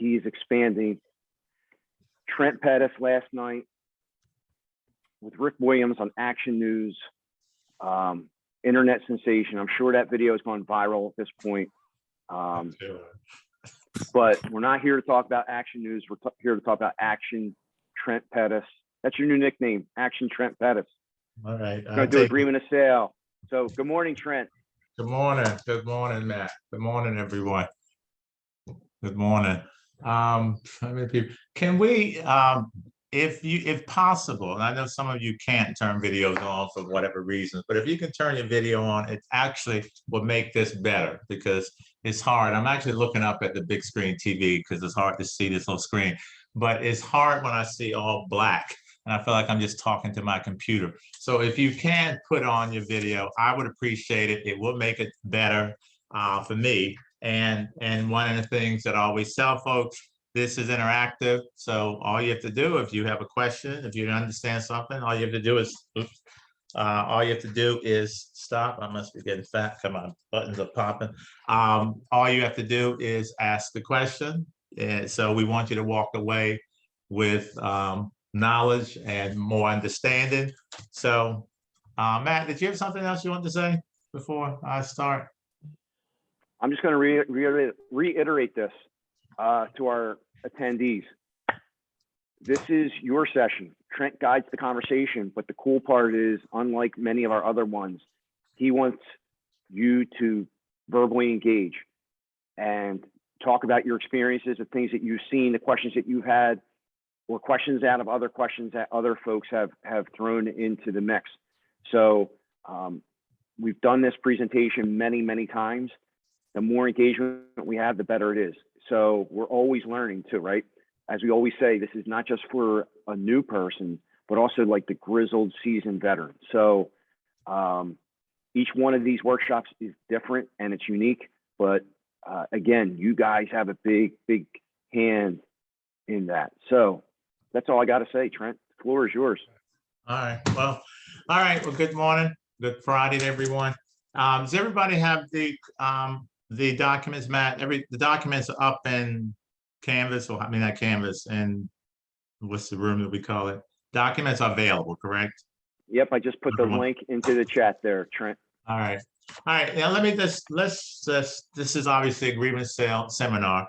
he's expanding. Trent Pettus last night with Rick Williams on Action News, internet sensation. I'm sure that video has gone viral at this point. But we're not here to talk about Action News. We're here to talk about Action Trent Pettus. That's your new nickname, Action Trent Pettus. All right. We're going to do agreement of sale. So good morning, Trent. Good morning. Good morning, Matt. Good morning, everyone. Good morning. How many people? Can we, if possible, and I know some of you can't turn videos on for whatever reasons, but if you can turn your video on, it actually will make this better because it's hard. I'm actually looking up at the big screen TV because it's hard to see this little screen, but it's hard when I see all black and I feel like I'm just talking to my computer. So if you can put on your video, I would appreciate it. It will make it better for me. And one of the things that I always tell folks, this is interactive. So all you have to do, if you have a question, if you don't understand something, all you have to do is, stop. I must be getting fat. Come on, buttons are popping. All you have to do is ask the question. And so we want you to walk away with knowledge and more understanding. So Matt, did you have something else you want to say before I start? I'm just going to reiterate this to our attendees. This is your session. Trent guides the conversation, but the cool part is, unlike many of our other ones, he wants you to verbally engage and talk about your experiences, the things that you've seen, the questions that you've had, or questions out of other questions that other folks have thrown into the mix. So we've done this presentation many, many times. The more engagement we have, the better it is. So we're always learning too, right? As we always say, this is not just for a new person, but also like the grizzled, seasoned veteran. So each one of these workshops is different and it's unique. But again, you guys have a big, big hand in that. So that's all I got to say, Trent. The floor is yours. All right. Well, all right. Well, good morning. Good Friday to everyone. Does everybody have the documents, Matt? The documents are up in Canvas, or I mean not Canvas, and what's the room that we call it? Documents are available, correct? Yep, I just put the link into the chat there, Trent. All right. All right. Now let me this is obviously agreement sale seminar.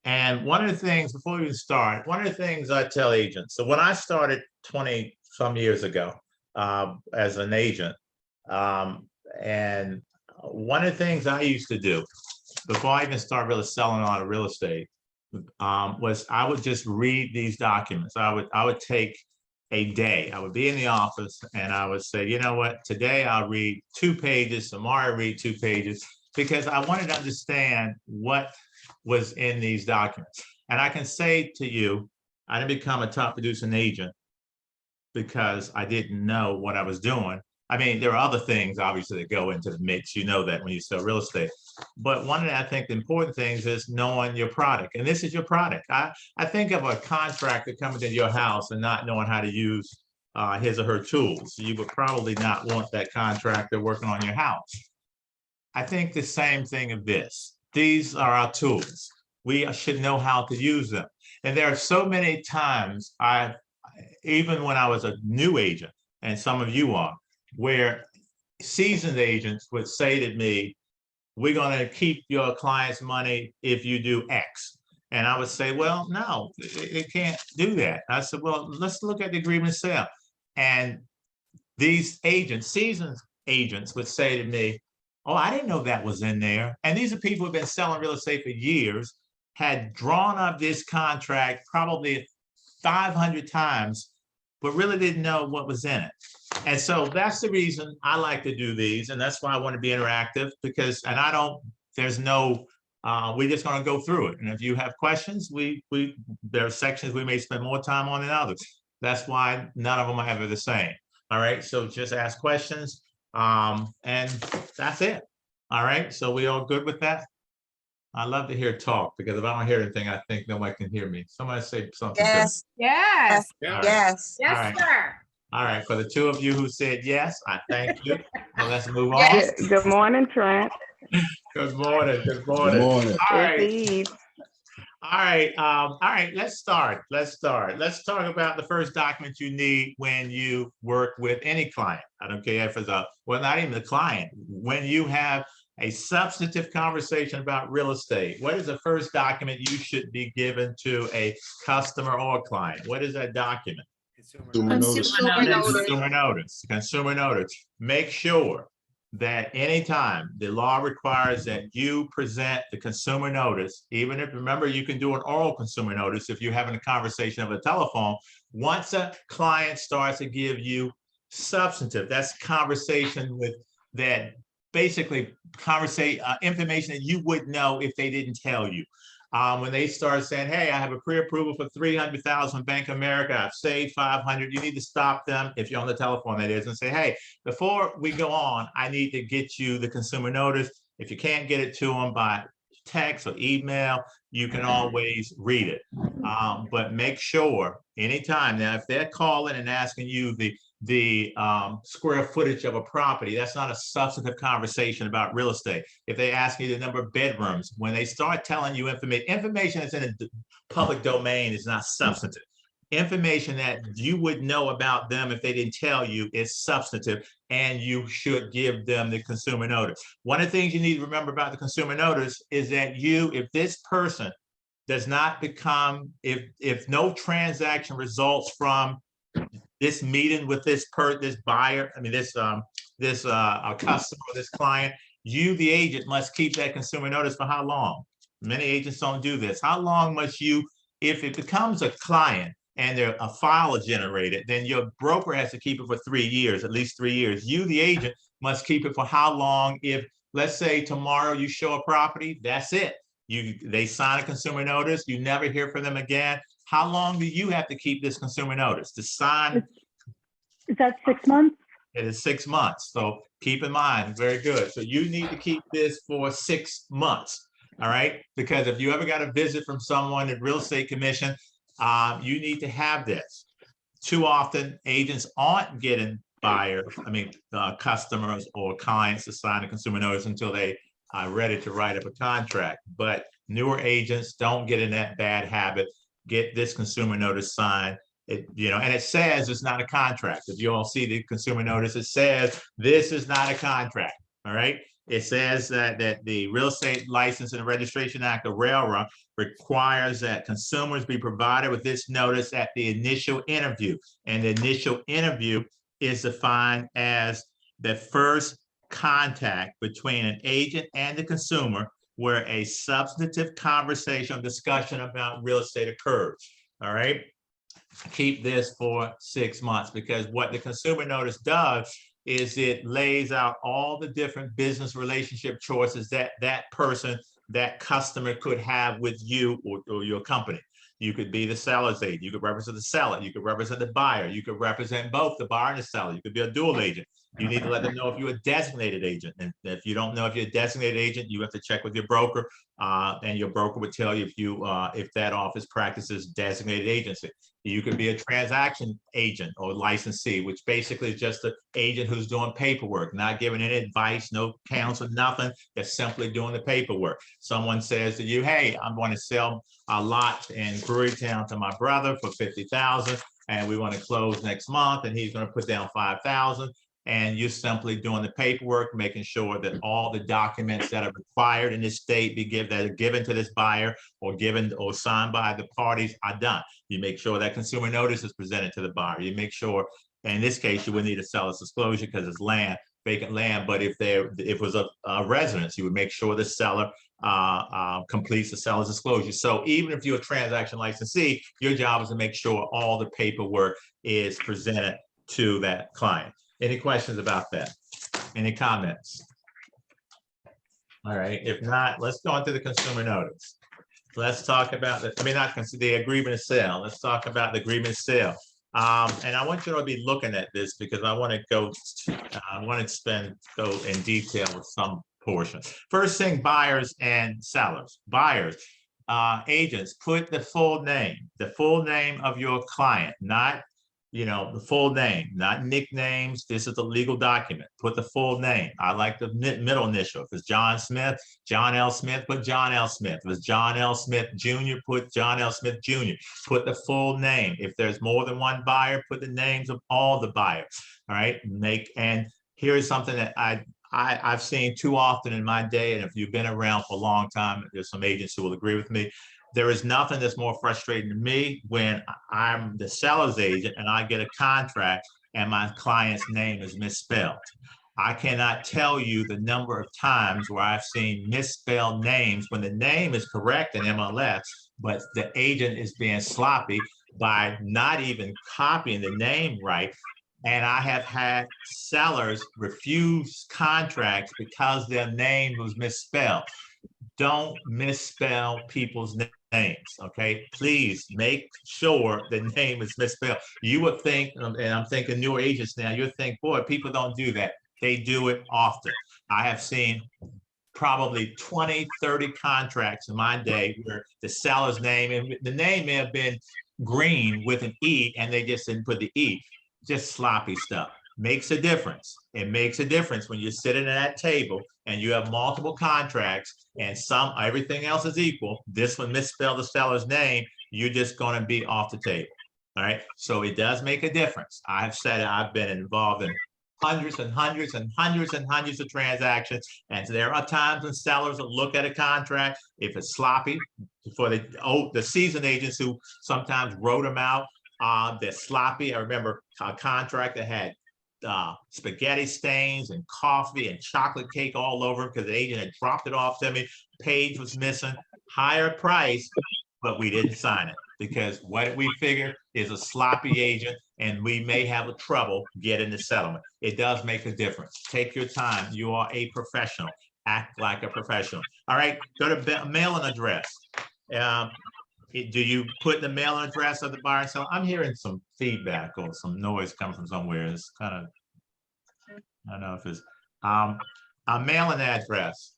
And one of the things, before we start, one of the things I tell agents, so when I started 20 some years ago as an agent, and one of the things I used to do before I even start really selling a lot of real estate was I would just read these documents. I would take a day. I would be in the office and I would say, you know what, today I'll read 2 pages, tomorrow I read 2 pages, because I wanted to understand what was in these documents. And I can say to you, I didn't become a top producing agent because I didn't know what I was doing. I mean, there are other things obviously that go into the mix. You know that when you sell real estate. But one of the, I think the important things is knowing your product. And this is your product. I think of a contractor coming to your house and not knowing how to use his or her tools. You would probably not want that contractor working on your house. I think the same thing of this. These are our tools. We should know how to use them. And there are so many times even when I was a new agent, and some of you are, where seasoned agents would say to me, we're going to keep your client's money if you do X. And I would say, well, no, it can't do that. I said, well, let's look at the agreement of sale. And these agents, seasoned agents, would say to me, oh, I didn't know that was in there. And these are people who've been selling real estate for years, had drawn up this contract probably 500 times, but really didn't know what was in it. And so that's the reason I like to do these. And that's why I want to be interactive, because, and I don't, there's no, we're just going to go through it. And if you have questions, there are sections we may spend more time on than others. That's why none of them are ever the same. All right. So just ask questions. And that's it. All right. So we all good with that? I love to hear talk, because if I don't hear anything, I think nobody can hear me. Somebody say something. Yes. Yes. Right. Yes. Yes, All right. sir. All right. For the 2 of you who said yes, I thank you. Well, let's move on. Yes. Good morning, Trent. Good morning. Good morning. Good morning. All It's right. Eve. All right, let's start. Let's talk about the first document you need when you work with any client. I don't care if it's well, not even the client. When you have a substantive conversation about real estate, what is the first document you should be given to a customer or client? What is that document? Consumer notice. Consumer notice. Make sure that anytime the law requires that you present the consumer notice, even if, remember, you can do an oral consumer notice if you're having a conversation over the telephone. Once a client starts to give you substantive, that's conversation with that basically information that you would know if they didn't tell you. When they start saying, hey, I have a pre-approval for 300,000 Bank of America, I've saved 500, you need to stop them, if you're on the telephone that is, and say, hey, before we go on, I need to get you the consumer notice. If you can't get it to them by text or email, you can always read it. But make sure anytime, now if they're calling and asking you the square footage of a property, that's not a substantive conversation about real estate. If they ask you the number of bedrooms, when they start telling you information that's in a public domain is not substantive. Information that you would know about them if they didn't tell you is substantive, and you should give them the consumer notice. One of the things you need to remember about the consumer notice is that if this person does not become, if no transaction results from this meeting with this buyer, I mean, this customer, this client, you, the agent, must keep that consumer notice for how long? Many agents don't do this. How long must you, if it becomes a client and a file is generated, then your broker has to keep it for 3 years, at least 3 years. You, the agent, must keep it for how long? If, let's say, tomorrow you show a property, that's it. They sign a consumer notice, you never hear from them again. How long do you have to keep this consumer notice to sign? Is that 6 months? It is 6 months. So keep in mind, very good. So you need to keep this for 6 months. All right. Because if you ever got a visit from someone at Real Estate Commission, you need to have this. Too often, agents aren't getting customers or clients to sign a consumer notice until they are ready to write up a contract. But newer agents don't get in that bad habit. Get this consumer notice signed. And it says it's not a contract. If you all see the consumer notice, it says this is not a contract. All right. It says that the Real Estate License and Registration Act of Railroad requires that consumers be provided with this notice at the initial interview. And the initial interview is defined as the first contact between an agent and the consumer where a substantive conversation or discussion about real estate occurs. All right. Keep this for 6 months, because what the consumer notice does is it lays out all the different business relationship choices that that customer could have with you or your company. You could be the seller's agent. You could represent the seller. You could represent the buyer. You could represent both the buyer and the seller. You could be a dual agent. You need to let them know if you're a designated agent. And if you don't know if you're a designated agent, you have to check with your broker, and your broker would tell you if that office practices designated agency. You could be a transaction agent or licensee, which basically is just an agent who's doing paperwork, not giving any advice, no counsel, nothing. They're simply doing the paperwork. Someone says to you, hey, I'm going to sell a lot in Brewerytown to my brother for $50,000, and we want to close next month, and he's going to put down $5,000. And you're simply doing the paperwork, making sure that all the documents that are required in this state that are given to this buyer or given or signed by the parties are done. You make sure that consumer notice is presented to the buyer. You make sure, in this case, you would need a seller's disclosure because it's land, vacant land. But if it was a residence, you would make sure the seller completes the seller's disclosure. So even if you're a transaction licensee, your job is to make sure all the paperwork is presented to that client. Any questions about that? Any comments? All right, if not, let's go into the consumer notice. Let's talk about the agreement of sale. Let's talk about the agreement of sale. And I want you to be looking at this because I want to go in detail with some portion. First thing, buyers and sellers. Buyers, agents, put the full name of your client, not you know, the full name, not nicknames. This is a legal document. Put the full name. I like the middle initial. If it's John Smith, John L. Smith, put John L. Smith. If it's John L. Smith Jr., put John L. Smith Jr. Put the full name. If there's more than one buyer, put the names of all the buyers. All right. And here's something that I've seen too often in my day. And if you've been around for a long time, there's some agents who will agree with me. There is nothing that's more frustrating to me when I'm the seller's agent and I get a contract and my client's name is misspelled. I cannot tell you the number of times where I've seen misspelled names when the name is correct in MLS, but the agent is being sloppy by not even copying the name right. And I have had sellers refuse contracts because their name was misspelled. Don't misspell people's names, okay? Please make sure the name is misspelled. You would think, and I'm thinking newer agents now, you would think, boy, people don't do that. They do it often. I have seen probably 20, 30 contracts in my day where the seller's name, and the name may have been Green with an E, and they just didn't put the E. Just sloppy stuff. Makes a difference. It makes a difference when you're sitting at that table and you have multiple contracts and everything else is equal. This one misspelled the seller's name, you're just going to be off the table. All right. So it does make a difference. I've said I've been involved in hundreds and hundreds and hundreds and hundreds of transactions. And there are times when sellers will look at a contract, if it's sloppy, for the seasoned agents who sometimes wrote them out, they're sloppy. I remember a contract that had spaghetti stains and coffee and chocolate cake all over because the agent had dropped it off to me. Page was missing, higher price, but we didn't sign it because what we figure is a sloppy agent and we may have a trouble getting the settlement. It does make a difference. Take your time. You are a professional. Act like a professional. All right, go to mailing address. Do you put the mailing address of the buyer and seller? I'm hearing some feedback or some noise coming from somewhere. It's kind of, I don't know if it's a mailing address.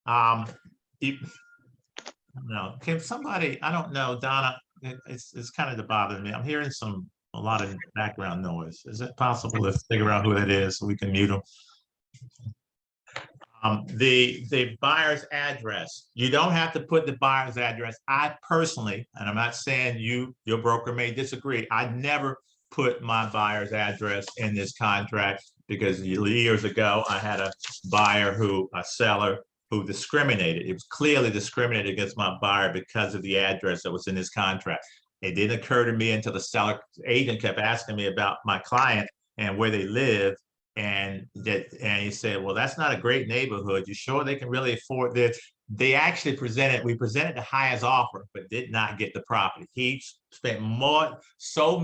No, can somebody, I don't know, Donna, it's kind of bothering me. I'm hearing a lot of background noise. Is it possible to figure out who that is so we can mute them? The buyer's address, you don't have to put the buyer's address. I personally, and I'm not saying your broker may disagree, I never put my buyer's address in this contract because years ago I had a seller who discriminated. It was clearly discriminated against my buyer because of the address that was in this contract. It didn't occur to me until the seller agent kept asking me about my client and where they live. And he said, well, that's not a great neighborhood. You sure they can really afford this? They actually we presented the highest offer, but did not get the property. He spent so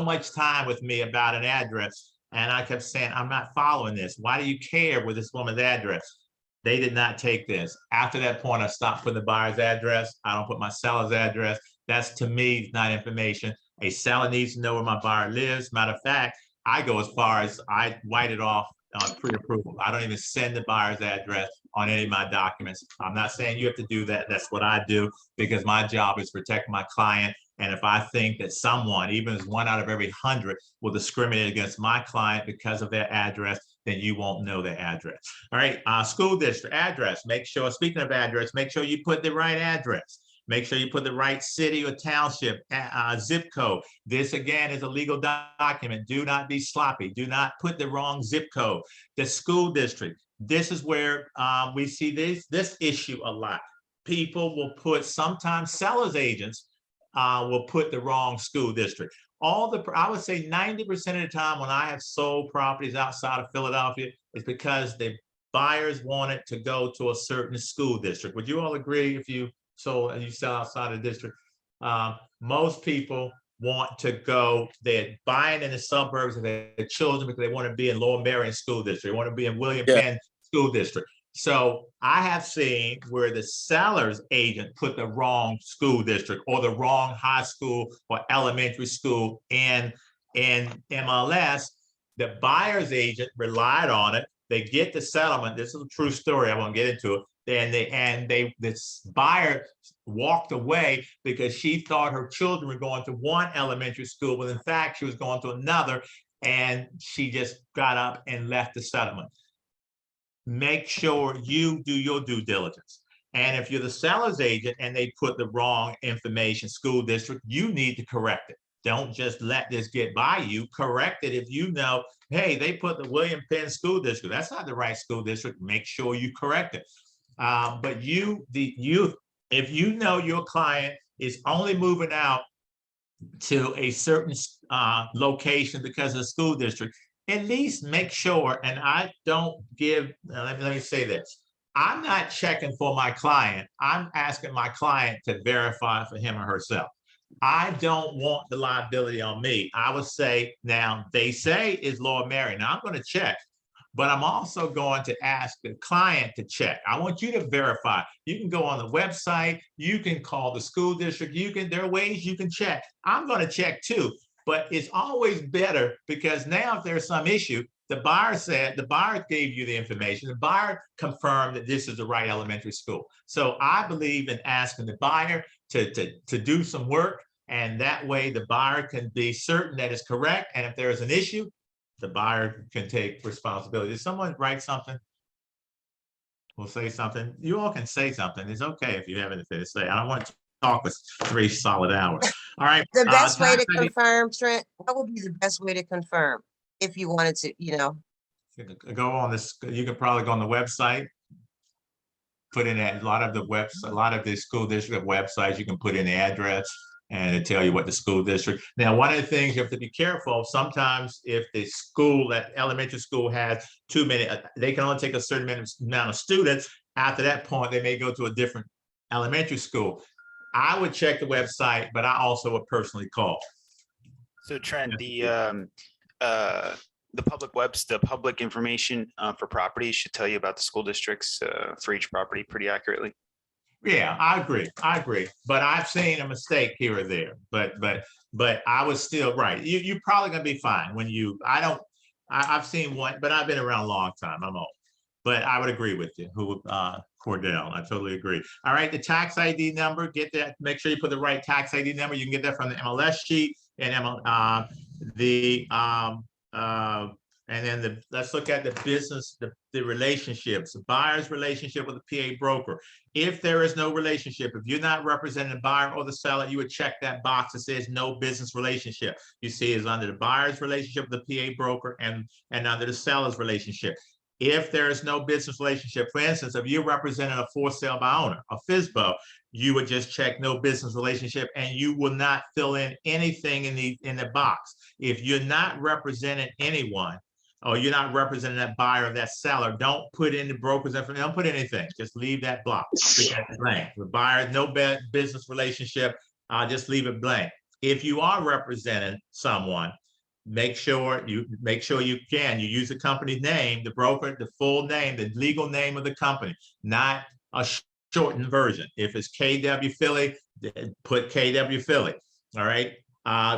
much time with me about an address. And I kept saying, I'm not following this. Why do you care with this woman's address? They did not take this. After that point, I stopped putting the buyer's address. I don't put my seller's address. That's, to me, not information. A seller needs to know where my buyer lives. Matter of fact, I go as far as I white it off on pre-approval. I don't even send the buyer's address on any of my documents. I'm not saying you have to do that. That's what I do because my job is to protect my client. And if I think that someone, even as 1 out of every 100, will discriminate against my client because of their address, then you won't know their address. All right, school district address. Make sure, speaking of address, make sure you put the right address. Make sure you put the right city or township, zip code. This, again, is a legal document. Do not be sloppy. Do not put the wrong zip code. The school district. This is where we see this issue a lot. People will put, sometimes sellers agents will put the wrong school district. I would say 90% of the time when I have sold properties outside of Philadelphia, it's because the buyers wanted to go to a certain school district. Would you all agree if you sell outside of the district? Most people want to go, they're buying in the suburbs of their children because they want to be in Lower Merion School District. They want to be in William Penn School District. So I have seen where the seller's agent put the wrong school district or the wrong high school or elementary school in MLS. The buyer's agent relied on it. They get the settlement. This is a true story. I won't get into it. this buyer walked away because she thought her children were going to one elementary school, but in fact, she was going to another, and she just got up and left the settlement. Make sure you do your due diligence. And if you're the seller's agent and they put the wrong information, school district, you need to correct it. Don't just let this get by you. Correct it if you know, hey, they put the William Penn School District. That's not the right school district. Make sure you correct it. But if you know your client is only moving out to a certain location because of the school district, at least make sure, and I don't give, let me say this. I'm not checking for my client. I'm asking my client to verify for him or herself. I don't want the liability on me. I would say, now they say is Lord Mary. Now I'm going to check, but I'm also going to ask the client to check. I want you to verify. You can go on the website. You can call the school district. There are ways you can check. I'm going to check too, but it's always better because now if there's some issue, the buyer gave you the information. The buyer confirmed that this is the right elementary school. So I believe in asking the buyer to do some work, and that way the buyer can be certain that it's correct. And if there is an issue, the buyer can take responsibility. Did someone write something? We'll say something. You all can say something. It's okay if you have anything to say. I don't want to talk for 3 solid hours. All right. The best way to confirm, Trent, what would be the best way to confirm if you wanted to, Go on this, you can probably go on the website, put in a lot of the school district websites, you can put in the address and it tell you what the school district. Now, one of the things you have to be careful, sometimes if the school, that elementary school has too many, they can only take a certain amount of students. After that point, they may go to a different elementary school. I would check the website, but I also would personally call. So Trent, the public information for properties should tell you about the school districts for each property pretty accurately. Yeah, I agree. But I've seen a mistake here or there. But I was still right. You're probably gonna be fine when I've seen one, but I've been around a long time. I'm old. But I would agree with you, Cordell. I totally agree. All right, the tax ID number, get that. Make sure you put the right tax ID number. You can get that from the MLS sheet and and then let's look at the business, the relationships, the buyer's relationship with the PA broker. If there is no relationship, if you're not representing the buyer or the seller, you would check that box that says no business relationship. You see is under the buyer's relationship with the PA broker and under the seller's relationship. If there is no business relationship, for instance, if you're representing a for sale by owner, a FSBO, you would just check no business relationship and you will not fill in anything in the box. If you're not representing anyone, or you're not representing that buyer or that seller, don't put in the broker's information, don't put anything, just leave that block, blank. The buyer, no business relationship, just leave it blank. If you are representing someone, make sure you use the company name, the broker, the full name, the legal name of the company, not a shortened version. If it's KW Philly, put KW Philly, all right?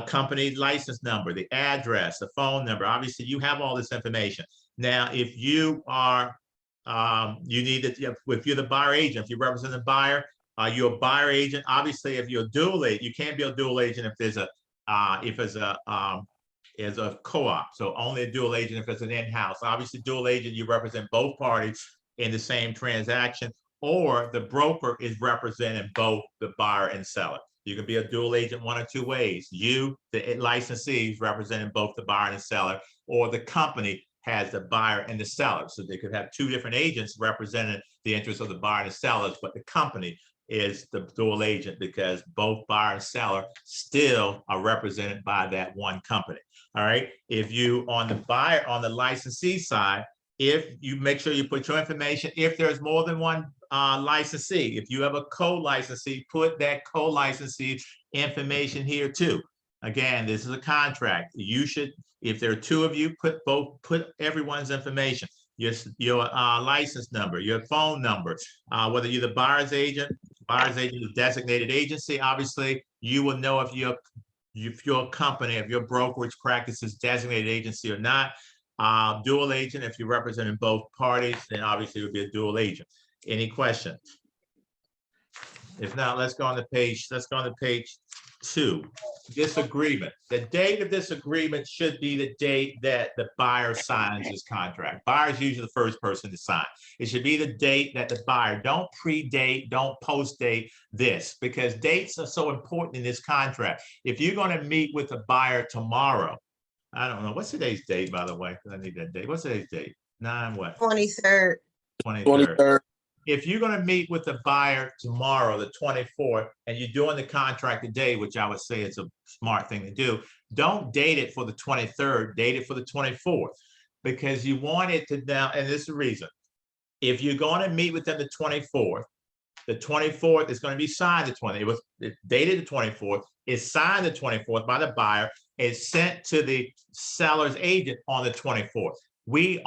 Company license number, the address, the phone number. Obviously, you have all this information. Now, if you are, if you're the buyer agent, if you represent the buyer, you're a buyer agent. Obviously, if you're a dual agent, you can't be a dual agent if there's a co-op. So only a dual agent if it's an in-house. Obviously, dual agent, you represent both parties in the same transaction, or the broker is representing both the buyer and seller. You can be a dual agent one or two ways. You, the licensee, is representing both the buyer and the seller, or the company has the buyer and the seller. So they could have two different agents representing the interests of the buyer and the sellers, but the company is the dual agent because both buyer and seller still are represented by that one company. All right. If you on the licensee side, if you make sure you put your information, if there's more than one licensee, if you have a co-licensee, put that co-licensee information here too. Again, this is a contract. You should, if there are two of you, put everyone's information, your license number, your phone number, whether you're the buyer's agent is designated agency. Obviously, you will know if your company, if your brokerage practices designated agency or not. Dual agent, if you're representing both parties, then obviously it would be a dual agent. Any questions? If not, let's go on to page 2. Disagreement. The date of this agreement should be the date that the buyer signs his contract. Buyer is usually the first person to sign. It should be the date that the buyer, don't predate, don't post-date this, because dates are so important in this contract. If you're going to meet with the buyer tomorrow, I don't know, what's today's date, by the way? 'Cause I need that date. What's today's date? 9 what? 23rd. 23rd. 23rd. If you're going to meet with the buyer tomorrow, the 24th, and you're doing the contract today, which I would say is a smart thing to do, don't date it for the 23rd, date it for the 24th, because you want it to now, and this is the reason. If you're going to meet with them the 24th is going to be signed the 20th. It was dated the 24th, is signed the 24th by the buyer, is sent to the seller's agent on the 24th. We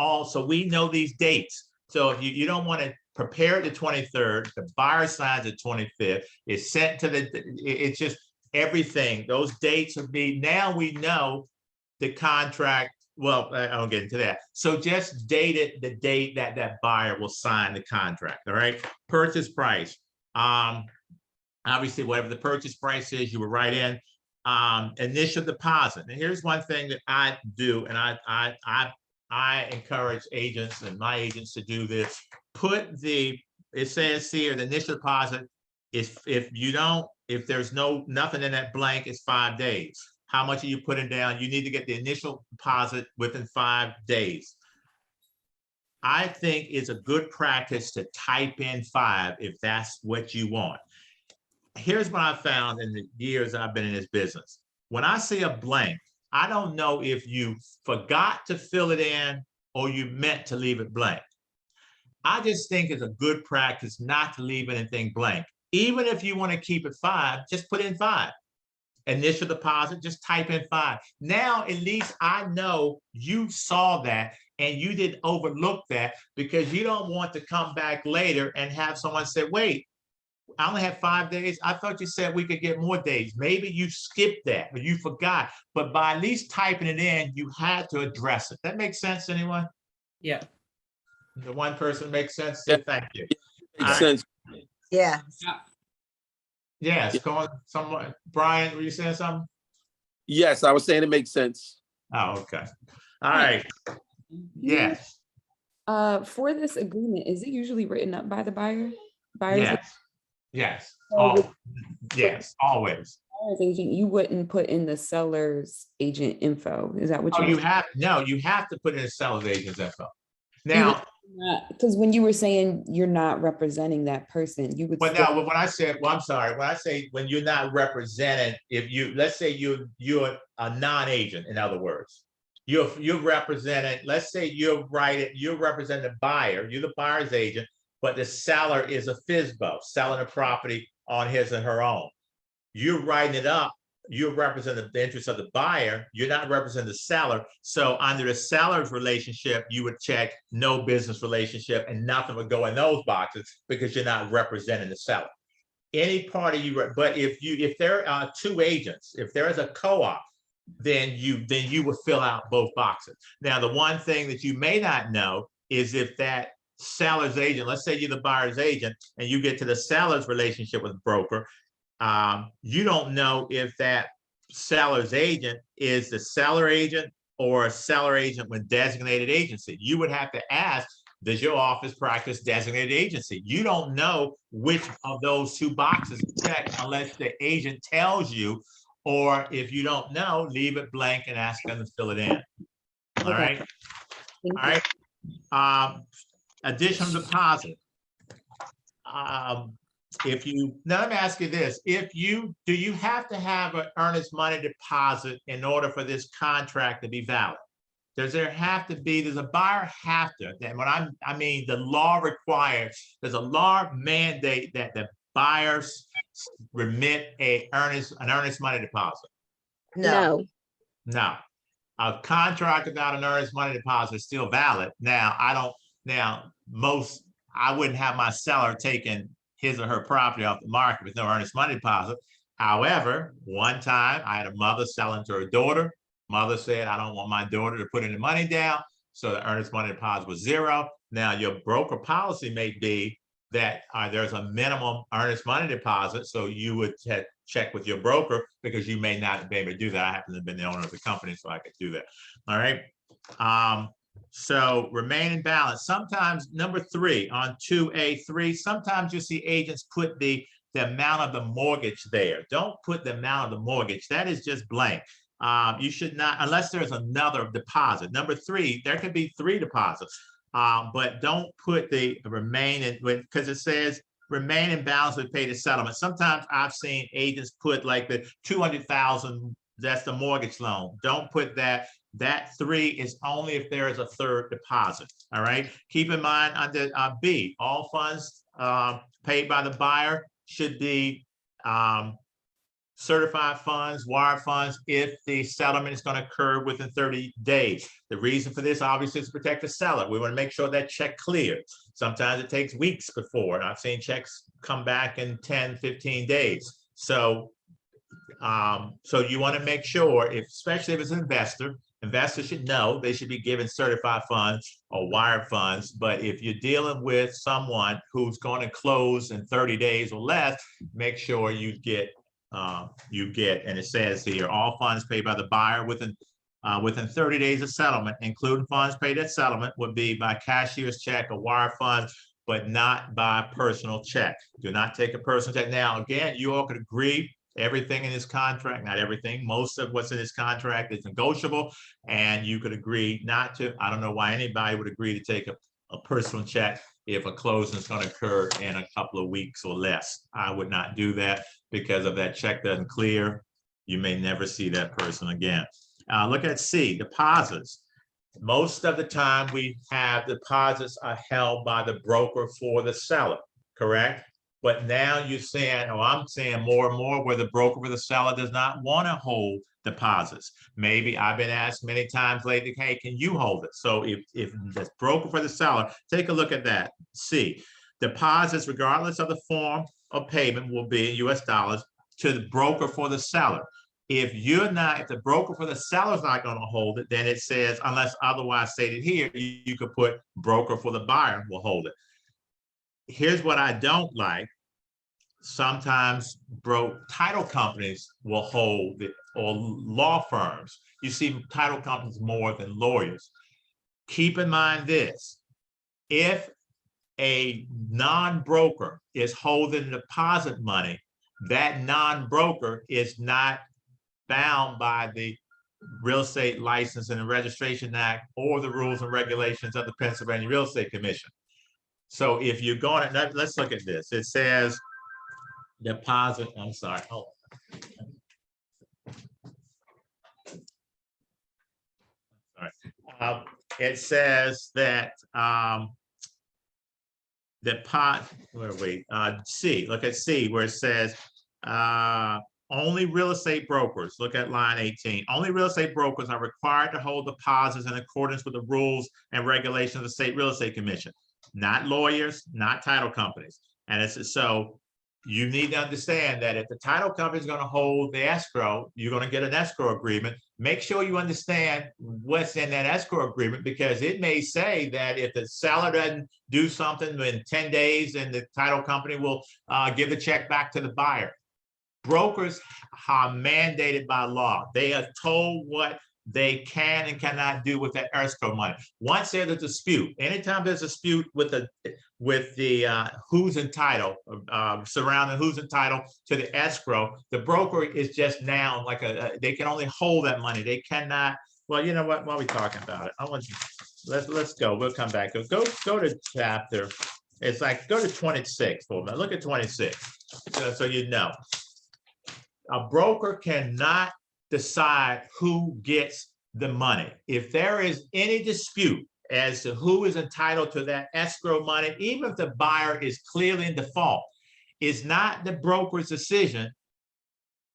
know these dates. So if you don't want to prepare the 23rd, the buyer signs the 25th, it's sent to it's just everything. Those dates will be, now we know the contract. Well, I don't get into that. So just date it the date that that buyer will sign the contract. All right. Purchase price. Obviously, whatever the purchase price is, you will write in initial deposit. And here's one thing that I do, and I encourage agents and my agents to do this. It says here, the initial deposit is, if there's nothing in that blank, it's 5 days. How much are you putting down? You need to get the initial deposit within 5 days. I think it's a good practice to type in 5 if that's what you want. Here's what I found in the years I've been in this business. When I see a blank, I don't know if you forgot to fill it in or you meant to leave it blank. I just think it's a good practice not to leave anything blank. Even if you want to keep it 5, just put in 5. Initial deposit, just type in 5. Now, at least I know you saw that and you didn't overlook that, because you don't want to come back later and have someone say, wait, I only have 5 days. I thought you said we could get more days. Maybe you skipped that or you forgot, but by at least typing it in, you had to address it. That makes sense, anyone? Yeah. The one person makes sense? Yeah. Thank you. Makes sense. Yeah. Yes, go on. Someone, Brian, were you saying something? Yes, I was saying it makes sense. Oh, okay. All right. Yes. For this agreement, is it usually written up by the buyer? Buyer's Yes. Yes. So Yes, always. agent, you wouldn't put in the seller's agent info. Is that what Oh, you you have to put in a seller's agent's info. Now, because when you were saying you're not representing that person, you would but still- no, but when I said, well, I'm sorry, when I say when you're not represented, if you, let's say you're a non-agent, in other words, you're represented, let's say you're representing the buyer, you're the buyer's agent, but the seller is a FSBO, selling a property on his or her own. You're writing it up, you're representing the interest of the buyer, you're not representing the seller. So under the seller's relationship, you would check no business relationship and nothing would go in those boxes because you're not representing the seller. Any party but if there are 2 agents, if there is a co-op, then you would fill out both boxes. Now, the one thing that you may not know is if that seller's agent, let's say you're the buyer's agent and you get to the seller's relationship with the broker, you don't know if that seller's agent is the seller agent or a seller agent with designated agency. You would have to ask, does your office practice designated agency? You don't know which of those 2 boxes to check unless the agent tells you, or if you don't know, leave it blank and ask them to fill it in. All right. Thank All you. right. Additional deposit. Now let me ask you this, do you have to have an earnest money deposit in order for this contract to be valid? Does a buyer have to, and when I mean the law requires, there's a law mandate that the buyers remit an earnest money deposit? No. No. A contract without an earnest money deposit is still valid. Now, I wouldn't have my seller taking his or her property off the market with no earnest money deposit. However, one time I had a mother selling to her daughter. Mother said, I don't want my daughter to put any money down. So the earnest money deposit was 0. Now your broker policy may be that there's a minimum earnest money deposit, so you would check with your broker because you may not be able to do that. I happen to have been the owner of the company, so I could do that. All right. So remaining balance. Sometimes number 3 on 2A3, sometimes you see agents put the amount of the mortgage there. Don't put the amount of the mortgage. That is just blank. You should not, unless there's another deposit. Number 3, there could be 3 deposits, but don't put the remaining, because it says remaining balance would pay the settlement. Sometimes I've seen agents put like the 200,000, that's the mortgage loan. Don't put that. That 3 is only if there is a 3rd deposit. All right. Keep in mind under B, all funds paid by the buyer should be certified funds, wire funds, if the settlement is going to occur within 30 days. The reason for this obviously is to protect the seller. We want to make sure that check clears. Sometimes it takes weeks before, and I've seen checks come back in 10, 15 days. So you want to make sure, especially if it's an investor, investors should know they should be given certified funds or wire funds. But if you're dealing with someone who's going to close in 30 days or less, make sure you get, and it says here, all funds paid by the buyer within 30 days of settlement, including funds paid at settlement, would be by cashier's check or wire funds, but not by personal check. Do not take a personal check. Now, again, you all could agree. Everything in this contract, not everything, most of what's in this contract is negotiable, and you could agree not to. I don't know why anybody would agree to take a personal check if a closing is going to occur in a couple of weeks or less. I would not do that because if that check doesn't clear, you may never see that person again. Look at C, deposits. Most of the time we have deposits are held by the broker for the seller, correct? But now you're saying, or I'm saying more and more where the broker for the seller does not want to hold deposits. Maybe I've been asked many times lately, hey, can you hold it? So if the broker for the seller, take a look at that. C, deposits, regardless of the form of payment, will be in US dollars to the broker for the seller. If the broker for the seller is not going to hold it, then it says, unless otherwise stated here, you could put broker for the buyer will hold it. Here's what I don't like. Sometimes title companies will hold it, or law firms. You see title companies more than lawyers. Keep in mind this. If a non-broker is holding deposit money, that non-broker is not bound by the Real Estate Licensing and Registration Act or the rules and regulations of the Pennsylvania Real Estate Commission. So if you're going to, let's look at this. It says deposit, I'm sorry. Oh. All right. It says that where are we? C, look at C where it says only real estate brokers, look at line 18. Only real estate brokers are required to hold deposits in accordance with the rules and regulations of the State Real Estate Commission. Not lawyers, not title companies. And it's so you need to understand that if the title company is going to hold the escrow, you're going to get an escrow agreement. Make sure you understand what's in that escrow agreement, because it may say that if the seller doesn't do something in 10 days, then the title company will give the check back to the buyer. Brokers are mandated by law. They are told what they can and cannot do with that escrow money. Once there's a dispute, anytime there's a dispute with the who's entitled, surrounding who's entitled to the escrow, the broker is just now like they can only hold that money. They cannot. Well, you know what? While we're talking about it, I want you. Let's go. We'll come back. Go to chapter. It's like go to 26 for a minute. Look at 26, so you know. A broker cannot decide who gets the money. If there is any dispute as to who is entitled to that escrow money, even if the buyer is clearly in default, it's not the broker's decision.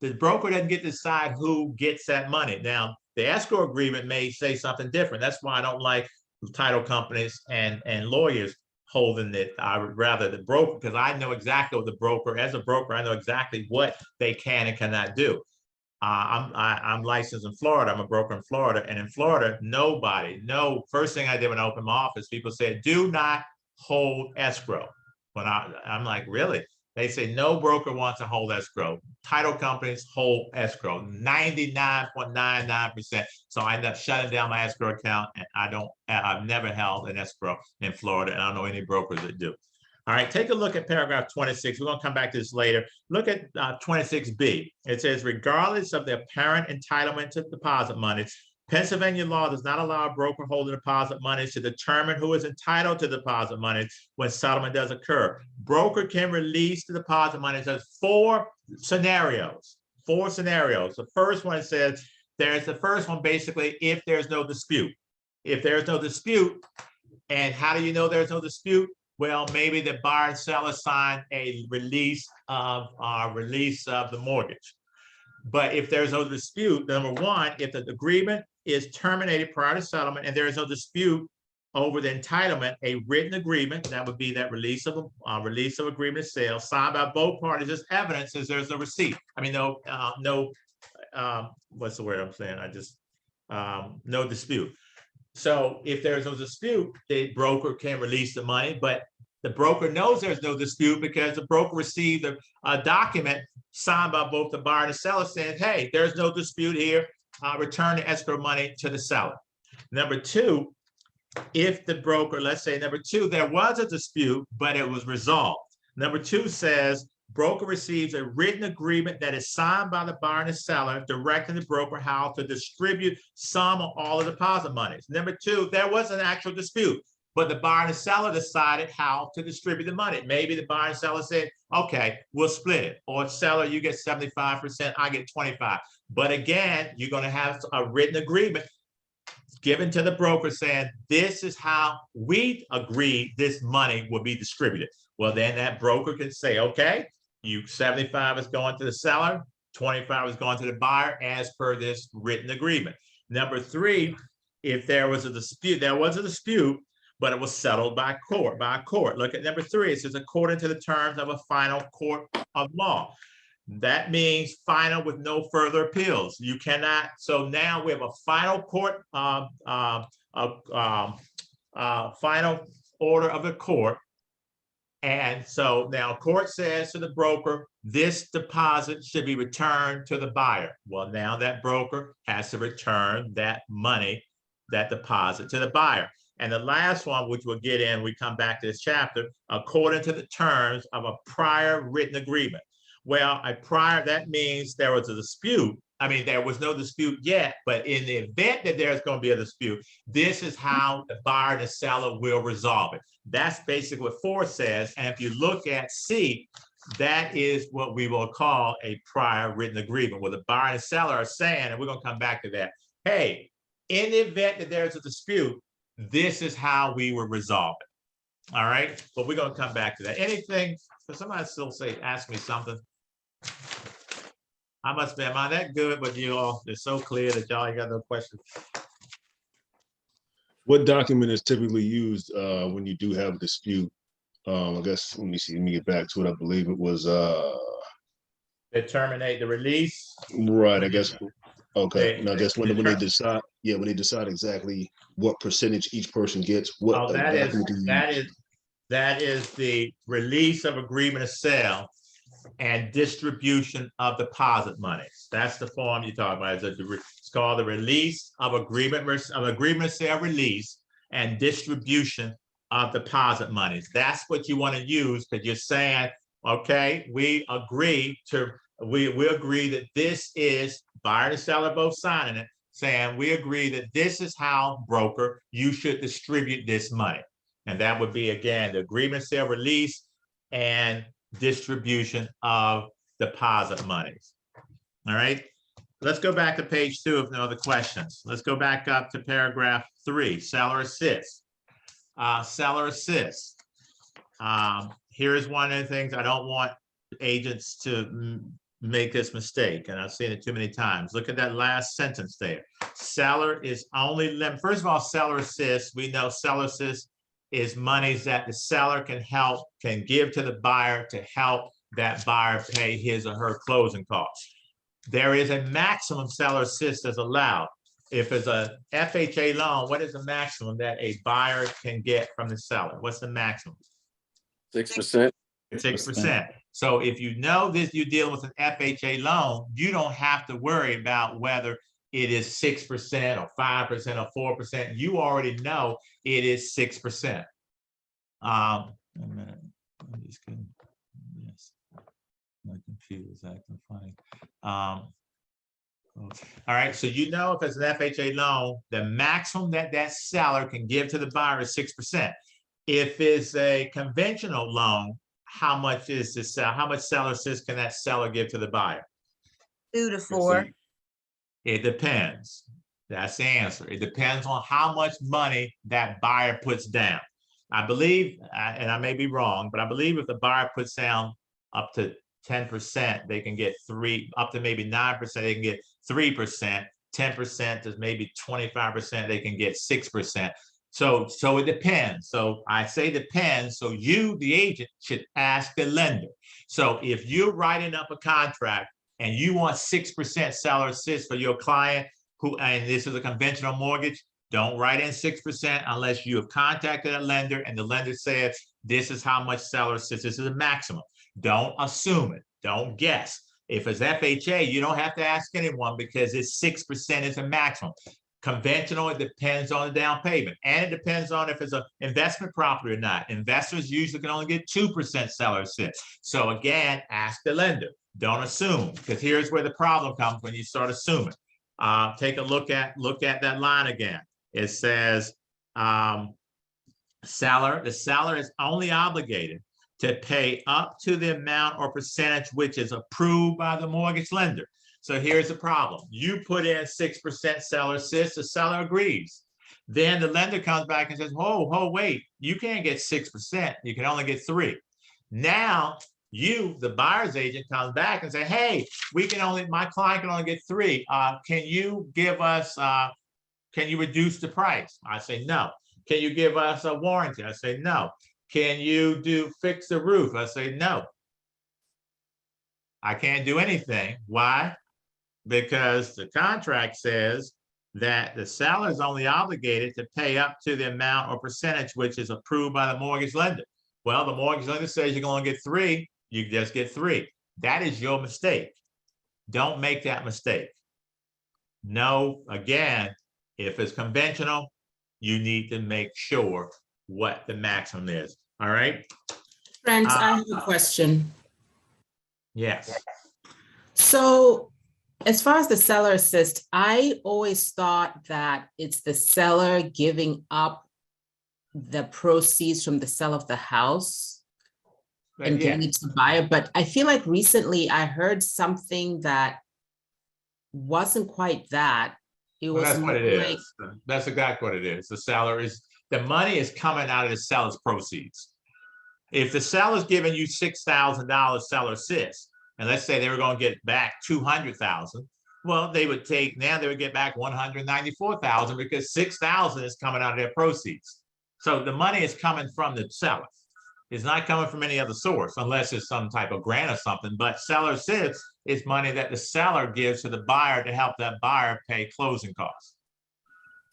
The broker doesn't get to decide who gets that money. Now, the escrow agreement may say something different. That's why I don't like title companies and lawyers holding it. I would rather the broker, because I know exactly what the broker, as a broker, I know exactly what they can and cannot do. I'm licensed in Florida. I'm a broker in Florida, and in Florida, first thing I did when I opened my office, people said, do not hold escrow. When I'm like, really? They say no broker wants to hold escrow. Title companies hold escrow 99.99%. So I end up shutting down my escrow account, and I've never held an escrow in Florida, and I don't know any brokers that do. All right, take a look at paragraph 26. We're going to come back to this later. Look at 26B. It says, regardless of the apparent entitlement to deposit money, Pennsylvania law does not allow a broker holding deposit money to determine who is entitled to deposit money when settlement does occur. Broker can release the deposit money. There's four scenarios. The first one says, there's the first one basically if there's no dispute. If there's no dispute, and how do you know there's no dispute? Well, maybe the buyer and seller sign a release of the mortgage. But if there's no dispute, number one, if the agreement is terminated prior to settlement and there is no dispute over the entitlement, a written agreement, that would be that release of agreement of sale signed by both parties as evidence as there's no receipt. I mean, what's the word I'm saying? No dispute. So if there's no dispute, the broker can release the money, but the broker knows there's no dispute because the broker received a document signed by both the buyer and the seller saying, hey, there's no dispute here, return the escrow money to the seller. Number two, if the broker, let's say number two, there was a dispute, but it was resolved. Number two says, broker receives a written agreement that is signed by the buyer and the seller, directing the broker how to distribute some or all of the deposit monies. Number two, there was an actual dispute, but the buyer and the seller decided how to distribute the money. Maybe the buyer and seller said, okay, we'll split it. Or seller, you get 75%, I get 25%. But again, you're going to have a written agreement given to the broker saying, this is how we agree this money will be distributed. Well, then that broker can say, okay, 75 is going to the seller, 25 is going to the buyer as per this written agreement. Number three, if there was a dispute, but it was settled by a court. Look at number three. It says, according to the terms of a final court of law. That means final with no further appeals. You cannot. So now we have a final court, final order of the court. And so now court says to the broker, this deposit should be returned to the buyer. Well, now that broker has to return that money, that deposit to the buyer. And the last one, which we'll get in, we come back to this chapter, according to the terms of a prior written agreement. Well, that means there was a dispute. I mean, there was no dispute yet, but in the event that there's going to be a dispute, this is how the buyer and the seller will resolve it. That's basically what 4 says. And if you look at C, that is what we will call a prior written agreement, where the buyer and the seller are saying, and we're going to come back to that, hey, in the event that there's a dispute, this is how we will resolve it. All right, but we're going to come back to that. Anything, somebody still ask me something. I must be, am I that good? But you all, it's so clear that y'all got no questions. What document is typically used when you do have a dispute? I guess, let me see, let me get back to it. I believe it was Terminate the release. right, I guess. Okay, and I guess when they decide, when they decide exactly what percentage each person gets, what that is the release of agreement of sale and distribution of deposit monies. That's the form you're talking about. It's called the release of agreement of sale release and distribution of deposit monies. That's what you want to use, because you're saying, okay, we agree that this is buyer and seller both signing it, saying we agree that this is how, broker, you should distribute this money. And that would be, again, the agreement of sale release and distribution of deposit monies. All right, let's go back to page 2 if no other questions. Let's go back up to paragraph 3, seller assist. Seller assist. Here's one of the things I don't want agents to make this mistake, and I've seen it too many times. Look at that last sentence there. Seller is only first of all, seller assist. We know seller assist is monies that the seller can give to the buyer to help that buyer pay his or her closing costs. There is a maximum seller assist that's allowed. If it's a FHA loan, what is the maximum that a buyer can get from the seller? What's the maximum? 6%. 6%. So if you know this, you're dealing with an FHA loan, you don't have to worry about whether it is 6% or 5% or 4%. You already know it is 6%. A minute. I'm just kidding. Yes. My computer's acting funny. All right, so you know if it's an FHA loan, the maximum that that seller can give to the buyer is 6%. If it's a conventional loan, how much is the sell? How much seller assist can that seller give to the buyer? 2 to 4. It depends. That's the answer. It depends on how much money that buyer puts down. I believe, and I may be wrong, but I believe if the buyer puts down up to 10%, they can get 3, up to maybe 9%, they can get 3%, 10% is maybe 25%, they can get 6%. So it depends. So I say depends. So you, the agent, should ask the lender. So if you're writing up a contract and you want 6% seller assist for your client who, and this is a conventional mortgage, don't write in 6% unless you have contacted a lender and the lender says, this is how much seller assist, this is a maximum. Don't assume it. Don't guess. If it's FHA, you don't have to ask anyone because it's 6% is a maximum. Conventional, it depends on the down payment. And it depends on if it's an investment property or not. Investors usually can only get 2% seller assist. So again, ask the lender. Don't assume, because here's where the problem comes when you start assuming. Take a look at that line again. It says the seller is only obligated to pay up to the amount or percentage which is approved by the mortgage lender. So here's the problem. You put in 6% seller assist, the seller agrees. Then the lender comes back and says, oh, wait, you can't get 6%, you can only get 3%. Now, you, the buyer's agent, comes back and say, hey, my client can only get 3%. Can you give us, can you reduce the price? I say, no. Can you give us a warranty? I say, no. Can you fix the roof? I say, no. I can't do anything. Why? Because the contract says that the seller is only obligated to pay up to the amount or percentage which is approved by the mortgage lender. Well, the mortgage lender says you can only get 3%, you just get 3%. That is your mistake. Don't make that mistake. No, again, if it's conventional, you need to make sure what the maximum is. All right. Trent, I have a question. Yes. So as far as the seller assist, I always thought that it's the seller giving up the proceeds from the sale of the house and giving it to the buyer. But I feel like recently I heard something that wasn't quite that. It was that's what it more is. That's exactly what it is. The money is coming out of the seller's proceeds. If the seller's giving you $6,000 seller assist, and let's say they were going to get back $200,000, well, they would get back $194,000 because $6,000 is coming out of their proceeds. So the money is coming from the seller. It's not coming from any other source unless it's some type of grant or something. But seller assist is money that the seller gives to the buyer to help that buyer pay closing costs.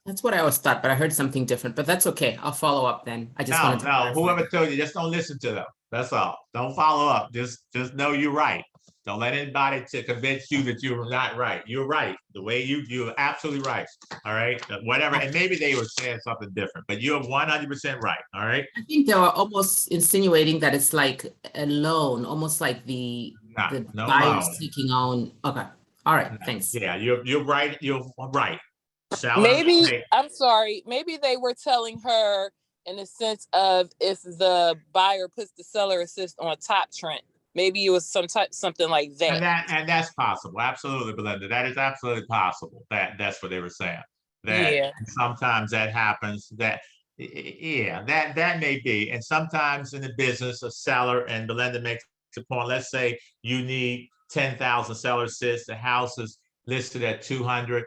That's what I always thought, but I heard something different, but that's okay. I'll follow up then. I just wanted to clarify. Whoever told you, just don't listen to them. That's all. Don't follow up. Just know you're right. Don't let anybody to convince you that you're not right. You're right. The way you're absolutely right. All right. Whatever. And maybe they were saying something different, but you're 100% right. All right. I think they were almost insinuating that it's like a loan, almost like the no buyer's loan. taking on. Okay. All right. Thanks. Yeah, you're right. You're right. Maybe, I'm sorry, maybe they were telling her in the sense of if the buyer puts the seller assist on top, Trent, maybe it was something like that. And that's possible. Absolutely, Belinda. That is absolutely possible. That's what they were saying. Sometimes that happens. That may be. And sometimes in the business, a seller, and Belinda makes a point, let's say you need 10,000 seller assist. The house is listed at 200.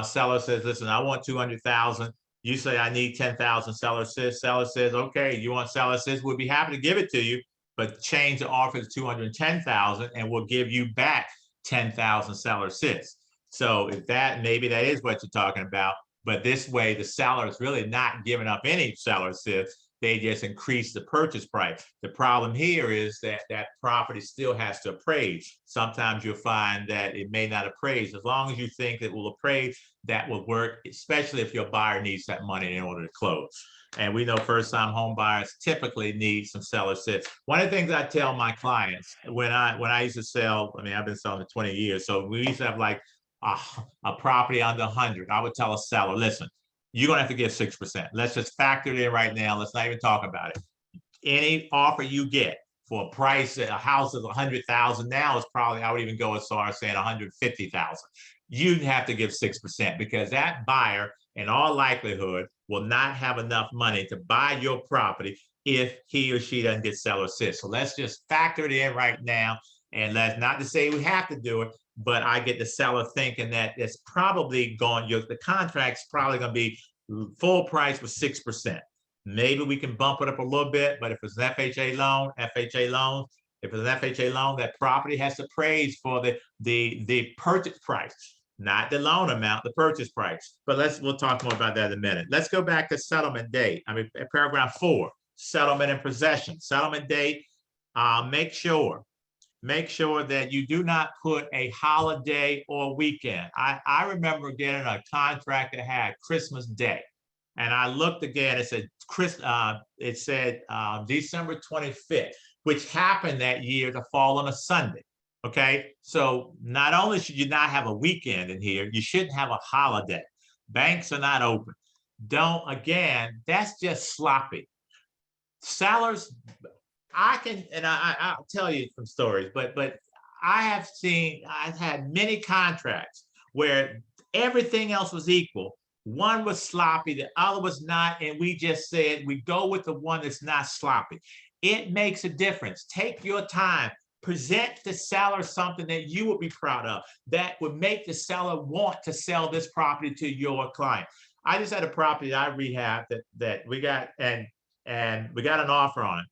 Seller says, listen, I want 200,000. You say, I need 10,000 seller assist. Seller says, okay, you want seller assist? We'll be happy to give it to you, but change the offer to 210,000 and we'll give you back 10,000 seller assist. So if maybe that is what you're talking about, but this way the seller is really not giving up any seller assist. They just increase the purchase price. The problem here is that that property still has to appraise. Sometimes you'll find that it may not appraise. As long as you think it will appraise, that will work, especially if your buyer needs that money in order to close. And we know first-time home buyers typically need some seller sits. One of the things I tell my clients when I used to sell, I mean, I've been selling for 20 years. So we used to have like a property under 100. I would tell a seller, listen, you're gonna have to give 6%. Let's just factor it in right now. Let's not even talk about it. Any offer you get for a price, a house is 100,000 now is probably, I would even go as far as saying 150,000. You'd have to give 6% because that buyer in all likelihood will not have enough money to buy your property if he or she doesn't get seller assist. So let's just factor it in right now. And let's not to say we have to do it, but I get the seller thinking that it's probably going, the contract's probably going to be full price with 6%. Maybe we can bump it up a little bit, but if it's an FHA loan, if it's an FHA loan, that property has to appraise for the purchase price, not the loan amount, the purchase price. But we'll talk more about that in a minute. Let's go back to settlement date. I mean, paragraph 4, settlement and possession. Settlement date, make sure that you do not put a holiday or weekend. I remember getting a contract that had Christmas Day. And I looked again, it said December 25th, which happened that year to fall on a Sunday. Okay, so not only should you not have a weekend in here, you shouldn't have a holiday. Banks are not open. That's just sloppy. Sellers, I'll tell you some stories, but I've had many contracts where everything else was equal. One was sloppy, the other was not, and we just said we go with the one that's not sloppy. It makes a difference. Take your time. Present the seller something that you would be proud of, that would make the seller want to sell this property to your client. I just had a property that I rehabbed that we got, and we got an offer on it.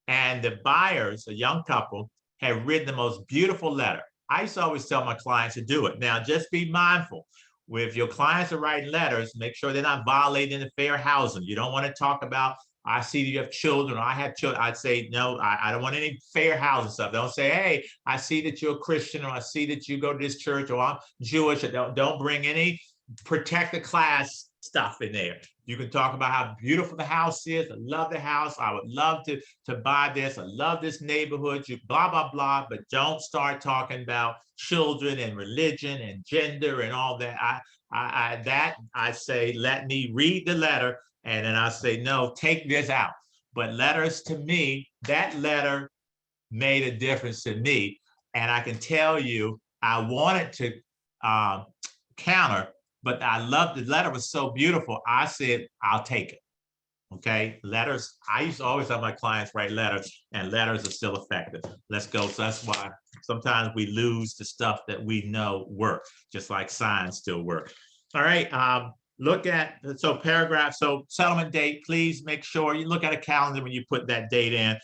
And the buyers, a young couple, had written the most beautiful letter. I used to always tell my clients to do it. Now, just be mindful. If your clients are writing letters, make sure they're not violating the fair housing. You don't want to talk about, I see that you have children, or I have children. I'd say, no, I don't want any fair housing stuff. Don't say, hey, I see that you're a Christian, or I see that you go to this church, or I'm Jewish. Or don't bring any protected class stuff in there. You can talk about how beautiful the house is. I love the house. I would love to buy this. I love this neighborhood. You blah, blah, blah, but don't start talking about children and religion and gender and all that. I say, let me read the letter. And then I say, no, take this out. But letters to me, that letter made a difference to me. And I can tell you, I wanted to counter, but I loved the letter was so beautiful. I said, I'll take it. Okay, letters. I used to always have my clients write letters, and letters are still effective. Let's go. So that's why sometimes we lose the stuff that we know work, just like signs still work. All right. Look at, so paragraph, so settlement date, please make sure you look at a calendar when you put that date in.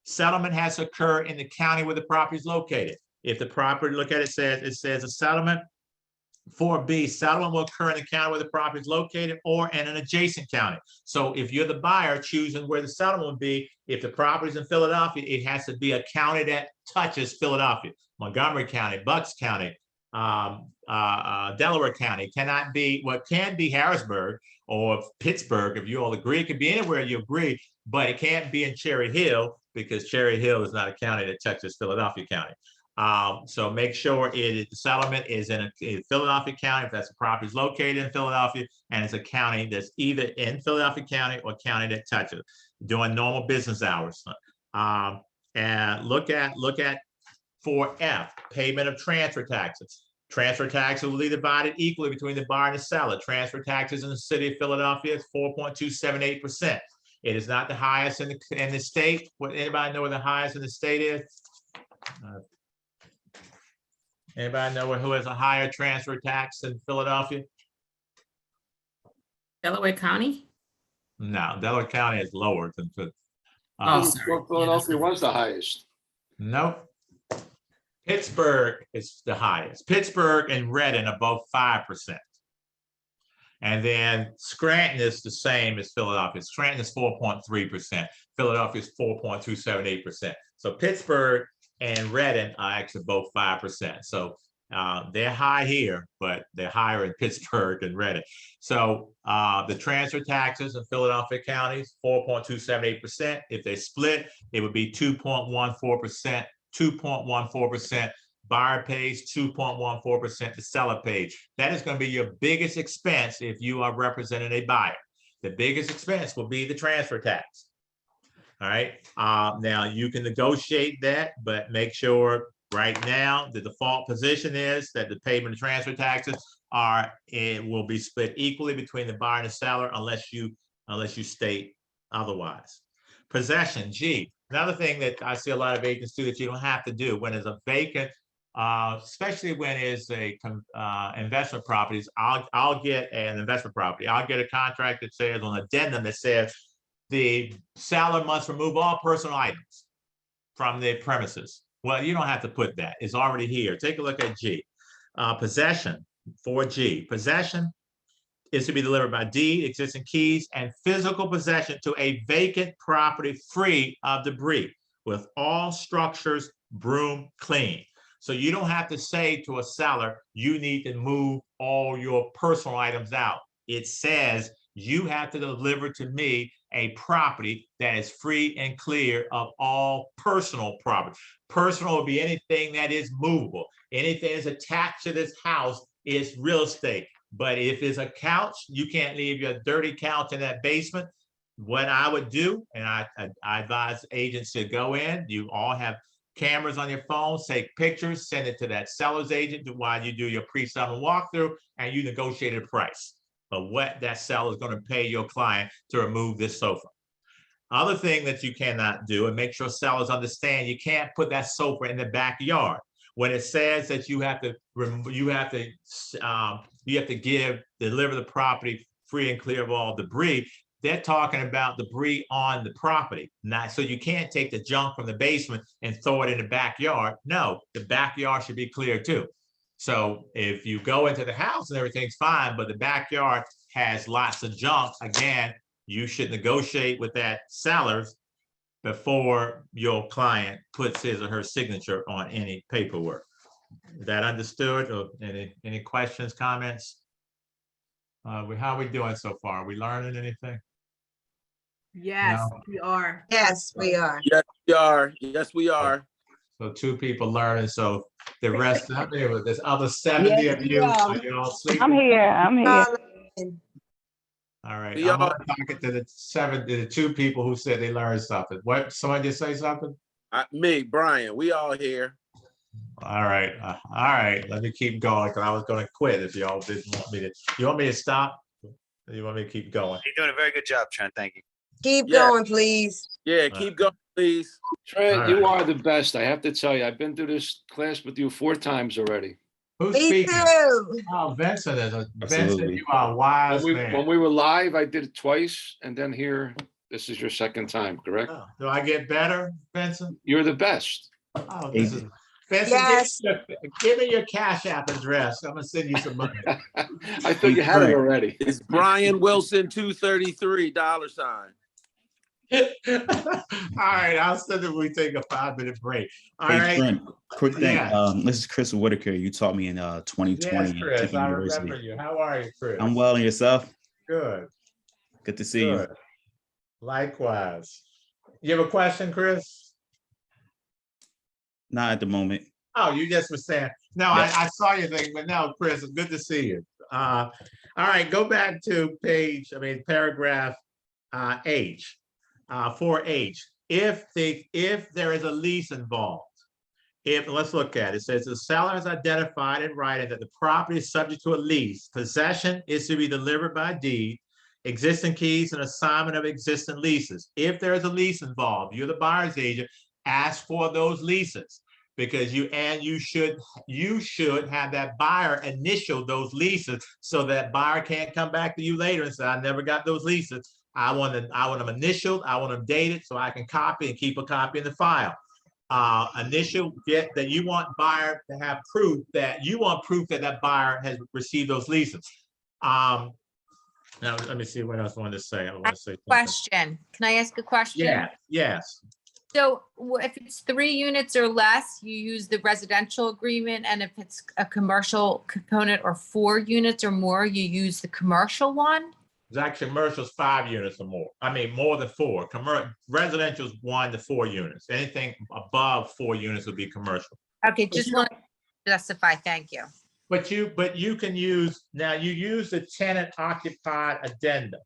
Settlement has to occur in the county where the property is located. If the property, look at it, says a settlement. 4B, settlement will occur in the county where the property is located or in an adjacent county. So if you're the buyer choosing where the settlement would be, if the property is in Philadelphia, it has to be a county that touches Philadelphia. Montgomery County, Bucks County, Delaware County. Cannot be, what can be Harrisburg or Pittsburgh, if you all agree. It can be anywhere you agree, but it can't be in Cherry Hill because Cherry Hill is not a county that touches Philadelphia County. So make sure the settlement is in Philadelphia County if that's the property is located in Philadelphia, and it's a county that's either in Philadelphia County or county that touches during normal business hours. And look at 4F, payment of transfer taxes. Transfer taxes will be divided equally between the buyer and the seller. Transfer taxes in the city of Philadelphia is 4.278%. It is not the highest in the state. Anybody know where the highest in the state is? Anybody know who has a higher transfer tax in Philadelphia? Delaware County? No, Delaware County is lower than. Philadelphia was the highest. Nope. Pittsburgh is the highest. Pittsburgh and Reading are both 5%. And then Scranton is the same as Philadelphia. Scranton is 4.3%. Philadelphia is 4.278%. So Pittsburgh and Reading are actually both 5%. So they're high here, but they're higher in Pittsburgh and Reading. So the transfer taxes in Philadelphia counties, 4.278%. If they split, it would be 2.14%, 2.14%. Buyer pays 2.14%, the seller pays. That is going to be your biggest expense if you are representing a buyer. The biggest expense will be the transfer tax. All right. Now you can negotiate that, but make sure right now the default position is that the payment of transfer taxes it will be split equally between the buyer and the seller unless you state otherwise. Possession, G. Another thing that I see a lot of agents do that you don't have to do when there's a vacant, especially when it's a investment properties. I'll get an investment property. I'll get a contract that says on addendum that says the seller must remove all personal items from the premises. Well, you don't have to put that. It's already here. Take a look at G. Possession, 4G. Possession is to be delivered by deed, existing keys, and physical possession to a vacant property free of debris with all structures broom clean. So you don't have to say to a seller, you need to move all your personal items out. It says you have to deliver to me a property that is free and clear of all personal property. Personal will be anything that is movable. Anything that's attached to this house is real estate. But if it's a couch, you can't leave your dirty couch in that basement. What I would do, and I advise agents to go in, you all have cameras on your phones, take pictures, send it to that seller's agent while you do your pre-settlement walkthrough, and you negotiate a price of what that seller is going to pay your client to remove this sofa. Other thing that you cannot do, and make sure sellers understand, you can't put that sofa in the backyard. When it says that you have to deliver the property free and clear of all debris, they're talking about debris on the property. So you can't take the junk from the basement and throw it in the backyard. No, the backyard should be clear too. So if you go into the house and everything's fine, but the backyard has lots of junk, again, you should negotiate with that seller before your client puts his or her signature on any paperwork. Is that understood? Or any questions, comments? How are we doing so far? Are we learning anything? Yes, No? we are. Yes, we are. Yes, we are. Yes, we are. So 2 people learning. So the rest of you, there's other 70 of you. Are you all sleeping? I'm here. I'm here. All right. We I'm all- only talking to the 2 people who said they learned something. What? Someone just say something? Me, Brian, we all here. All right. All right. Let me keep going because I was going to quit if y'all didn't want me to. You want me to stop? Or you want me to keep going? You're doing a very good job, Trent. Thank you. Keep Yeah. going, please. Yeah, keep going, please. Trent, All you right. are the best. I have to tell you, I've been through this class with you 4 times already. Who's Me speaking? too. Oh, Vincent is a Vincent. Absolutely. You are a wise When man. we were live, I did it twice, and then here, this is your 2nd time, correct? Oh, do I get better, Vincent? You're the best. Oh, this is Vincent. Yes. Give me your Cash App address. I'm gonna send you some money. I thought you had it already. It's Brian Wilson 233 $. All right, I'll send it when we take a 5-minute break. All Hey, right. Trent, quick thing. Yeah. This is Chris Whitaker. You taught me in 2020 Yes, Chris, at I University. remember you. How are you, Chris? I'm well, and yourself? Good. Good to see you. Good. Likewise. You have a question, Chris? Not at the moment. Oh, you just were saying, no, Yeah. I saw your thing, but no, Chris, it's good to see you. All right, go back to paragraph H, 4H. If there is a lease involved, let's look at it. It says the seller has identified in writing that the property is subject to a lease. Possession is to be delivered by deed, existing keys and assignment of existing leases. If there is a lease involved, you're the buyer's agent, ask for those leases. Because you should have that buyer initial those leases so that buyer can't come back to you later and say, I never got those leases. I want them initialed, I want them dated so I can copy and keep a copy in the file. That you want buyer to have proof that that buyer has received those leases. Now, let me see what else I wanted to say. I want to say something. Question. Can I ask a question? Yeah, yes. So if it's 3 units or less, you use the residential agreement, and if it's a commercial component or 4 units or more, you use the commercial one? It's actually commercial's 5 units or more. I mean, more than 4. Residential's 1 to 4 units. Anything above 4 units would be commercial. Okay, just want to justify. Thank you. But you can use, now you use the tenant occupied addendum.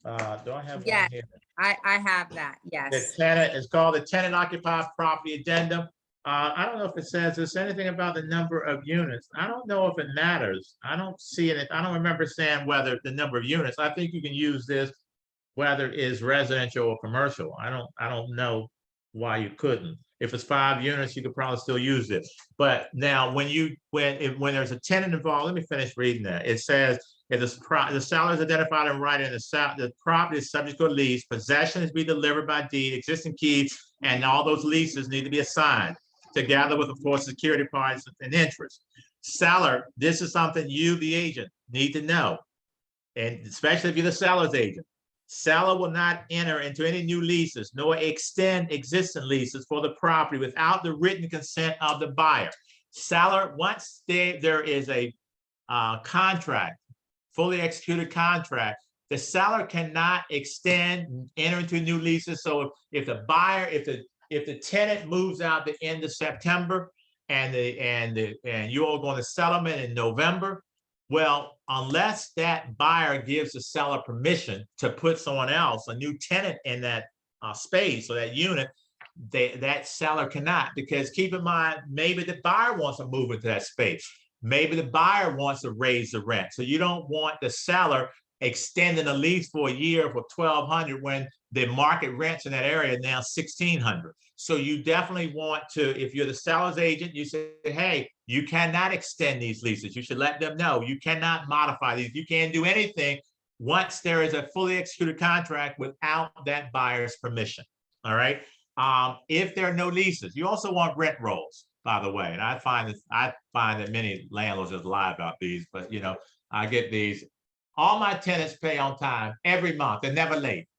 Do I have Yeah. one here? I have that. The Yes. tenant is called the tenant occupied property addendum. I don't know if it says this, anything about the number of units. I don't know if it matters. I don't see it. I don't remember saying whether the number of units. I think you can use this whether it's residential or commercial. I don't know why you couldn't. If it's 5 units, you could probably still use it. But now when there's a tenant involved, let me finish reading that. It says, if the seller is identified in writing, the property is subject to a lease, possession is to be delivered by deed, existing keys, and all those leases need to be assigned together with, of course, security parties and interest. Seller, this is something you, the agent, need to know. And especially if you're the seller's agent. Seller will not enter into any new leases nor extend existing leases for the property without the written consent of the buyer. Seller, once there is a contract, fully executed contract, the seller cannot extend, enter into new leases. So if the buyer, if the tenant moves out the end of September and you all going to settlement in November, well, unless that buyer gives the seller permission to put someone else, a new tenant in that space or that unit, that seller cannot, because keep in mind, maybe the buyer wants to move into that space. Maybe the buyer wants to raise the rent. So you don't want the seller extending a lease for a year for $1,200 when the market rents in that area are now $1,600. So you definitely want to, if you're the seller's agent, you say, hey, you cannot extend these leases. You should let them know you cannot modify these. You can't do anything once there is a fully executed contract without that buyer's permission. All right. If there are no leases, you also want rent rolls, by the way. And I find that many landlords just lie about these, but you know, I get these. All my tenants pay on time every month. They're never late.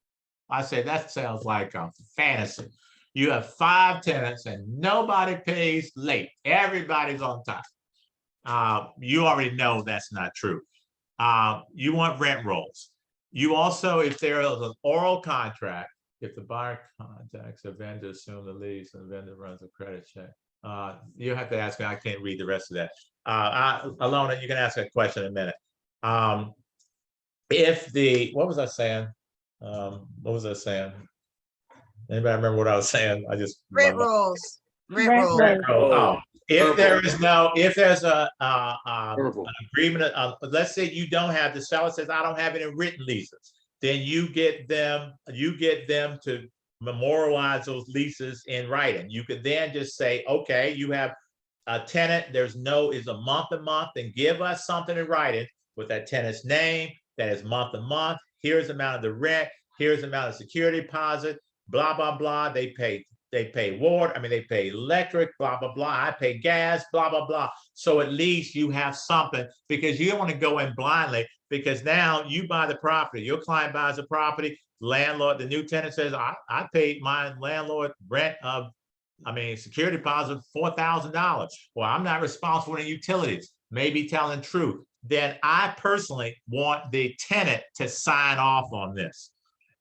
I say that sounds like a fantasy. You have 5 tenants and nobody pays late. Everybody's on time. You already know that's not true. You want rent rolls. You also, if there is an oral contract, if the buyer contacts a vendor, assume the lease, and the vendor runs a credit check. You have to ask me. I can't read the rest of that. Alona, you can ask that question in a minute. What was I saying? Anybody remember what I was saying? I just Rent rolls. Rent rolls. Rent Oh, if there's an agreement, let's say you don't have, the seller says, I don't have any written leases, then you get them to memorialize those leases in writing. You could then just say, okay, you have a tenant, is a month to month, and give us something in writing with that tenant's name, that is month to month. Here's the amount of the rent, here's the amount of security deposit, blah, blah, blah. They pay water, they pay electric, blah, blah, blah. I pay gas, blah, blah, blah. So at least you have something, because you don't want to go in blindly, because now you buy the property, your client buys the property, landlord, the new tenant says, I paid my landlord rent of, security deposit $4,000. Well, I'm not responsible for the utilities, maybe telling the truth. Then I personally want the tenant to sign off on this.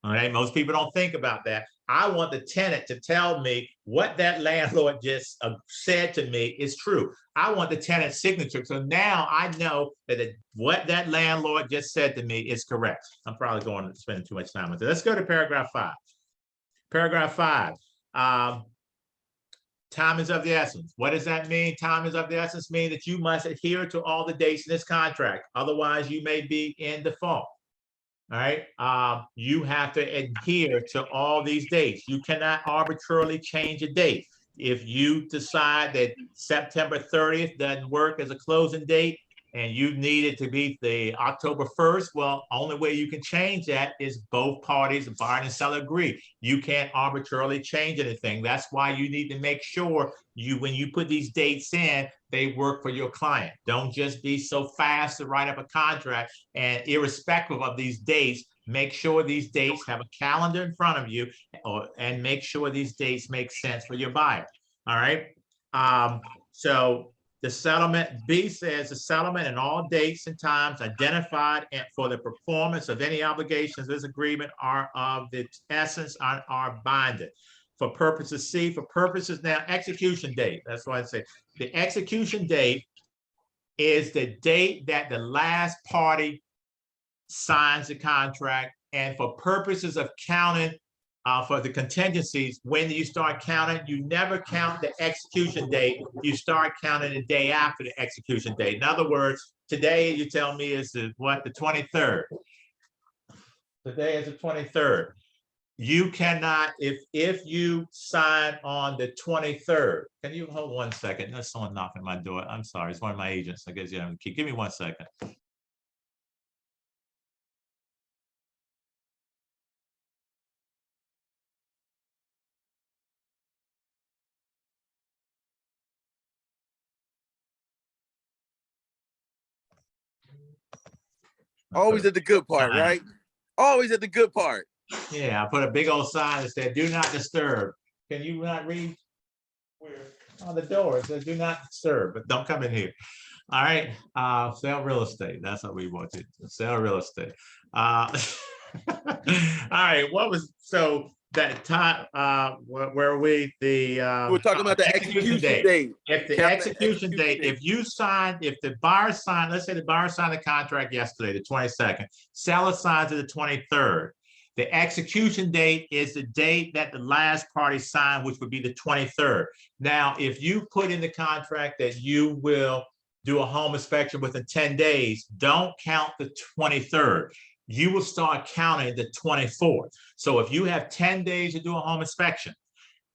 All right, most people don't think about that. I want the tenant to tell me what that landlord just said to me is true. I want the tenant's signature. So now I know that what that landlord just said to me is correct. I'm probably going to spend too much time with it. Let's go to paragraph 5. Paragraph 5. Time is of the essence. What does that mean? Time is of the essence mean that you must adhere to all the dates in this contract. Otherwise, you may be in default. All right. You have to adhere to all these dates. You cannot arbitrarily change a date. If you decide that September 30th doesn't work as a closing date, and you need it to be the October 1st, well, only way you can change that is both parties, the buyer and seller, agree. You can't arbitrarily change anything. That's why you need to make sure when you put these dates in, they work for your client. Don't just be so fast to write up a contract, and irrespective of these dates, make sure these dates have a calendar in front of you, and make sure these dates make sense for your buyer. All right. So the settlement, B says the settlement and all dates and times identified for the performance of any obligations of this agreement are of the essence are binding. For purposes C, for purposes now, execution date. That's why I say the execution date is the date that the last party signs the contract. And for purposes of counting for the contingencies, when you start counting, you never count the execution date. You start counting the day after the execution date. In other words, today you tell me is the 23rd. Today is the 23rd. You cannot, if you sign on the 23rd, can you hold 1 second? There's someone knocking my door. I'm sorry, it's one of my agents. I guess you have to give me 1 second. Always at the good part, right? Always at the good part. Yeah, I put a big old sign that said, "Do not disturb." Can you not read? Where on the door it says, "Do not disturb," but don't come in here. All right, sell real estate. That's what we want to sell real estate. All right, what was so that time? Where we We're talking about the execution date. If the execution date, if the buyer signed, let's say the buyer signed the contract yesterday, the 22nd, seller signs it the 23rd. The execution date is the date that the last party signed, which would be the 23rd. Now, if you put in the contract that you will do a home inspection within 10 days, don't count the 23rd. You will start counting the 24th. So if you have 10 days to do a home inspection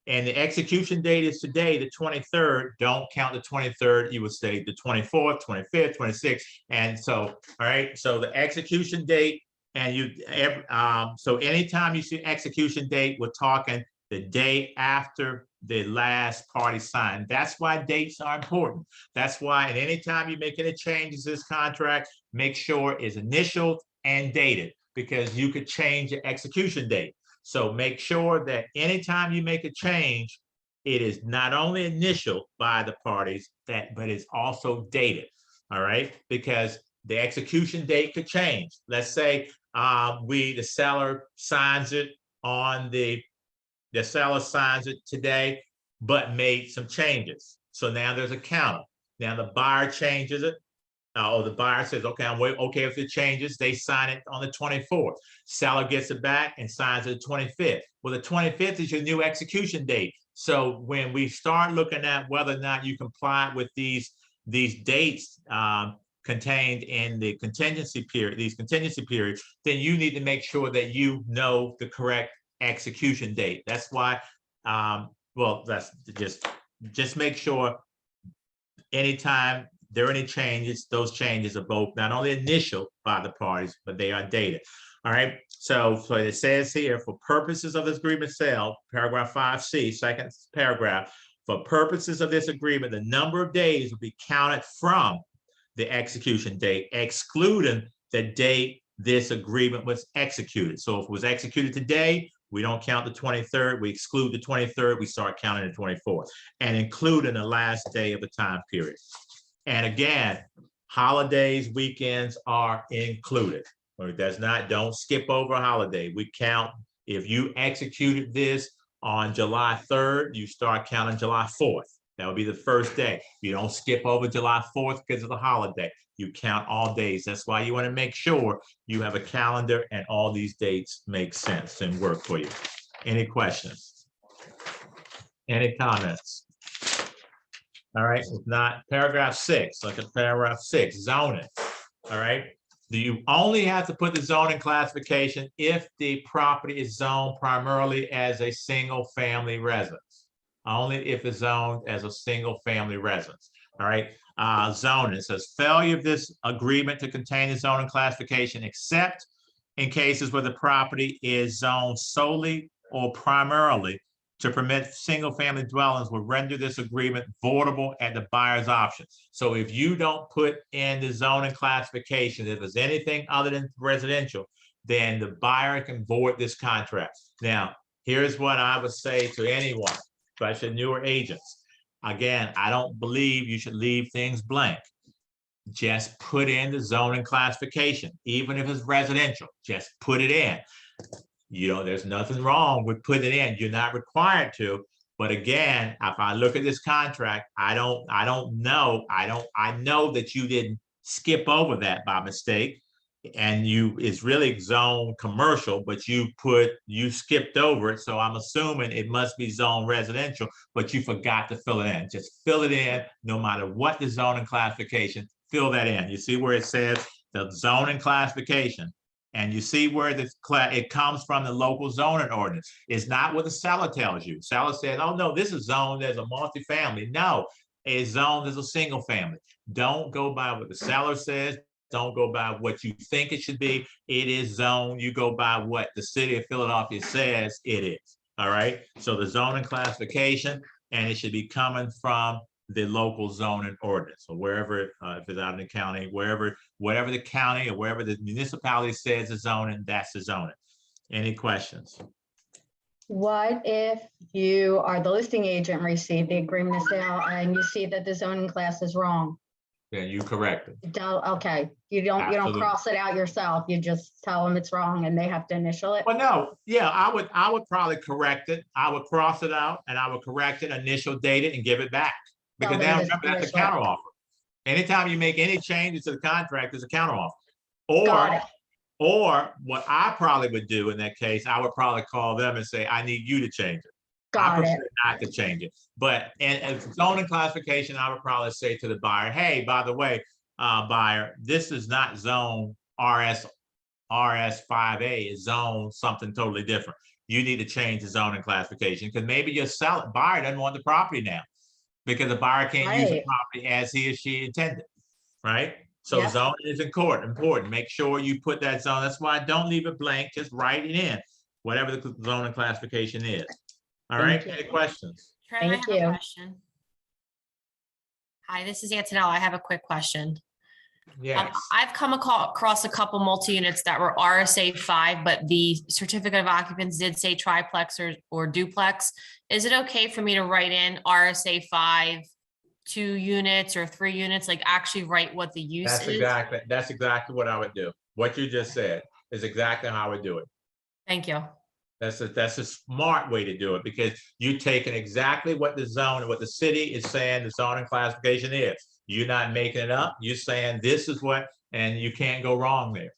and the execution date is today, the 23rd, don't count the 23rd. You would say the 24th, 25th, 26th. And so, all right, so the execution date, and so anytime you see execution date, we're talking the day after the last party signed. That's why dates are important. That's why at any time you make any changes to this contract, make sure it's initialed and dated, because you could change the execution date. So make sure that anytime you make a change, it is not only initialed by the parties, but it's also dated. All right, because the execution date could change. Let's say the seller signs it on the seller signs it today, but made some changes. So now there's a counter. Now the buyer changes it. The buyer says, okay, I'm okay with the changes. They sign it on the 24th. Seller gets it back and signs it the 25th. Well, the 25th is your new execution date. So when we start looking at whether or not you comply with these dates contained in the contingency period, these contingency periods, then you need to make sure that you know the correct execution date. That's why, well, that's just make sure anytime there are any changes, those changes are both not only initial by the parties, but they are dated. All right, so it says here, for purposes of this agreement sale, paragraph 5C, second paragraph, for purposes of this agreement, the number of days will be counted from the execution date, excluding the date this agreement was executed. So if it was executed today, we don't count the 23rd, we exclude the 23rd, we start counting the 24th, and including the last day of the time period. And again, holidays, weekends are included. Or don't skip over a holiday. We count, if you executed this on July 3rd, you start counting July 4th. That would be the first day. You don't skip over July 4th because of the holiday. You count all days. That's why you want to make sure you have a calendar and all these dates make sense and work for you. Any questions? Any comments? All right, if not, paragraph 6, look at paragraph 6, zoning. All right, do you only have to put the zoning classification if the property is zoned primarily as a single family residence? Only if it's zoned as a single family residence. All right, zoning. It says failure of this agreement to contain the zoning classification except in cases where the property is zoned solely or primarily to permit single-family dwellings will render this agreement voidable at the buyer's option. So if you don't put in the zoning classification, if it's anything other than residential, then the buyer can void this contract. Now, here's what I would say to anyone, especially newer agents. Again, I don't believe you should leave things blank. Just put in the zoning classification, even if it's residential, just put it in. You know, there's nothing wrong with putting it in. You're not required to. But again, if I look at this contract, I know that you didn't skip over that by mistake. And it's really zone commercial, but you skipped over it. So I'm assuming it must be zone residential, but you forgot to fill it in. Just fill it in, no matter what the zoning classification, fill that in. You see where it says the zoning classification, and you see where it comes from the local zoning ordinance. It's not what the seller tells you. Seller says, oh no, this is zoned as a multifamily. No, it's zoned as a single family. Don't go by what the seller says. Don't go by what you think it should be. It is zoned. You go by what the city of Philadelphia says it is. All right. So the zoning classification, and it should be coming from the local zoning ordinance. So wherever, if it's out in the county, wherever, whatever the county or wherever the municipality says the zoning, that's the zoning. Any questions? What if you are the listing agent, receive the agreement of sale, and you see that the zoning class is wrong? Then you correct it. Okay, you don't Absolutely. cross it out yourself. You just tell them it's wrong and they have to initial it. Well, no, yeah, I would probably correct it. I would cross it out and I would correct it, initial date it, and give it back. Because now remember, that's a counteroffer. Anytime you make any changes to the contract, there's a counteroffer. Or what I probably would do in that case, I would probably call them and say, I need you to change it. I prefer not to change it. But in zoning classification, I would probably say to the buyer, hey, by the way, buyer, this is not zone RS 5A, it's zone something totally different. You need to change the zoning classification because maybe your buyer doesn't want the property now because the buyer can't use the property as he or she intended, right? So zoning is important. Make sure you put that zone. That's why I don't leave it blank. Just write it in, whatever the zoning classification is. All right, any questions? Trent, I have a question. Hi, this is Antonella. I have a quick question. Yes. I've come across a couple multi-units that were RSA 5, but the certificate of occupants did say triplex or duplex. Is it okay for me to write in RSA 5, 2 units or 3 units, like actually write what the use is? That's exactly what I would do. What you just said is exactly how I would do it. Thank you. That's a smart way to do it because you're taking exactly what the zone and what the city is saying the zoning classification is. You're not making it up. You're saying this is what, and you can't go wrong there.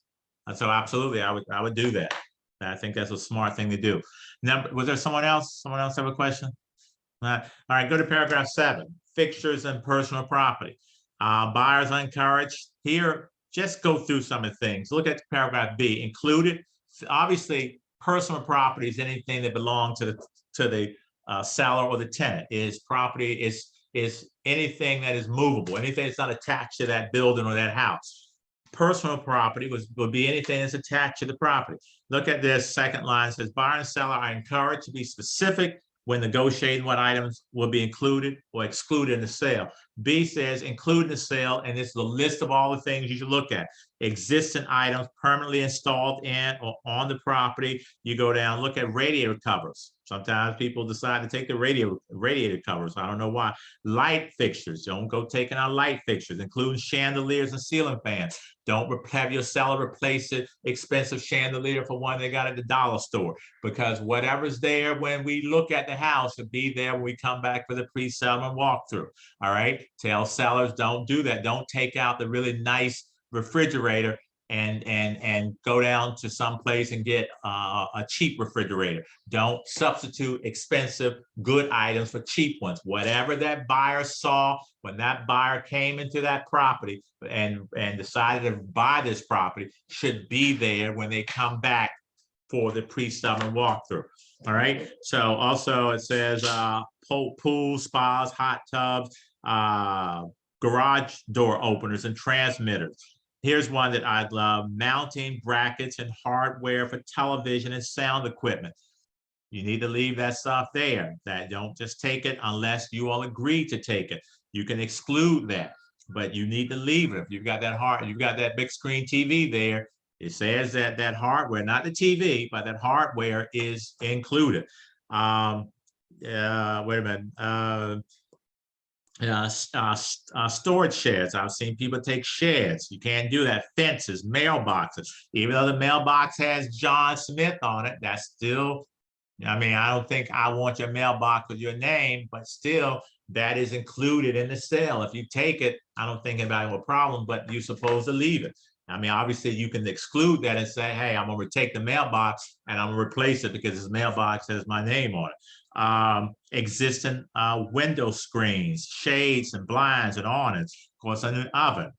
And so absolutely, I would do that. I think that's a smart thing to do. Now, was there someone else? Someone else have a question? All right, go to paragraph 7, fixtures and personal property. Buyers are encouraged here. Just go through some of the things. Look at paragraph B. Included, obviously, personal property is anything that belongs to the seller or the tenant. Property is anything that is movable, anything that's not attached to that building or that house. Personal property would be anything that's attached to the property. Look at this second line. It says buyer and seller are encouraged to be specific when negotiating what items will be included or excluded in the sale. B says include in the sale, and this is a list of all the things you should look at. Existing items permanently installed in or on the property. You go down, look at radiator covers. Sometimes people decide to take the radiator covers. I don't know why. Light fixtures, don't go taking out light fixtures, including chandeliers and ceiling fans. Don't have your seller replace it, expensive chandelier for one they got at the dollar store, because whatever's there when we look at the house will be there when we come back for the pre-settlement walkthrough. All right, tell sellers don't do that. Don't take out the really nice refrigerator and go down to some place and get a cheap refrigerator. Don't substitute expensive good items for cheap ones. Whatever that buyer saw when that buyer came into that property and decided to buy this property should be there when they come back for the pre-settlement walkthrough. All right. So also it says pool, spas, hot tubs, garage door openers and transmitters. Here's one that I love: mounting brackets and hardware for television and sound equipment. You need to leave that stuff there. That don't just take it unless you all agree to take it. You can exclude that, but you need to leave it. If you've got that big screen TV there, it says that that hardware, not the TV, but that hardware is included. Wait a minute. Storage sheds. I've seen people take sheds. You can't do that. Fences, mailboxes. Even though the mailbox has John Smith on it, that's still, I mean, I don't think I want your mailbox with your name, but still, that is included in the sale. If you take it, I don't think anybody will have a problem, but you're supposed to leave it. I mean, obviously, you can exclude that and say, hey, I'm going to take the mailbox and I'm going to replace it because this mailbox has my name on it. Existing window screens, shades and blinds and awnings, of course, an oven.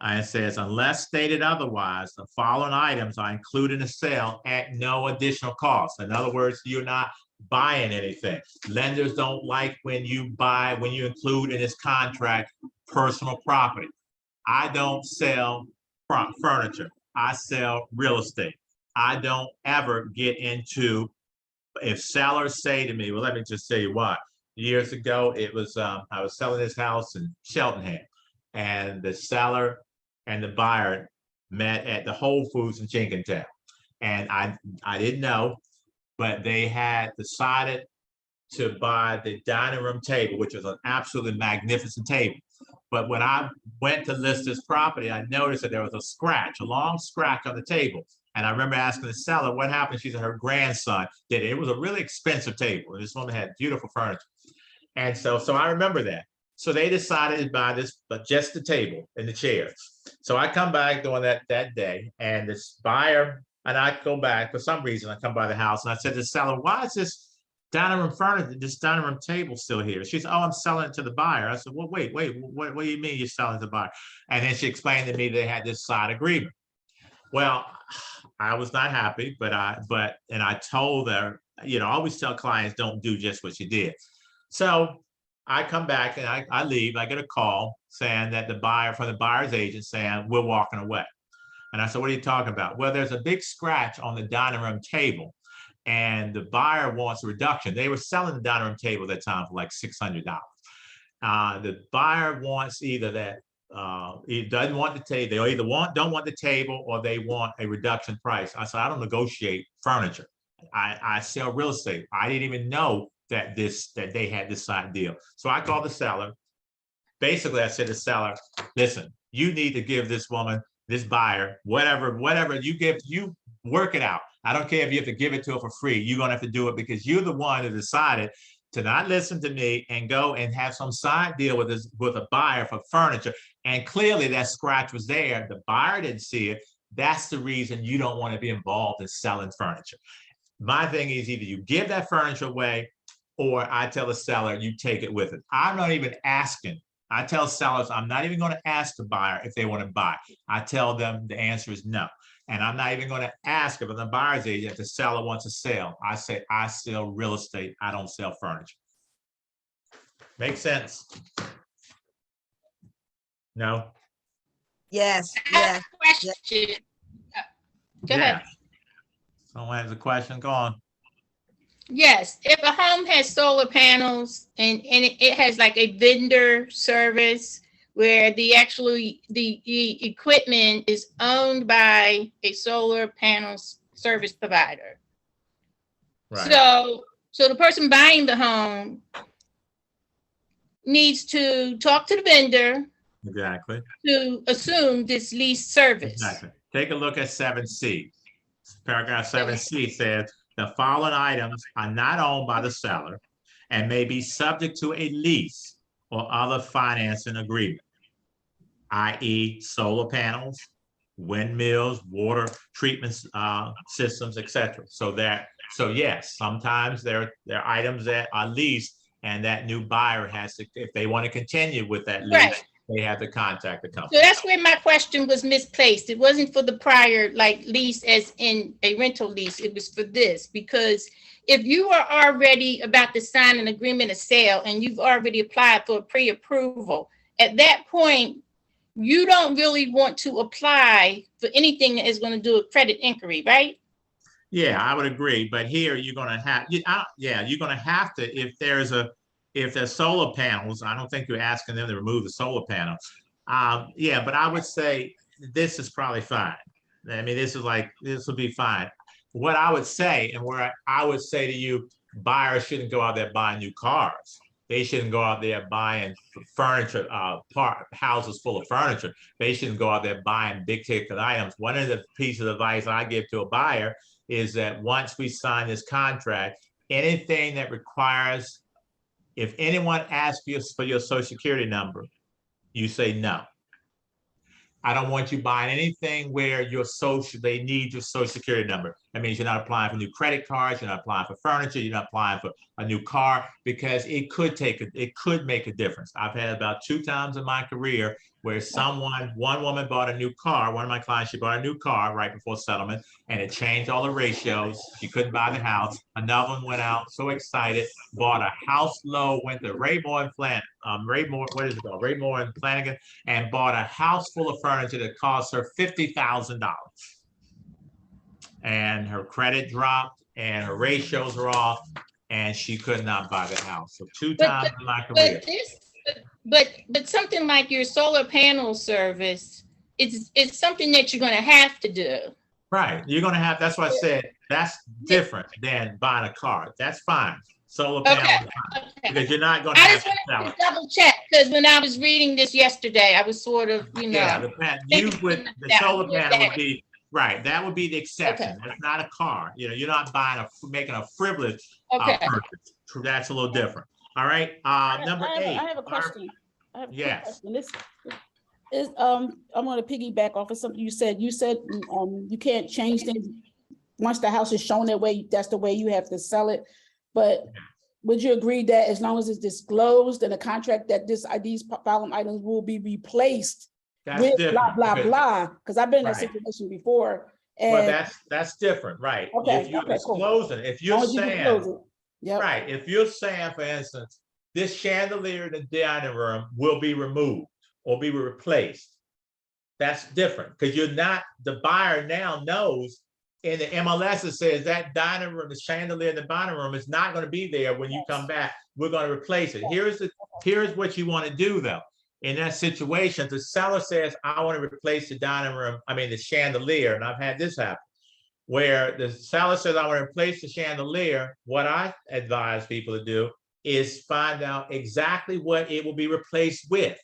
And it says, unless stated otherwise, the following items are included in the sale at no additional cost. In other words, you're not buying anything. Lenders don't like when you include in this contract personal property. I don't sell furniture. I sell real estate. I don't ever get into, if sellers say to me, well, let me just tell you what, years ago, it was, I was selling this house in Cheltenham, and the seller and the buyer met at the Whole Foods in Jenkintown. And I didn't know, but they had decided to buy the dining room table, which was an absolutely magnificent table. But when I went to list this property, I noticed that there was a scratch, a long scratch on the table. And I remember asking the seller what happened. She said her grandson did it. It was a really expensive table. This woman had beautiful furniture. And so I remember that. So they decided to buy this, but just the table and the chairs. So I come back during that day, and this buyer, and I go back, for some reason, I come by the house, and I said to the seller, why is this dining room furniture, this dining room table still here? She said, oh, I'm selling it to the buyer. I said, well, wait, what do you mean you're selling it to the buyer? And then she explained to me they had this side agreement. Well, I was not happy, and I told her, I always tell clients, don't do just what you did. So I come back and I leave. I get a call saying that from the buyer's agent saying, we're walking away. And I said, what are you talking about? Well, there's a big scratch on the dining room table, and the buyer wants a reduction. They were selling the dining room table at that time for like $600. The buyer wants either that, he doesn't want the table. They either don't want the table, or they want a reduction price. I said, I don't negotiate furniture. I sell real estate. I didn't even know that they had this side deal. So I called the seller. Basically, I said to the seller, listen, you need to give this woman, this buyer, whatever you work it out. I don't care if you have to give it to her for free. You're going to have to do it, because you're the one who decided to not listen to me and go and have some side deal with a buyer for furniture. And clearly that scratch was there. The buyer didn't see it. That's the reason you don't want to be involved in selling furniture. My thing is, either you give that furniture away, or I tell the seller, you take it with it. I'm not even asking. I tell sellers, I'm not even going to ask the buyer if they want to buy. I tell them the answer is no. And I'm not even going to ask if the buyer's agent, if the seller wants to sell. I say, I sell real estate. I don't sell furniture. Make sense? No? Yes, I have yes. a question. Go ahead. Someone has a question? Go on. Yes, if a home has solar panels and it has like a vendor service where the equipment is owned by a solar panels service provider. Right. So the person buying the home needs to talk to the vendor. Exactly. To assume this lease service. Exactly. Take a look at 7C. Paragraph 7C says, the following items are not owned by the seller and may be subject to a lease or other financing agreement, i.e. solar panels, windmills, water treatment systems, etc. So yes, sometimes there are items that are leased, and that new buyer has to, if they want to continue with that lease, right, they have to contact the company. So that's where my question was misplaced. It wasn't for the prior lease as in a rental lease. It was for this, because if you are already about to sign an agreement of sale and you've already applied for a pre-approval at that point, you don't really want to apply for anything that is going to do a credit inquiry, right? Yeah, I would agree. But here you're going to have, you're going to have to, if there's solar panels, I don't think you're asking them to remove the solar panels. Yeah, but I would say this is probably fine. I mean, this will be fine. What I would say, and where I would say to you, buyers shouldn't go out there buying new cars. They shouldn't go out there buying furniture, houses full of furniture. They shouldn't go out there buying big ticket items. One of the pieces of advice I give to a buyer is that once we sign this contract, anything that requires, if anyone asks you for your social security number, you say no. I don't want you buying anything where they need your social security number. That means you're not applying for new credit cards, you're not applying for furniture, you're not applying for a new car, because it could make a difference. I've had about 2 times in my career where one woman bought a new car, one of my clients, she bought a new car right before settlement, and it changed all the ratios. She couldn't buy the house. Another one went out, so excited, bought a house low, went to Raymore and Flanagan, and bought a house full of furniture that cost her $50,000. And her credit dropped and her ratios were off, and she could not buy the house. So 2 times in my career. But something like your solar panel service, it's something that you're going to have to do. Right. You're going to have, that's what I said, that's different than buying a car. That's fine. Solar panel, because you're not going to have to sell it. Double check, because when I was reading this yesterday, I was sort of, Yeah, the solar panel would be, right, that would be the exception. That's not a car. You're not making a frivolous purchase. That's a little different. All right. Number 8. I have a question. Yes. This is I'm going to piggyback off of something you said. You said you can't change things once the house is shown that way. That's the way you have to sell it. But would you agree that as long as it's disclosed in a contract that these following items will be replaced with blah blah blah? Because I've been in that situation before. And well, that's different, right? Okay. If you're disclosing, if you're saying. Yep. Right. If you're saying, for instance, this chandelier in the dining room will be removed or be replaced, that's different, because the buyer now knows in the MLS it says that dining room, the chandelier in the dining room is not going to be there when you come back. We're going to replace it. Here's what you want to do though. In that situation, the seller says, I want to replace the chandelier, and I've had this happen, where the seller says, I want to replace the chandelier. What I advise people to do is find out exactly what it will be replaced with.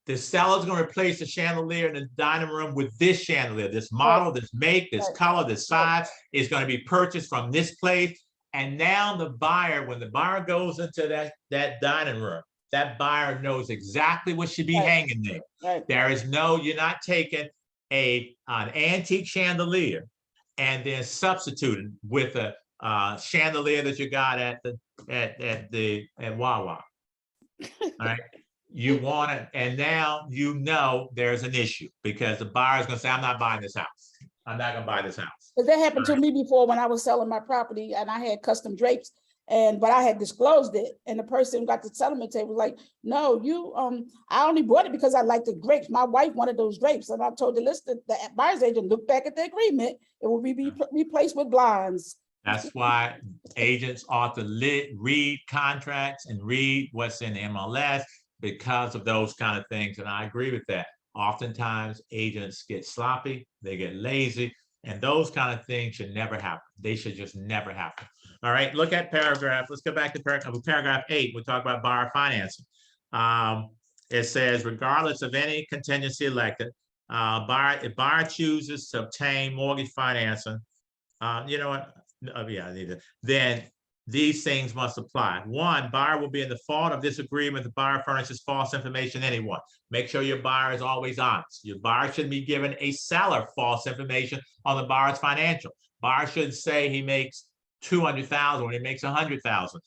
The seller's going to replace the chandelier in the dining room with this chandelier, this model, this make, this color, this size is going to be purchased from this place. And now the buyer, when the buyer goes into that dining room, that buyer knows exactly what should be hanging there. There is you're not taking an antique chandelier and then substituting with a chandelier that you got at Wawa. All right. You want it, and now there's an issue, because the buyer's gonna say, I'm not buying this house. I'm not gonna buy this house. Because that happened to me before when I was selling my property and I had custom drapes, but I had disclosed it, and the person got the settlement table was like, no, I only bought it because I like the drapes. My wife wanted those drapes, and I told the buyer's agent, look back at the agreement. It will be replaced with blinds. That's why agents ought to read contracts and read what's in the MLS, because of those kind of things. And I agree with that. Oftentimes agents get sloppy, they get lazy, and those kind of things should never happen. They should just never happen. All right, look at let's go back to paragraph 8. We'll talk about buyer financing. It says, regardless of any contingency elected, if buyer chooses to obtain mortgage financing, you know what? Then these things must apply. 1, buyer will be in default of this agreement. The buyer furnishes false information to anyone. Make sure your buyer is always honest. Your buyer shouldn't be giving a seller false information on the buyer's financial. Buyer shouldn't say he makes $200,000 when he makes $100,000.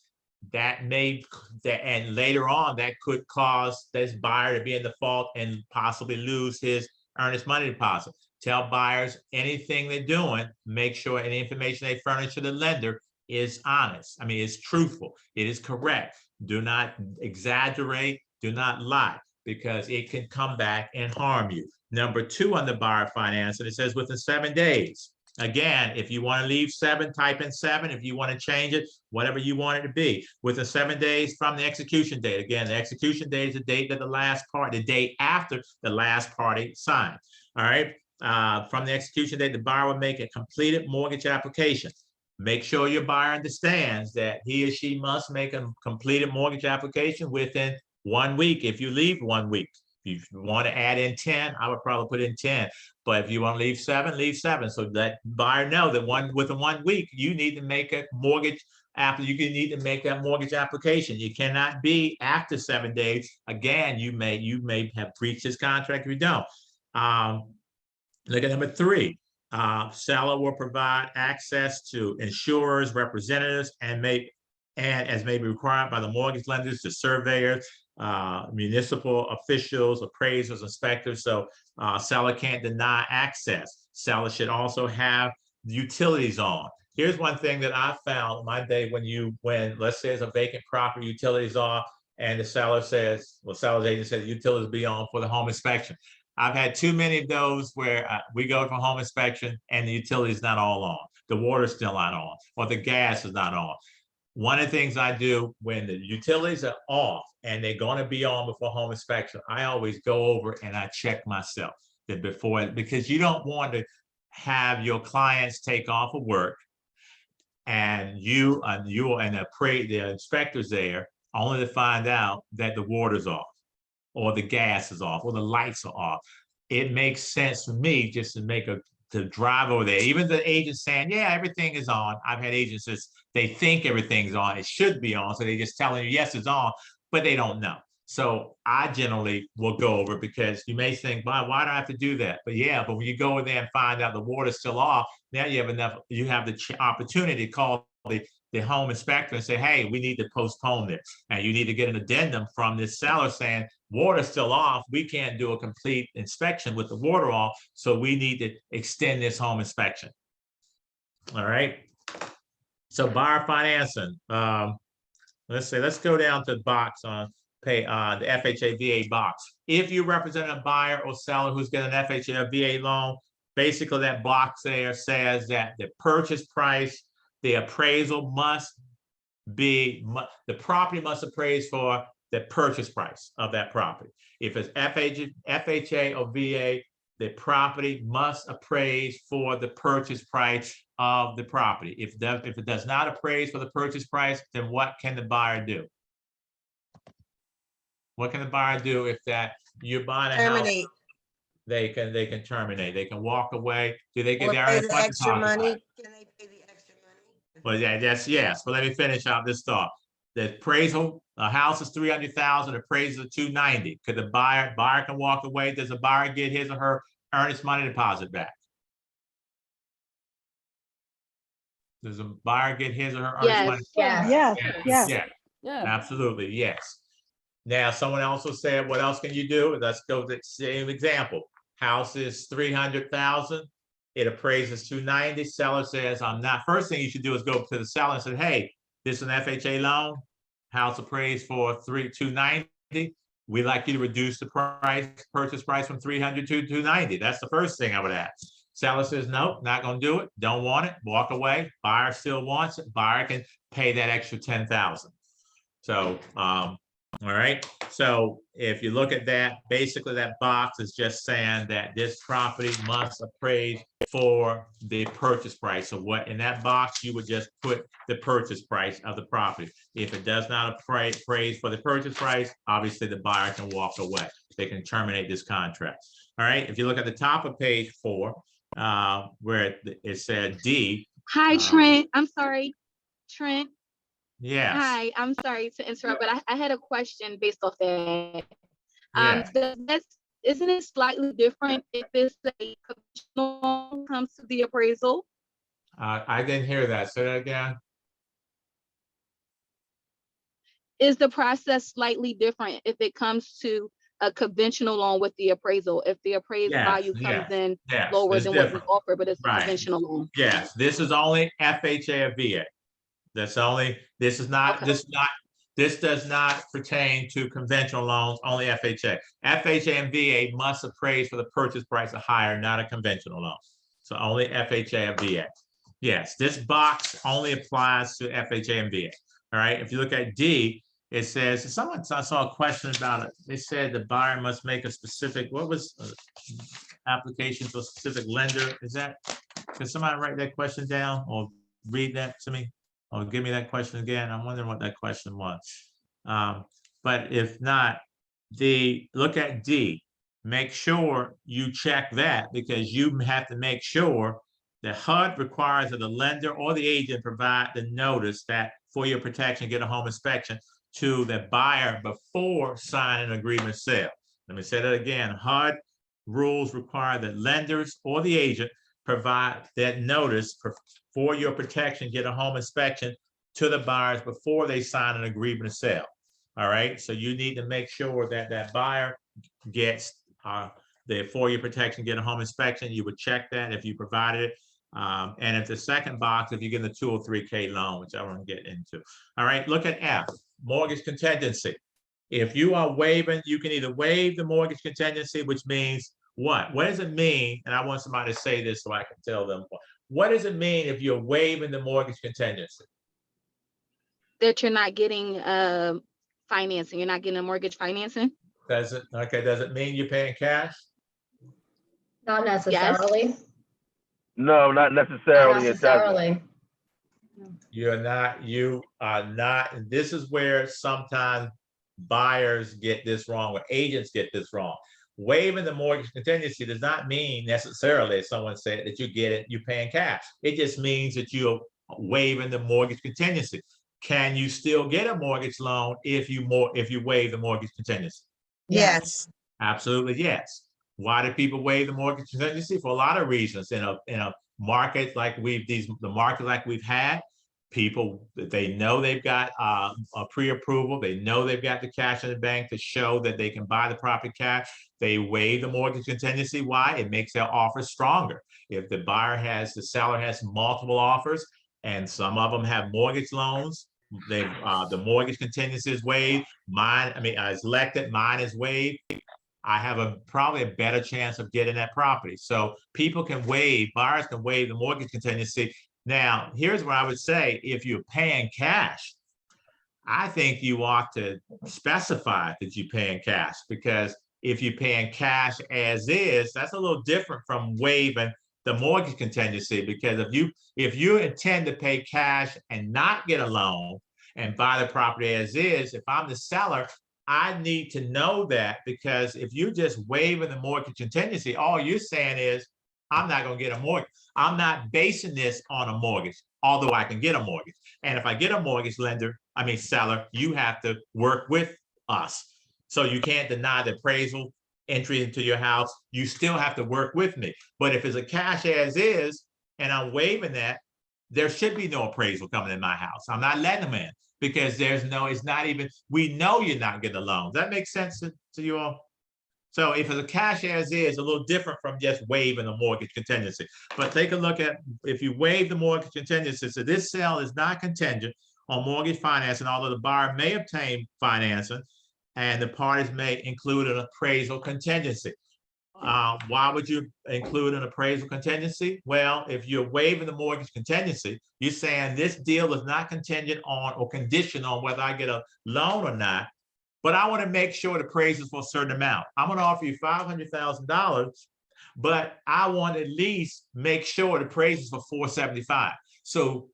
And later on, that could cause this buyer to be in default and possibly lose his earnest money deposit. Tell buyers anything they're doing, make sure any information they furnish to the lender is honest. Is truthful. It is correct. Do not exaggerate. Do not lie. because it can come back and harm you. Number 2 on the buyer finance, and it says within 7 days. Again, if you want to leave 7, type in 7. If you want to change it, whatever you want it to be, within 7 days from the execution date. Again, the execution date is the date that the date after the last party signed. All right. From the execution date, the buyer will make a completed mortgage application. Make sure your buyer understands that he or she must make a completed mortgage application within 1 week. If you leave 1 week, if you want to add in 10, I would probably put in 10. But if you want to leave 7, leave 7. So that buyer know that within 1 week, you need to make a mortgage you need to make that mortgage application. You cannot be after 7 days. Again, you may have breached this contract if you don't. Look at number 3. Seller will provide access to insurers, representatives, and as may be required by the mortgage lenders, to surveyors, municipal officials, appraisers, inspectors. So seller can't deny access. Seller should also have utilities on. Here's one thing that I found my day when let's say it's a vacant property, utilities off, and the seller says, well, seller's agent says utilities be on for the home inspection. I've had too many of those where we go for home inspection and the utility is not all on. The water's still not on, or the gas is not on. One of the things I do when the utilities are off and they're going to be on before home inspection, I always go over and I check myself because you don't want to have your clients take off of work and you and the inspector's there only to find out that the water's off, or the gas is off, or the lights are off. It makes sense for me just to drive over there. Even the agent saying, yeah, everything is on. I've had agents that they think everything's on. It should be on. So they just telling you, yes, it's on, but they don't know. So I generally will go over, because you may think, why do I have to do that? But when you go in there and find out the water's still off, now you have the opportunity to call the home inspector and say, hey, we need to postpone this. And you need to get an addendum from this seller saying, water's still off. We can't do a complete inspection with the water off. So we need to extend this home inspection. All right. So buyer financing. Let's go down to the box on the FHA VA box. If you represent a buyer or seller who's getting an FHA or VA loan, basically that box there says that the purchase price, the appraisal the property must appraise for the purchase price of that property. If it's FHA or VA, the property must appraise for the purchase price of the property. If it does not appraise for the purchase price, then what can the buyer do? What can the buyer do if you're buying a Terminate. house? They can terminate. They can walk away. Do they get Or the pay the extra money? Can they pay the extra money? Well, that's yes. But let me finish out this thought. The appraisal, a house is $300,000, appraisal is $290,000. Could the buyer can walk away? Does the buyer get his or her earnest money deposit back? Does the buyer get his or her earnest money? Yes. Absolutely, yes. Now, someone also said, what else can you do? Let's go to the same example. House is $300,000. It appraises $290,000. Seller says, I'm not. First thing you should do is go to the seller and say, hey, this is an FHA loan. House appraised for $290,000. We'd like you to reduce the purchase price from $300,000 to $290,000. That's the first thing I would ask. Seller says, nope, not going to do it. Don't want it. Walk away. Buyer still wants it. Buyer can pay that extra $10,000. So, all right. So if you look at that, basically that box is just saying that this property must appraise for the purchase price. So what in that box, you would just put the purchase price of the property. If it does not appraise for the purchase price, obviously the buyer can walk away. They can terminate this contract. All right. If you look at the top of page 4, where it said D. Hi, Trent. I'm sorry, Trent. Yes. Hi, I'm sorry to interrupt, but I had a question based off that. Isn't it slightly different if it's a conventional comes to the appraisal? I didn't hear that. Say that again. Is the process slightly different if it comes to a conventional loan with the appraisal? If the appraised value comes in lower than what we offer, but it's a conventional loan. Yes, this is only FHA or VA. This is not This does not pertain to conventional loans, only FHA. FHA and VA must appraise for the purchase price of higher, not a conventional loan. So only FHA and VA. Yes, this box only applies to FHA and VA. All right, if you look at D, it says, I saw a question about it. They said the buyer must make a specific, what was application to a specific lender? Is that, can somebody write that question down or read that to me? Or give me that question again? I'm wondering what that question was. But if not, look at D. Make sure you check that because you have to make sure that HUD requires that the lender or the agent provide the notice that for your protection, get a home inspection to the buyer before signing an agreement sale. Let me say that again. HUD rules require that lenders or the agent provide that notice for your protection, get a home inspection to the buyers before they sign an agreement of sale. All right, so you need to make sure that that buyer gets the for your protection, get a home inspection. You would check that if you provided it. And if the second box, if you get the 203K loan, which I want to get into. All right, look at F, mortgage contingency. If you are waiving, you can either waive the mortgage contingency, which means what? What does it mean? And I want somebody to say this so I can tell them. What does it mean if you're waiving the mortgage contingency? That you're not getting financing, you're not getting a mortgage financing? Does it mean you're paying cash? Not necessarily. Yes. No, not necessarily. Not necessarily. You are not. And this is where sometimes buyers get this wrong or agents get this wrong. Waiving the mortgage contingency does not mean necessarily, as someone said, that you get it, you're paying cash. It just means that you're waiving the mortgage contingency. Can you still get a mortgage loan if you waive the mortgage contingency? Yes. Absolutely, yes. Why do people waive the mortgage contingency? For a lot of reasons. In a market like the market like we've had, people, they know they've got a pre-approval, they know they've got the cash in the bank to show that they can buy the property cash. They waive the mortgage contingency. Why? It makes their offer stronger. If the seller has multiple offers and some of them have mortgage loans, the mortgage contingency is waived. Mine, is elected, mine is waived. I have probably a better chance of getting that property. So buyers can waive the mortgage contingency. Now, here's what I would say. If you're paying cash, I think you ought to specify that you're paying cash, because if you're paying cash as is, that's a little different from waiving the mortgage contingency. Because if you intend to pay cash and not get a loan and buy the property as is, if I'm the seller, I need to know that, because if you just waiving the mortgage contingency, all you're saying is, I'm not going to get a mortgage. I'm not basing this on a mortgage, although I can get a mortgage. And if I get a mortgage seller, you have to work with us. So you can't deny the appraisal entry into your house. You still have to work with me. But if it's a cash as is, and I'm waiving that, there should be no appraisal coming in my house. I'm not letting them in, because it's not even, we know you're not getting a loan. Does that make sense to you all? So if it's a cash as is, a little different from just waiving a mortgage contingency. But take a look at, if you waive the mortgage contingency, so this sale is not contingent on mortgage financing, although the buyer may obtain financing and the parties may include an appraisal contingency. Why would you include an appraisal contingency? Well, if you're waiving the mortgage contingency, you're saying this deal is not contingent on or conditioned on whether I get a loan or not, but I want to make sure the appraisal is for a certain amount. I'm going to offer you $500,000, but I want to at least make sure the appraisal is for $475,000. So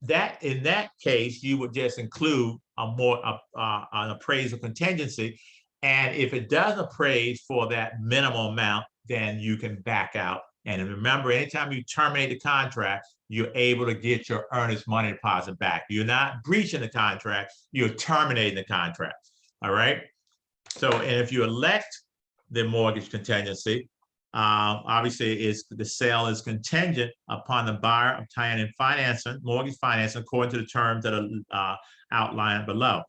that in that case, you would just include an appraisal contingency. And if it doesn't appraise for that minimum amount, then you can back out. And remember, anytime you terminate the contract, you're able to get your earnest money deposit back. You're not breaching the contract, you're terminating the contract. All right. So, and if you elect the mortgage contingency, obviously the sale is contingent upon the buyer obtaining mortgage financing according to the terms that are outlined below.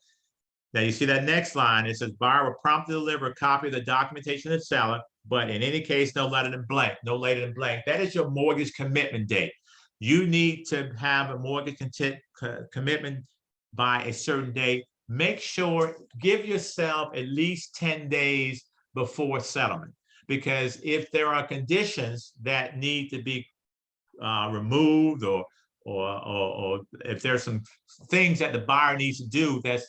Now you see that next line, it says buyer will promptly deliver a copy of the documentation to the seller, but in any case, no later than blank. That is your mortgage commitment date. You need to have a mortgage commitment by a certain date make sure, give yourself at least 10 days before settlement. Because if there are conditions that need to be removed, or if there's some things that the buyer needs to do that's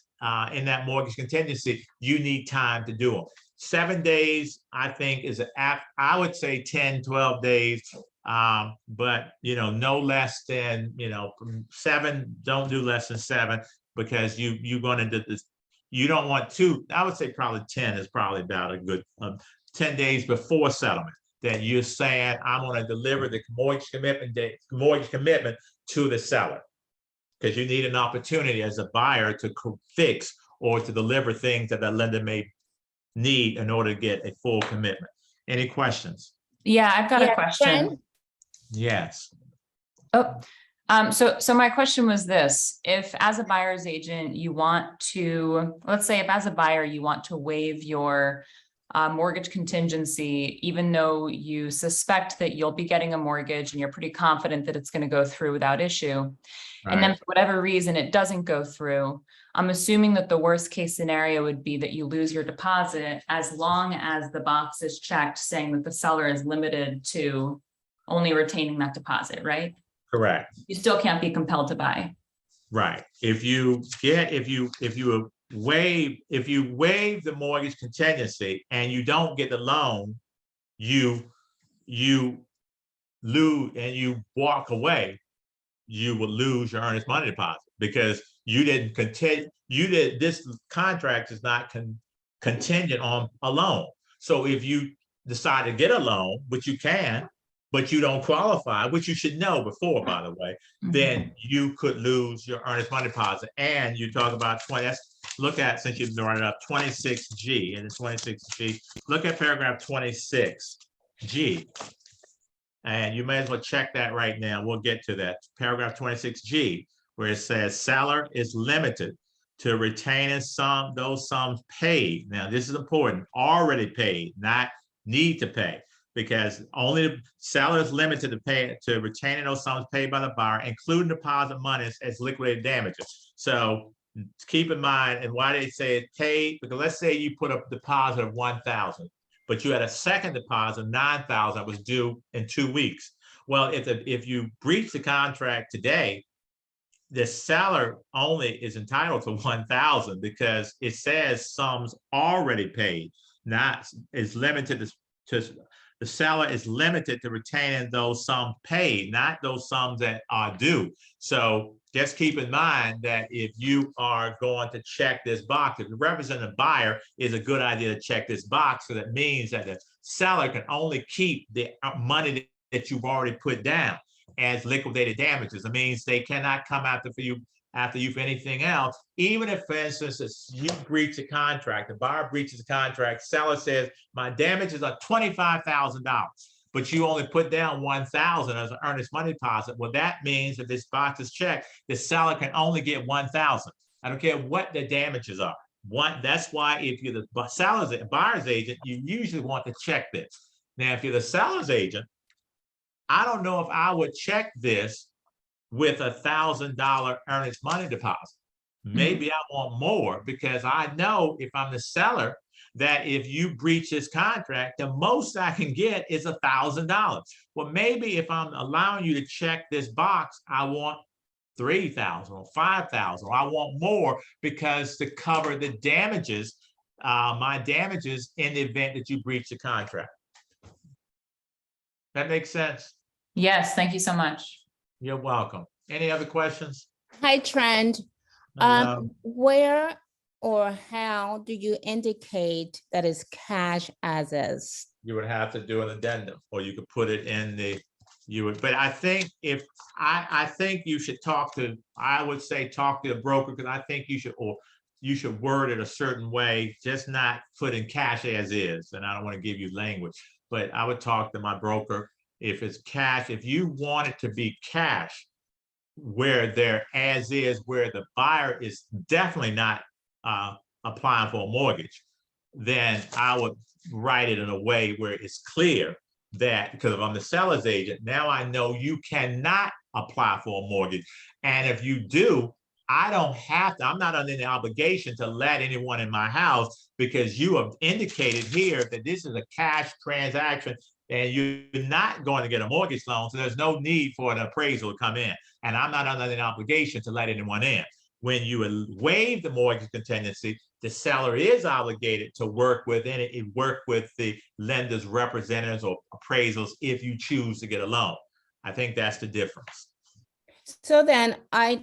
in that mortgage contingency, you need time to do them. 7 days, I think, is I would say 10, 12 days. But no less than 7. Don't do less than 7, because you're going to do this. You don't want to. I would say probably 10 is probably about a good 10 days before settlement. That you're saying, I'm going to deliver the mortgage commitment to the seller, because you need an opportunity as a buyer to fix or to deliver things that the lender may need in order to get a full commitment. Any questions? Yeah, I've got a question. Yes. Oh, so my question was this: if as a buyer's agent, you want to, let's say if as a buyer, you want to waive your mortgage contingency, even though you suspect that you'll be getting a mortgage and you're pretty confident that it's going to go through without issue. Right. And then for whatever reason, it doesn't go through. I'm assuming that the worst case scenario would be that you lose your deposit, as long as the box is checked saying that the seller is limited to only retaining that deposit, right? Correct. You still can't be compelled to buy. Right. If you waive the mortgage contingency and you don't get the loan, you lose and you walk away, you will lose your earnest money deposit, because you didn't continue. This contract is not contingent on a loan. So if you decide to get a loan, which you can, but you don't qualify, which you should know before, by the way, then you could lose your earnest money deposit. And you talk about 20, look at, since you've brought it up, 26G, and the 26G, look at paragraph 26G. And you may as well check that right now. We'll get to that. Paragraph 26G, where it says seller is limited to retaining those sums paid. Now, this is important, already paid, not need to pay, because only the seller is limited to retaining those sums paid by the buyer, including deposit monies as liquidated damages. So keep in mind, and why they say it's paid, because let's say you put a deposit of $1,000, but you had a second deposit of $9,000 that was due in 2 weeks. Well, if you breach the contract today, the seller only is entitled to $1,000, because it says sums already paid, not is limited to the seller is limited to retaining those sums paid, not those sums that are due. So just keep in mind that if you are going to check this box, if you represent a buyer, it's a good idea to check this box. So that means that the seller can only keep the money that you've already put down as liquidated damages. It means they cannot come after you for anything else. Even if, for instance, you breach a contract, the buyer breaches a contract, seller says, my damages are $25,000, but you only put down $1,000 as an earnest money deposit. Well, that means that this box is checked, the seller can only get $1,000. I don't care what the damages are. That's why if you're the buyer's agent, you usually want to check this. Now, if you're the seller's agent, I don't know if I would check this with $1,000 earnest money deposit. Maybe I want more, because I know if I'm the seller that if you breach this contract, the most I can get is $1,000. Well, maybe if I'm allowing you to check this box, I want $3,000 or $5,000, or I want more, because to cover the damages, my damages in the event that you breach the contract. That makes sense? Yes, thank you so much. You're welcome. Any other questions? Hi, Trent. Where or how do you indicate that it's cash as is? You would have to do an addendum, or you could put it in but I think I think you should I would say talk to the broker, because I think you should word it a certain way, just not put in cash as is. And I don't want to give you language, but I would talk to my broker. If it's cash, if you want it to be cash, where there as is, where the buyer is definitely not applying for a mortgage, then I would write it in a way where it's clear that, because if I'm the seller's agent, now I know you cannot apply for a mortgage. And if you do, I don't have to, I'm not under the obligation to let anyone in my house because you have indicated here that this is a cash transaction and you're not going to get a mortgage loan. So there's no need for an appraisal to come in. And I'm not under an obligation to let anyone in. When you waive the mortgage contingency, the seller is obligated to work with the lender's representatives or appraisals if you choose to get a loan. I think that's the difference. So then I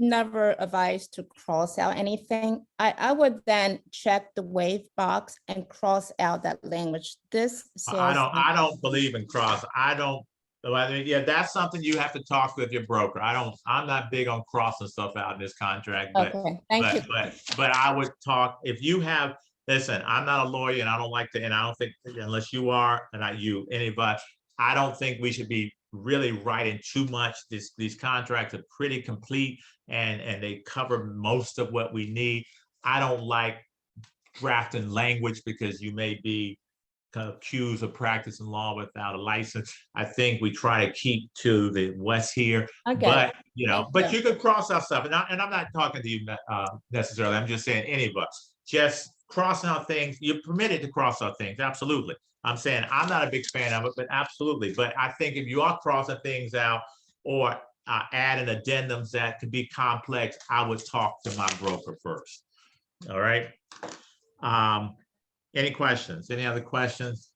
never advise to cross out anything. I would then check the waive box and cross out that language. This says I don't believe in cross. Yeah, that's something you have to talk with your broker. I'm not big on crossing stuff out in this contract, but okay, thank you. But I would talk, if you have, listen, I'm not a lawyer and I don't like to, and I don't think, unless you are, and not you, anybody, I don't think we should be really writing too much. These contracts are pretty complete and they cover most of what we need. I don't like drafting language because you may be kind of accused of practicing law without a license. I think we try to keep to the West here, but you could cross out stuff. And I'm not talking to you necessarily. I'm just saying any of us. Just crossing out things. You're permitted to cross out things. Absolutely. I'm saying I'm not a big fan of it, but absolutely. But I think if you are crossing things out or adding addendums that could be complex, I would talk to my broker first. All right. Any questions? Any other questions?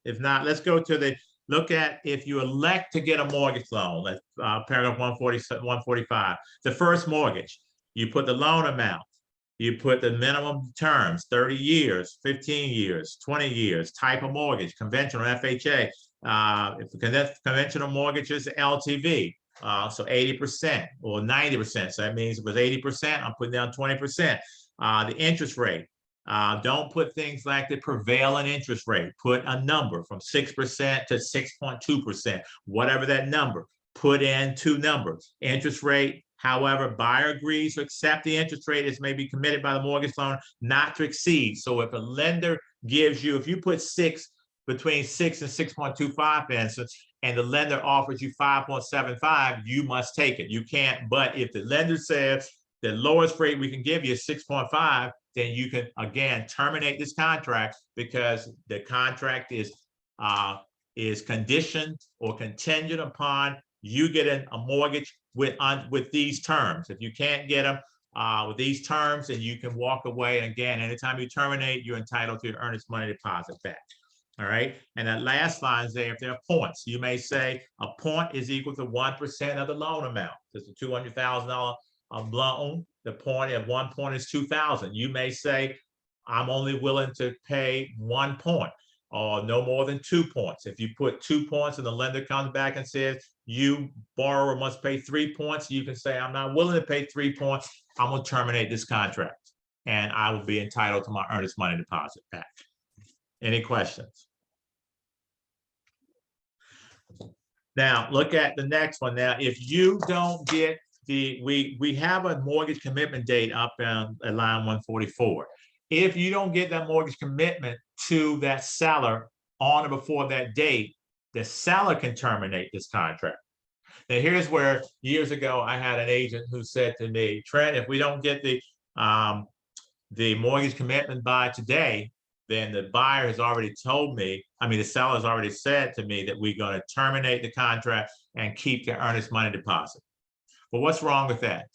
If not, let's go to look at if you elect to get a mortgage loan. Let's paragraph 145. The first mortgage, you put the loan amount, you put the minimum terms, 30 years, 15 years, 20 years, type of mortgage, conventional FHA. If the conventional mortgage is LTV, so 80% or 90%. So that means it was 80%, I'm putting down 20%. The interest rate. Don't put things like the prevailing interest rate. Put a number from 6% to 6.2%, whatever that number. Put in two numbers. Interest rate, however, buyer agrees to accept the interest rate as may be committed by the mortgage loan not to exceed. So if a lender gives you, if you put between 6 and 6.25, for instance, and the lender offers you 5.75, you must take it. You can't, but if the lender says the lowest rate we can give you is 6.5, then you can, again, terminate this contract because the contract is conditioned or contingent upon you getting a mortgage with these terms. If you can't get them with these terms, then you can walk away. And again, anytime you terminate, you're entitled to your earnest money deposit back. All right. And that last line is there if there are points. You may say a point is equal to 1% of the loan amount. It's a $200,000 loan. The point at 1 point is 2,000. You may say, I'm only willing to pay 1 point or no more than 2 points. If you put 2 points and the lender comes back and says, you borrower must pay 3 points, you can say, I'm not willing to pay 3 points. I'm going to terminate this contract and I will be entitled to my earnest money deposit back. Any questions? Now, look at the next one. Now, if you don't get we have a mortgage commitment date up on line 144. If you don't get that mortgage commitment to that seller on or before that date, the seller can terminate this contract. Now, here's where years ago I had an agent who said to me, Trent, if we don't get the mortgage commitment by today, then the buyer has already told me, the seller has already said to me that we're going to terminate the contract and keep the earnest money deposit. Well, what's wrong with that?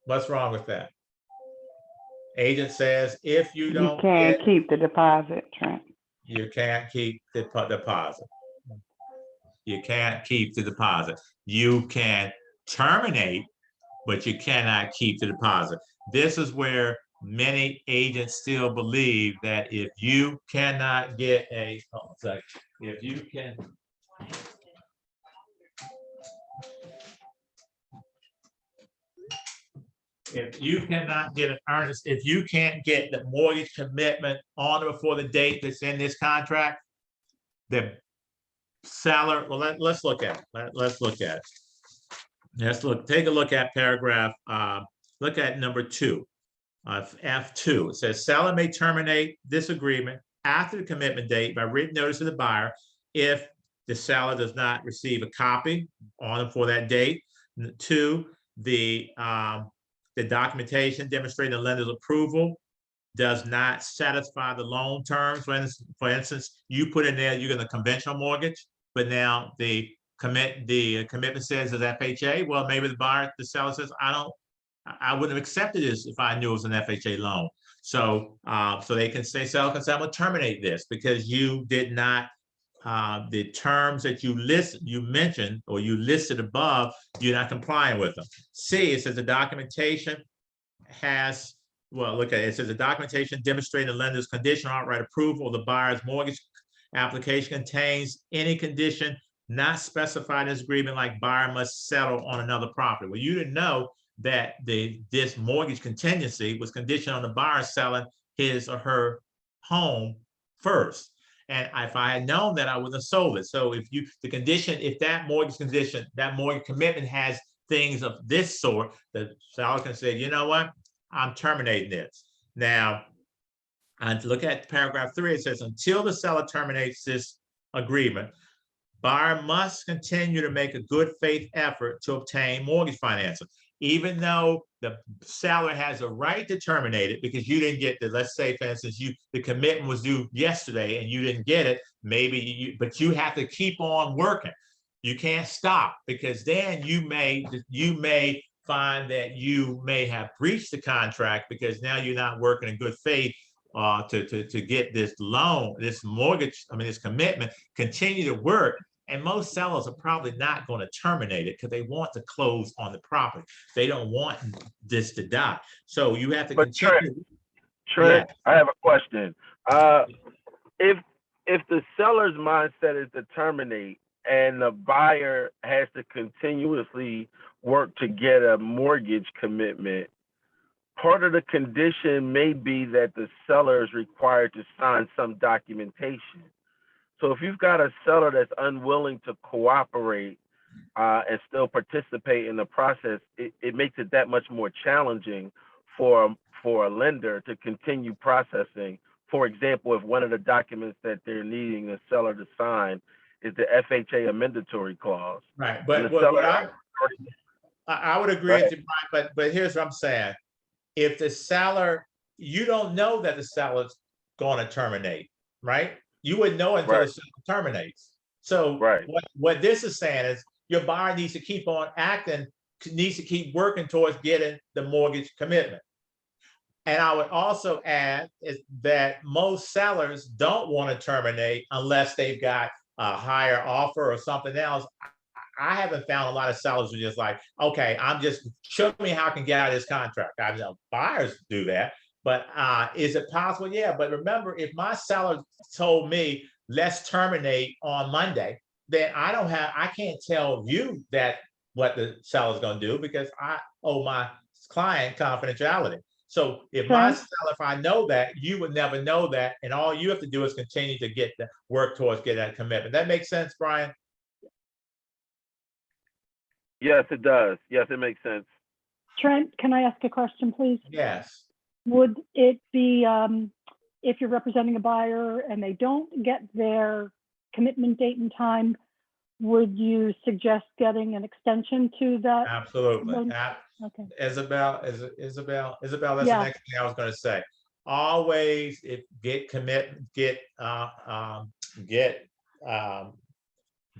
What's wrong with that? Agent says, if you don't You can't keep the deposit, Trent. You can't keep the deposit. You can't keep the deposit. You can terminate, but you cannot keep the deposit. This is where many agents still believe that if you cannot get if you cannot get an earnest, if you can't get the mortgage commitment on or before the date that's in this contract, the seller, well, let's look at it. Let's look at it. Take a look at paragraph, look at number 2 of F2. It says seller may terminate this agreement after the commitment date by written notice to the buyer if the seller does not receive a copy on or before that date, Two, the documentation demonstrating the lender's approval does not satisfy the loan terms. For instance, you put in there, you're going to conventional mortgage, but now the commitment says it's FHA. Well, maybe the seller says, I wouldn't have accepted this if I knew it was an FHA loan. So, so they can say, seller can say, I'm gonna terminate this because you did not, the terms that you mentioned, or you listed above, you're not complying with them. C, it says the documentation has, well, look at it. It says the documentation demonstrating the lender's conditional outright approval of the buyer's mortgage application contains any condition not specified in this agreement, like buyer must settle on another property. Well, you didn't know that this mortgage contingency was conditioned on the buyer selling his or her home first. And if I had known that, I would have sold it. So if that mortgage condition, that mortgage commitment has things of this sort, the seller can say, you know what, I'm terminating this. Now, and look at paragraph 3, it says, until the seller terminates this agreement, buyer must continue to make a good faith effort to obtain mortgage financing. Even though the seller has a right to terminate it because you didn't get the, let's say, for instance, the commitment was due yesterday and you didn't get it, but you have to keep on working. You can't stop, because then you may find that you may have breached the contract because now you're not working in good faith to get this loan, this mortgage, this commitment, continue to work. And most sellers are probably not going to terminate it because they want to close on the property. They don't want this to die. So you have to continue. Trent, yeah. I have a question. If the seller's mindset is to terminate and the buyer has to continuously work to get a mortgage commitment, part of the condition may be that the seller is required to sign some documentation. So if you've got a seller that's unwilling to cooperate and still participate in the process, it makes it that much more challenging for a lender to continue processing. For example, if one of the documents that they're needing the seller to sign is the FHA amendatory clause. Right, but what I would agree with you, but here's what I'm saying. If the seller, you don't know that the seller's going to terminate, right? You wouldn't know until the seller terminates. So what this is saying is your buyer needs to keep on acting, needs to keep working towards getting the mortgage commitment. And I would also add is that most sellers don't want to terminate unless they've got a higher offer or something else. I haven't found a lot of sellers who are just like, okay, show me how I can get out of this contract. I know buyers do that. But is it possible? Yeah. But remember, if my seller told me, let's terminate on Monday, then I can't tell you that what the seller's going to do because I owe my client confidentiality. So if I know that, you would never know that. And all you have to do is continue to work towards getting that commitment. That makes sense, Brian? Yes, it does. Yes, it makes sense. Trent, can I ask a question, please? Yes. Would it be, if you're representing a buyer and they don't get their commitment date and time, would you suggest getting an extension to that? Absolutely. Okay. Isabel, that's the next thing I was going to say. Always get the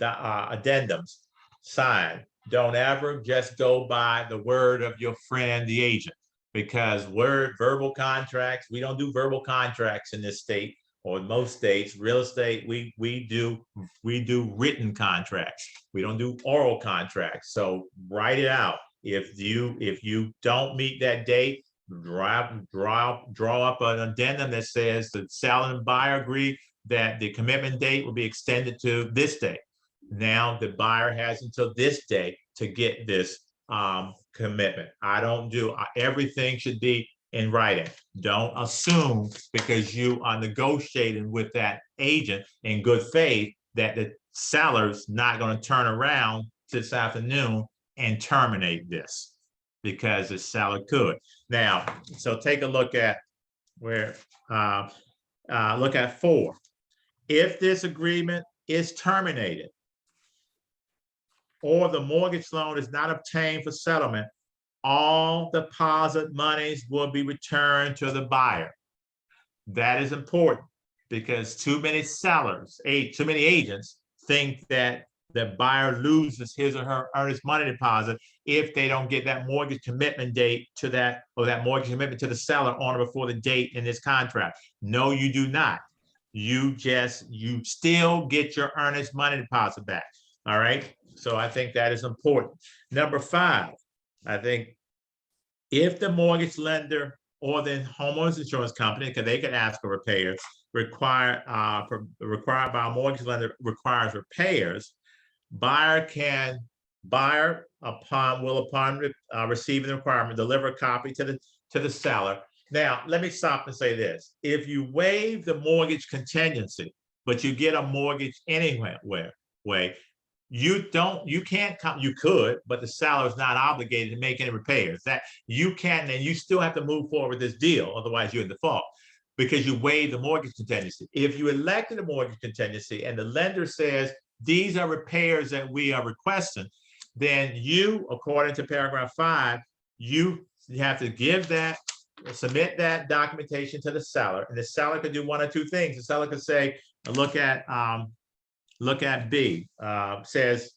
addendums signed. Don't ever just go by the word of your friend, the agent, because verbal contracts, we don't do verbal contracts in this state or in most states. Real estate, we do written contracts. We don't do oral contracts. So write it out. If you don't meet that date, draw up an addendum that says the seller and buyer agree that the commitment date will be extended to this date. Now the buyer has until this day to get this commitment. Everything should be in writing. Don't assume because you are negotiating with that agent in good faith that the seller's not going to turn around this afternoon and terminate this, because the seller could. Now, so take a look at look at 4. If this agreement is terminated, or the mortgage loan is not obtained for settlement, all deposit monies will be returned to the buyer. That is important because too many sellers, too many agents think that the buyer loses his or her earnest money deposit if they don't get that mortgage commitment date to that, or that mortgage commitment to the seller on or before the date in this contract. No, you do not. You still get your earnest money deposit back. All right. So I think that is important. Number 5, I think if the mortgage lender or the homeowners insurance company, because they could ask for repairs, required by a mortgage lender requires repairs, buyer upon receiving the requirement, deliver a copy to the seller. Now, let me stop and say this. If you waive the mortgage contingency, but you get a mortgage anyway, you could, but the seller is not obligated to make any repairs. That you can, and you still have to move forward with this deal, otherwise you're in default because you waive the mortgage contingency. If you elected a mortgage contingency and the lender says, these are repairs that we are requesting, then you, according to paragraph 5, you have to submit that documentation to the seller, and the seller could do one or two things. The seller could say, look at B, says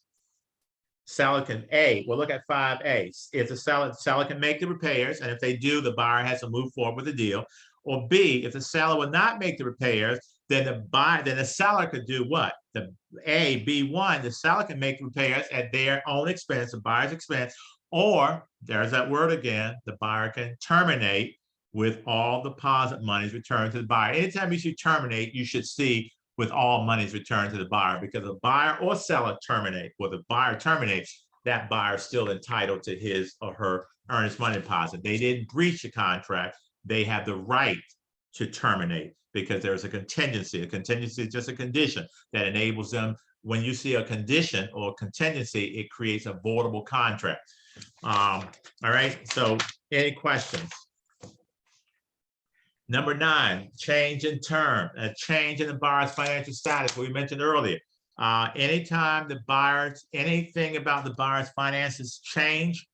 seller can look at 5A. If the seller can make the repairs, and if they do, the buyer has to move forward with the deal. Or B, if the seller will not make the repairs, then the seller could do what? B1, the seller can make repairs at their own expense, the buyer's expense, or there's that word again, the buyer can terminate with all deposit monies returned to the buyer. Anytime you see terminate, you should see with all monies returned to the buyer, because the buyer or seller terminate, or the buyer terminates, that buyer is still entitled to his or her earnest money deposit. They didn't breach the contract. They have the right to terminate because there's a contingency. A contingency is just a condition that enables them. When you see a condition or contingency, it creates a voidable contract. All right, so any questions? Number 9, change in term, a change in the buyer's financial status, we mentioned earlier. Anytime anything about the buyer's finances change,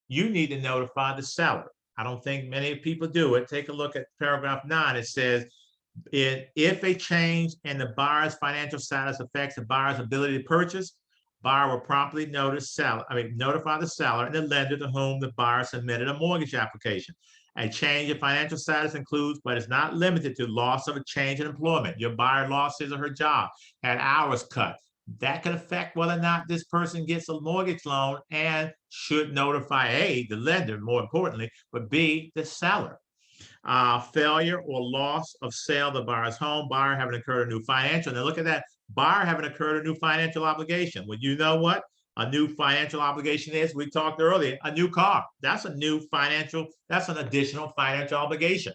you need to notify the seller. I don't think many people do it. Take a look at paragraph 9. It says, if a change in the buyer's financial status affects the buyer's ability to purchase, buyer will promptly notify the seller and the lender to whom the buyer submitted a mortgage application. A change in financial status includes, but is not limited to, loss of a change in employment. Your buyer lost his or her job, had hours cut. That could affect whether or not this person gets a mortgage loan and should notify A, the lender, more importantly, but B, the seller. Failure or loss of sale of the buyer's home, buyer having incurred a new financial. Now look at that, buyer having incurred a new financial obligation. Well, you know what a new financial obligation is? We talked earlier, a new car. That's an additional financial obligation.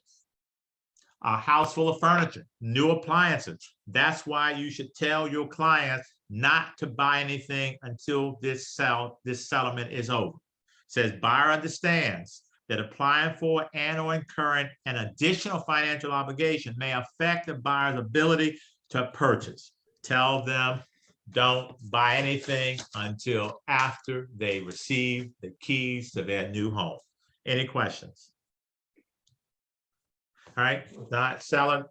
A house full of furniture, new appliances. That's why you should tell your clients not to buy anything until this settlement is over. It says buyer understands that applying for and/or incurring an additional financial obligation may affect the buyer's ability to purchase. Tell them don't buy anything until after they receive the keys to their new home. Any questions? All right, not seller.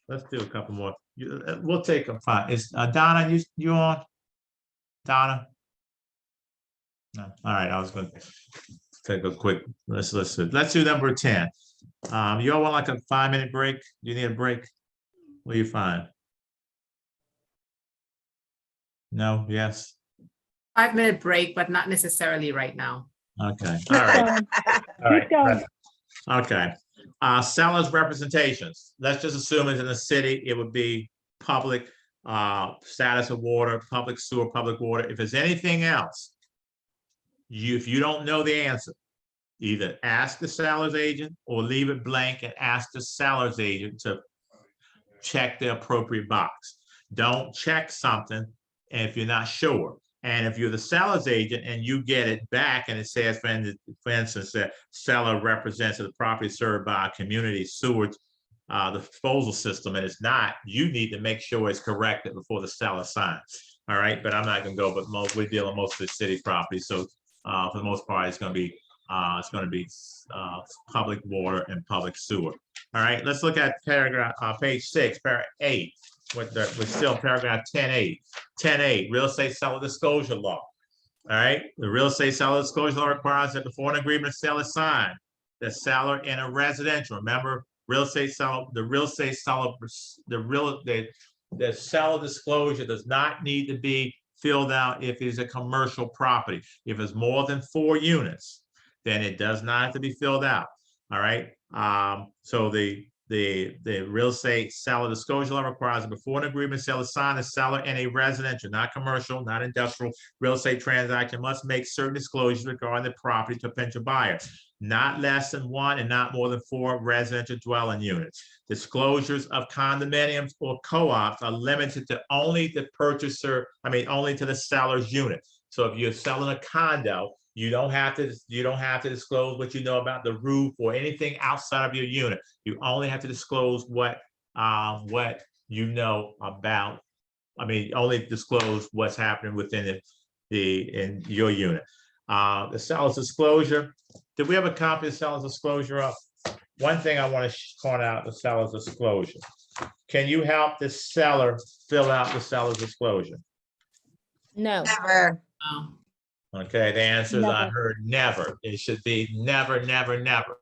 Let's do a couple more. We'll take them. Fine. Is Donna, you on? Donna? No. All right, I was going to take a quick. Let's do number 10. You all want like a 5-minute break? Do you need a break? What do you find? No, yes. 5-minute break, but not necessarily right now. Okay. All right. All right. Okay. Seller's representations. Let's just assume it's in the city. It would be public status of water, public sewer, public water. If there's anything else, if you don't know the answer, either ask the seller's agent or leave it blank and ask the seller's agent to check the appropriate box. Don't check something if you're not sure. And if you're the seller's agent and you get it back and it says, for instance, that seller represents the property served by a community sewage disposal system, and it's not, you need to make sure it's corrected before the seller signs. All right, but I'm not gonna go, but we're dealing most of the city property. So for the most part, it's gonna be public water and public sewer. All right, let's look at paragraph, page 6, paragraph 8, with still paragraph 10A. 10A, real estate seller disclosure law. All right, the real estate seller disclosure law requires that before an agreement is sale is signed, the seller in a residential, remember, the seller disclosure does not need to be filled out if it's a commercial property. If it's more than 4 units, then it does not have to be filled out. All right. So the real estate seller disclosure law requires that before an agreement sale is signed, the seller in a residential, not commercial, not industrial, real estate transaction must make certain disclosures regarding the property to potential buyer, not less than 1 and not more than 4 residential dwelling units. Disclosures of condominiums or co-ops are limited to only the purchaser, only to the seller's unit. So if you're selling a condo, you don't have to disclose what you know about the roof or anything outside of your unit. You only have to disclose what you know about. Only disclose what's happening within in your unit. The seller's disclosure. Did we have a copy of the seller's disclosure up? One thing I want to point out: the seller's disclosure. Can you help the seller fill out the seller's disclosure? No. Never. Okay, the answer is I Never. heard never. It should be never, never, never.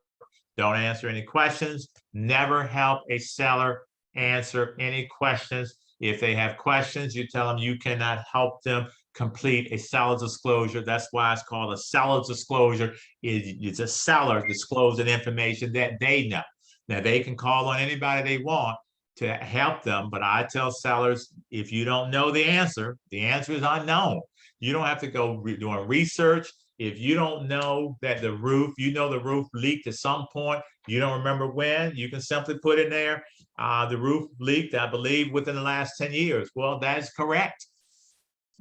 Don't answer any questions. Never help a seller answer any questions. If they have questions, you tell them you cannot help them complete a seller's disclosure. That's why it's called a seller's disclosure. It's a seller disclosing information that they know. Now, they can call on anybody they want to help them, but I tell sellers, if you don't know the answer is unknown. You don't have to go doing research. If you don't know that the roof leaked at some point, you don't remember when, you can simply put in there, the roof leaked, I believe, within the last 10 years. Well, that is correct.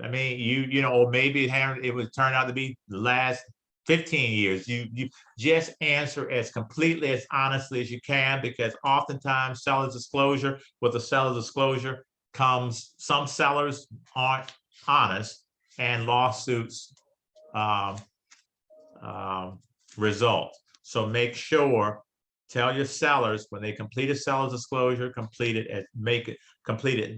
Or maybe it would turn out to be the last 15 years. You just answer as completely, as honestly as you can, because oftentimes with the seller's disclosure comes, some sellers aren't honest, and lawsuits result. So make sure, tell your sellers when they complete a seller's disclosure,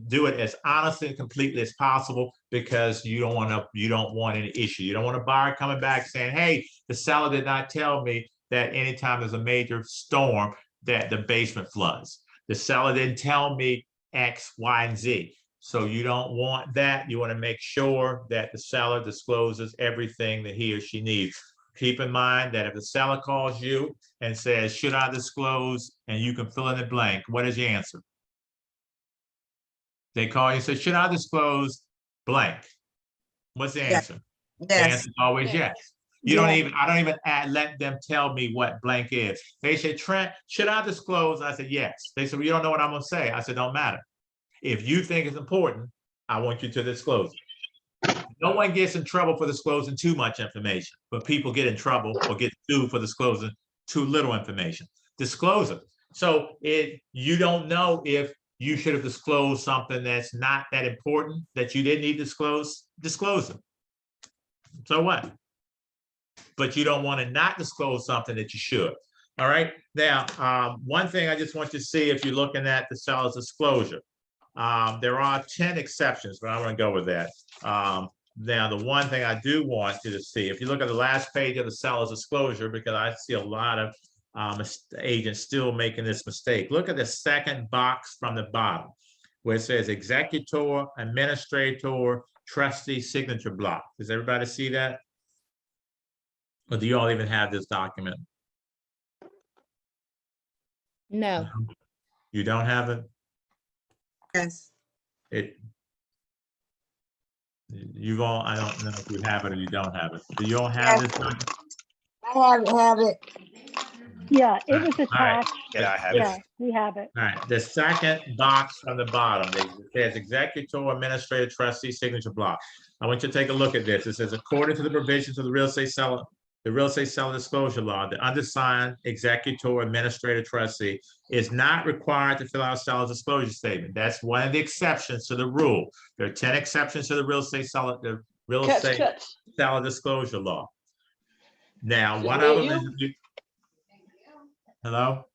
do it as honestly and completely as possible, because you don't want any issue. You don't want a buyer coming back saying, hey, the seller did not tell me that anytime there's a major storm that the basement floods. The seller didn't tell me X, Y, and Z. So you don't want that. You want to make sure that the seller discloses everything that he or she needs. Keep in mind that if the seller calls you and says, should I disclose? And you can fill in the blank, what is your answer? They call you and say, should I disclose blank? What's the answer? Yes. The answer is always yes. I don't even let them tell me what blank is. They say, Trent, should I disclose? I said, yes. They said, well, you don't know what I'm going to say. I said, don't matter. If you think it's important, I want you to disclose it. No one gets in trouble for disclosing too much information, but people get in trouble or get sued for disclosing too little information. Disclose it. So you don't know if you should have disclosed something that's not that important, that you didn't need to disclose it. So what? But you don't want to not disclose something that you should. All right. Now, one thing I just want you to see, if you're looking at the seller's disclosure, there are 10 exceptions, but I'm going to go with that. Now, the one thing I do want you to see, if you look at the last page of the seller's disclosure, because I see a lot of agents still making this mistake. Look at the second box from the bottom, where it says executor, administrator, trustee signature block. Does everybody see that? Or do you all even have this document? No. You don't have it? Yes. You've all, I don't know if you have it or you don't have it. Do you all have this document? I have it. Yeah, it was All right. attached. Yeah, I have Yeah, it. we have it. All right, the second box from the bottom, it says executor, administrator, trustee, signature block. I want you to take a look at this. It says, according to the provisions of the real estate seller the real estate seller disclosure law, the undersigned executor, administrator, trustee is not required to fill out a seller's disclosure statement. That's one of the exceptions to the rule. There are 10 exceptions to the real estate seller seller disclosure law. Now, one of them is, hello?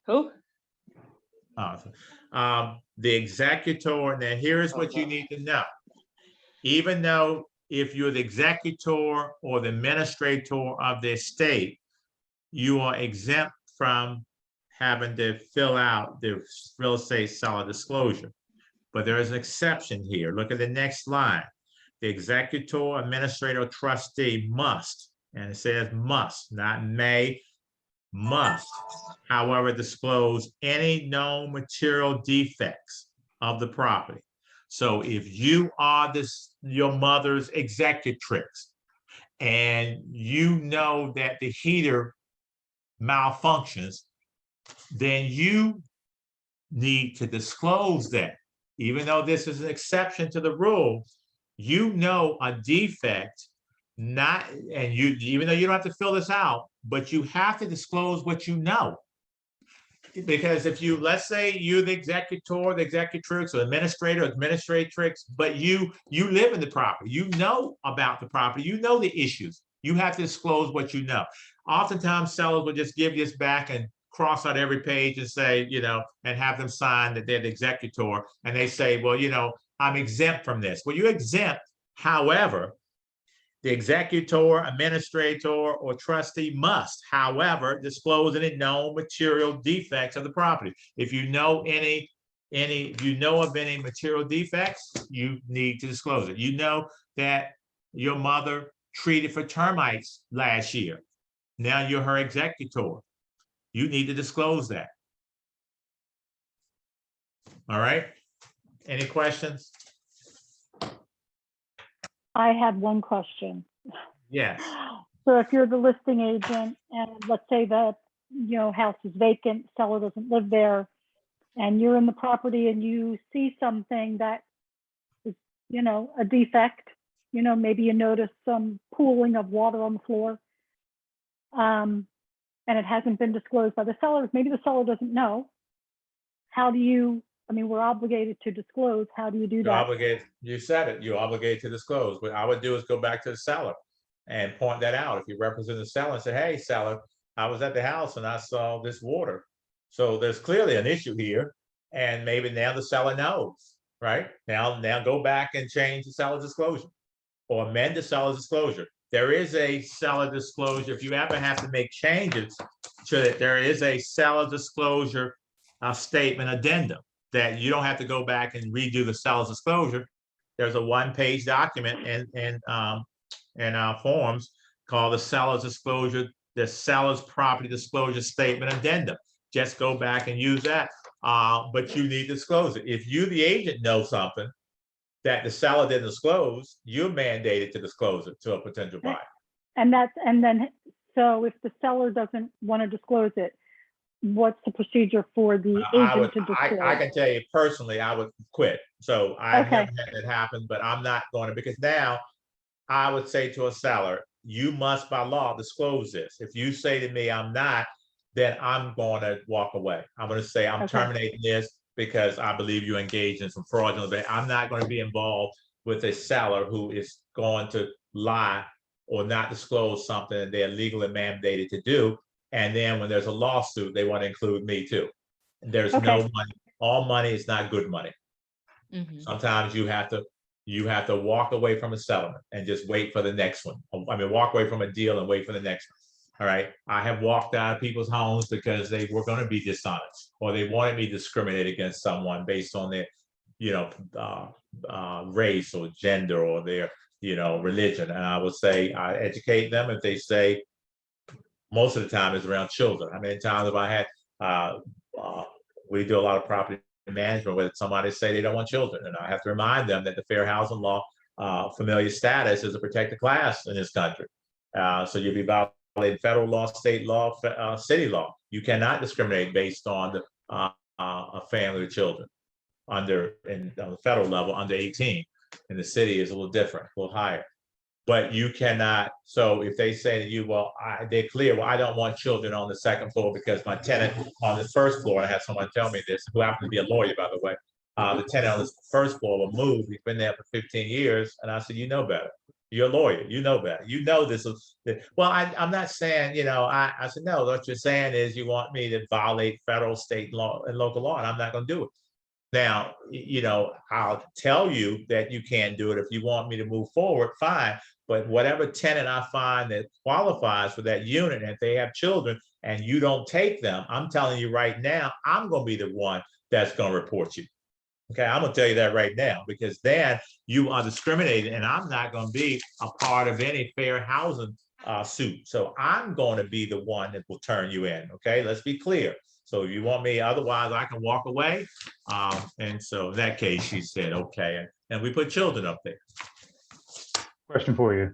Who? The executor, now here is what you need to know. Even though if you're the executor or the administrator of the estate, you are exempt from having to fill out the real estate seller disclosure. But there is an exception here. Look at the next line. The executor, administrator, or trustee must, and it says must, not may, must, however, disclose any known material defects of the property. So if you are your mother's executrix and you know that the heater malfunctions, then you need to disclose that. Even though this is an exception to the rule, you know a defect, even though you don't have to fill this out, but you have to disclose what you know. Because if you, let's say you're the executor, the executrix, or administrator, administratrix, but you live in the property, you know about the property, you know the issues, you have to disclose what you know. Oftentimes sellers will just give this back and cross out every page and say, and have them sign that they're the executor, and they say, well, I'm exempt from this. Well, you're exempt. However, the executor, administrator, or trustee must, however, disclose any known material defects of the property. If you know of any material defects, you need to disclose it. You know that your mother treated for termites last year. Now you're her executor. You need to disclose that. All right. Any questions? I had one question. Yes. So if you're the listing agent and let's say that, house is vacant, seller doesn't live there, and you're in the property and you see something that is, a defect, maybe you notice some pooling of water on the floor, and it hasn't been disclosed by the seller. Maybe the seller doesn't know. How do you, we're obligated to disclose. How do you do that? You said it, you're obligated to disclose. What I would do is go back to the seller and point that out. If you represent the seller and say, hey, seller, I was at the house and I saw this water. So there's clearly an issue here. And maybe now the seller knows, right? Now go back and change the seller's disclosure or amend the seller's disclosure. There is a seller disclosure. If you ever have to make changes to it, there is a seller disclosure statement addendum that you don't have to go back and redo the seller's disclosure. There's a one-page document in our forms called the seller's disclosure, the seller's property disclosure statement addendum. Just go back and use that, but you need to disclose it. If you, the agent, know something that the seller didn't disclose, you're mandated to disclose it to a potential buyer. So if the seller doesn't want to disclose it, what's the procedure for the agent to disclose? I can tell you personally, I would quit. So I never had that happen, but I'm not going to, because now I would say to a seller, you must by law disclose this. If you say to me, I'm not, then I'm going to walk away. I'm going to say I'm terminating this because I believe you engaged in some fraudulent behavior. I'm not going to be involved with a seller who is going to lie or not disclose something that they're legally mandated to do. And then when there's a lawsuit, they want to include me too. There's no money. All money is not good money. Mm-hmm. Sometimes you have to walk away from a settlement and just wait for the next one. Walk away from a deal and wait for the next one. All right. I have walked out of people's homes because they were going to be dishonest or they wanted me to discriminate against someone based on their, race or gender or their, religion. And I would say, I educate them. If they say, most of the time it's around children. How many times have I had, we do a lot of property management where somebody say they don't want children. And I have to remind them that the fair housing law, familiar status is a protected class in this country. So you'll be violating federal law, state law, city law. You cannot discriminate based on a family of children on the federal level under 18. And the city is a little different, a little higher. But you cannot, so if they say to you, well, they're clear, well, I don't want children on the second floor because my tenant on the first floor, I had someone tell me this, who happened to be a lawyer, by the way. The tenant on the first floor will move. He's been there for 15 years. And I said, you know better. You're a lawyer. You know better. You know this is, well, I'm not saying, I said, no, what you're saying is you want me to violate federal, state law and local law, and I'm not going to do it. Now, I'll tell you that you can't do it. If you want me to move forward, fine. But whatever tenant I find that qualifies for that unit, and if they have children and you don't take them, I'm telling you right now, I'm going to be the one that's going to report you. Okay, I'm going to tell you that right now, because then you are discriminating, and I'm not going to be a part of any fair housing suit. So I'm going to be the one that will turn you in. Okay, let's be clear. So if you want me, otherwise I can walk away. And so in that case, she said, okay. And we put children up there. Question for you.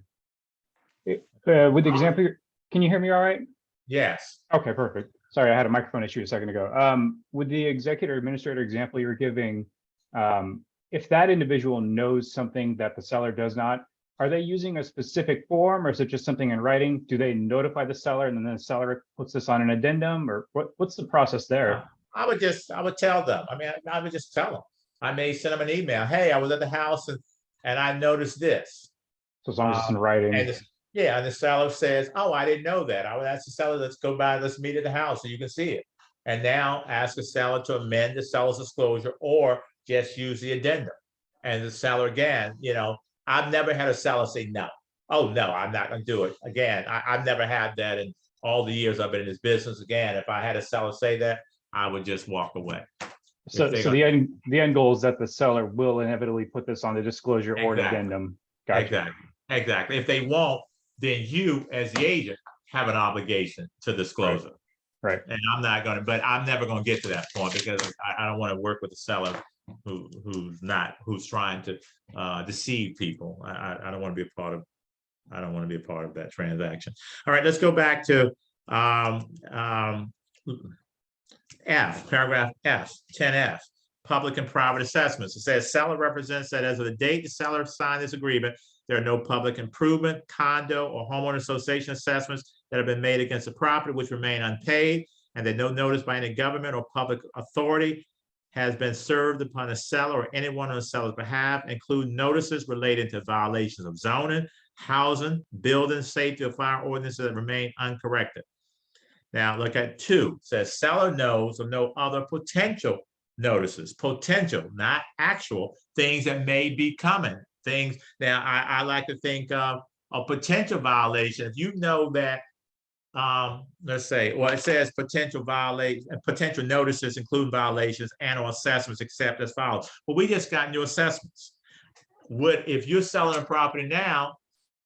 With the example, can you hear me all right? Yes. Okay, perfect. Sorry, I had a microphone issue a second ago. With the executive administrator example you're giving, if that individual knows something that the seller does not, are they using a specific form, or is it just something in writing? Do they notify the seller and then the seller puts this on an addendum, or what's the process there? I would tell them. I would just tell them. I may send them an email. Hey, I was at the house and I noticed this. So as long as it's in writing. And the seller says, oh, I didn't know that. I would ask the seller, let's go by, let's meet at the house so you can see it. And now ask the seller to amend the seller's disclosure or just use the addendum. And the seller, again, I've never had a seller say no. Oh, no, I'm not going to do it. Again, I've never had that in all the years I've been in this business. Again, if I had a seller say that, I would just walk away. So the end goal is that the seller will inevitably put this on the disclosure or an addendum. Gotcha. Exactly. If they won't, then you, as the agent, have an obligation to disclose it. Right. And I'm not going to, but I'm never going to get to that point because I don't want to work with a seller who's trying to deceive people. I don't want to be a part of. I don't want to be a part of that transaction. All right, let's go back to F, paragraph F, 10F, public and private assessments. It says seller represents that as of the date the seller signed this agreement, there are no public improvement, condo, or homeowner association assessments that have been made against the property which remain unpaid, and that no notice by any government or public authority has been served upon the seller or anyone on the seller's behalf, including notices related to violations of zoning, housing, building, safety, or fire ordinances that remain uncorrected. Now look at 2, it says seller knows of no other potential notices, potential, not actual, things that may be coming. Things now I like to think of a potential violation. If you know that, let's say, well, it says potential violation, potential notices, including violations and or assessments, except as follows. Well, we just got new assessments. If you're selling a property now,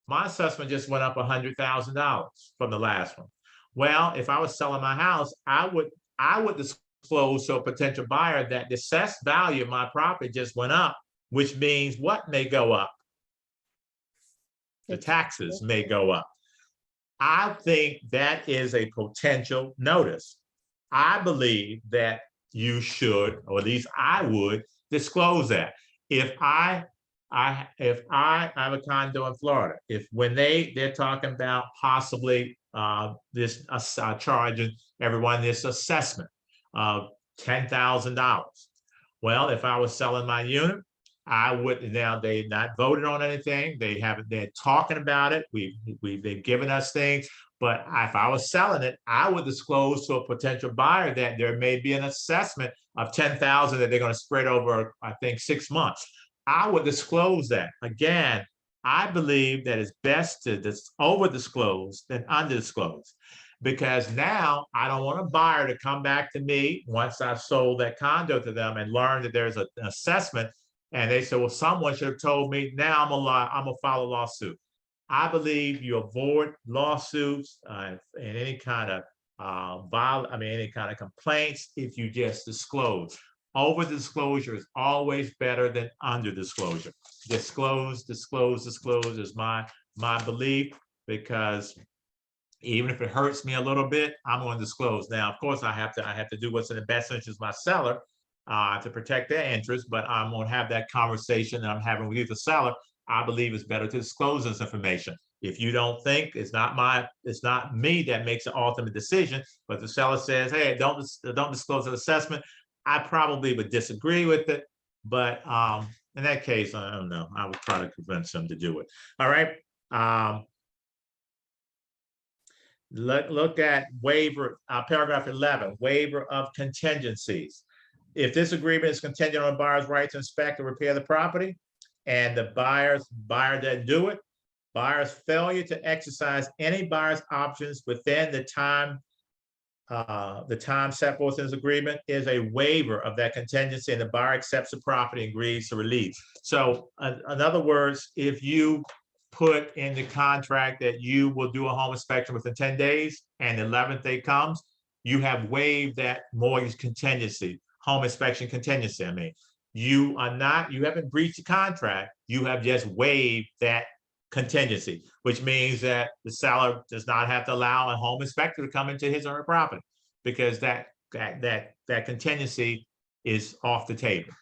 my assessment just went up $100,000 from the last one. Well, if I was selling my house, I would disclose to a potential buyer that the assessed value of my property just went up, which means what may go up? The taxes may go up. I think that is a potential notice. I believe that you should, or at least I would, disclose that. If I have a condo in Florida, when they're talking about possibly this charging everyone this assessment of $10,000. Well, if I was selling my unit, I would. Now they've not voted on anything. They're talking about it. They've given us things. But if I was selling it, I would disclose to a potential buyer that there may be an assessment of $10,000 that they're going to spread over, I think, 6 months. I would disclose that. Again, I believe that it's best to over disclose than under disclose, because now I don't want a buyer to come back to me once I've sold that condo to them and learn that there's an assessment. And they say, well, someone should have told me. Now I'm gonna file a lawsuit. I believe you avoid lawsuits and any kind of any kind of complaints if you just disclose. Over disclosure is always better than under disclosure. Disclose is my belief, because even if it hurts me a little bit, I'm going to disclose. Now, of course, I have to do what's in the best interest of my seller to protect their interests, but I'm going to have that conversation that I'm having with the seller I believe it's better to disclose this information. If you don't think, it's not me that makes the ultimate decision, but the seller says, hey, don't disclose the assessment, I probably would disagree with it. But in that case, I don't know, I would try to convince them to do it. All right. Look at waiver, paragraph 11, waiver of contingencies. If this agreement is contingent on the buyer's right to inspect and repair the property, and the buyer doesn't do it, buyer's failure to exercise any buyer's options within the time set forth in this agreement is a waiver of that contingency, and the buyer accepts the property and agrees to release. So in other words, if you put in the contract that you will do a home inspection within 10 days and the 11th day comes, you have waived that mortgage contingency, home inspection contingency. I mean, you haven't breached the contract, you have just waived that contingency, which means that the seller does not have to allow a home inspector to come into his or her property, because that contingency is off the table.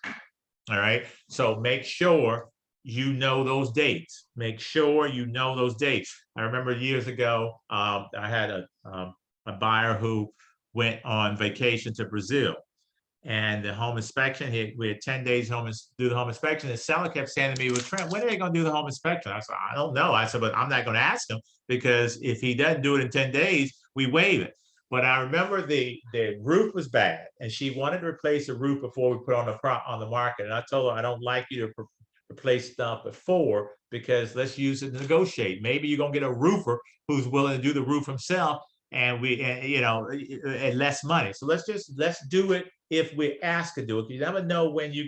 All right, so make sure you know those dates. Make sure you know those dates. I remember years ago, I had a buyer who went on vacation to Brazil, and the home inspection, we had 10 days to do the home inspection. The seller kept saying to me, well, Trent, when are they going to do the home inspection? I said, I don't know. I said, but I'm not going to ask him, because if he doesn't do it in 10 days, we waive it. But I remember the roof was bad, and she wanted to replace the roof before we put on the market. And I told her, I don't like you to replace stuff before, because let's use it to negotiate. Maybe you're gonna get a roofer who's willing to do the roof himself, and at less money. So let's do it if we're asked to do it. You never know what you're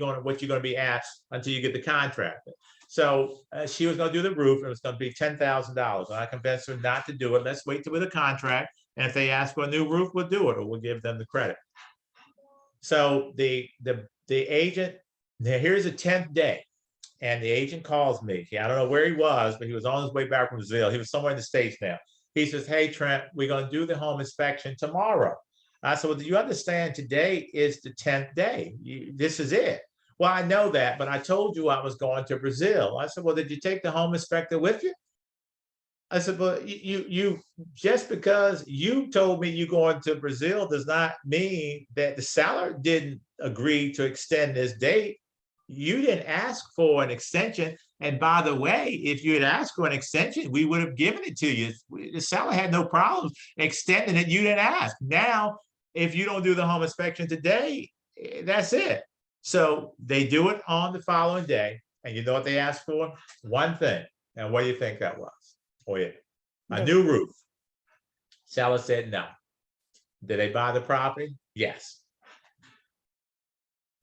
gonna be asked until you get the contract. So she was gonna do the roof, and it was gonna be $10,000. And I convinced her not to do it. Let's wait till with a contract, and if they ask for a new roof, we'll do it, or we'll give them the credit. So the agent, here's the 10th day. And the agent calls me. I don't know where he was, but he was on his way back from Brazil. He was somewhere in the States now. He says, hey, Trent, we're going to do the home inspection tomorrow. I said, well, do you understand today is the 10th day? This is it. Well, I know that, but I told you I was going to Brazil. I said, well, did you take the home inspector with you? I said, well, you just because you told me you're going to Brazil does not mean that the seller didn't agree to extend this date. You didn't ask for an extension. And by the way, if you had asked for an extension, we would have given it to you. The seller had no problem extending it. You didn't ask. Now, if you don't do the home inspection today, that's it. So they do it on the following day. And you know what they asked for? One thing. And what do you think that was? Oh, yeah. A new roof. Seller said no. Did they buy the property? Yes.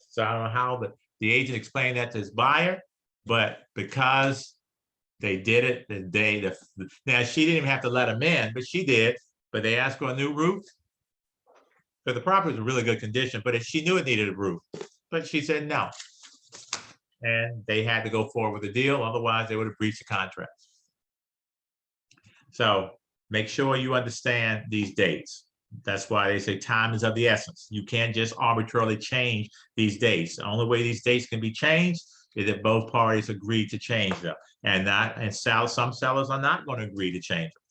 So I don't know how the agent explained that to his buyer, but because they did it, now she didn't even have to let him in, but she did. But they asked for a new roof, because the property was in really good condition, but she knew it needed a roof, but she said no. And they had to go forward with the deal, otherwise they would have breached the contract. So make sure you understand these dates. That's why they say time is of the essence. You can't just arbitrarily change these dates. The only way these dates can be changed is if both parties agree to change them. Some sellers are not going to agree to change them.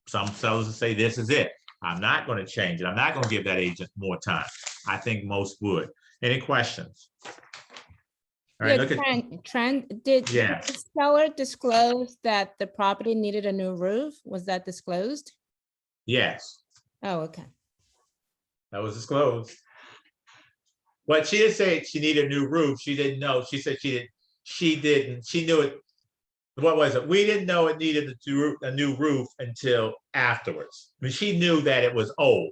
Some sellers will say, this is it. I'm not going to change it. I'm not going to give that agent more time. I think most would. Any questions? All right, look at Trent, did Yes. the seller disclose that the property needed a new roof? Was that disclosed? Yes. Oh, okay. That was disclosed. But she didn't say she needed a new roof. She didn't know. She said she didn't. She knew it. What was it? We didn't know it needed a new roof until afterwards. I mean, she knew that it was old.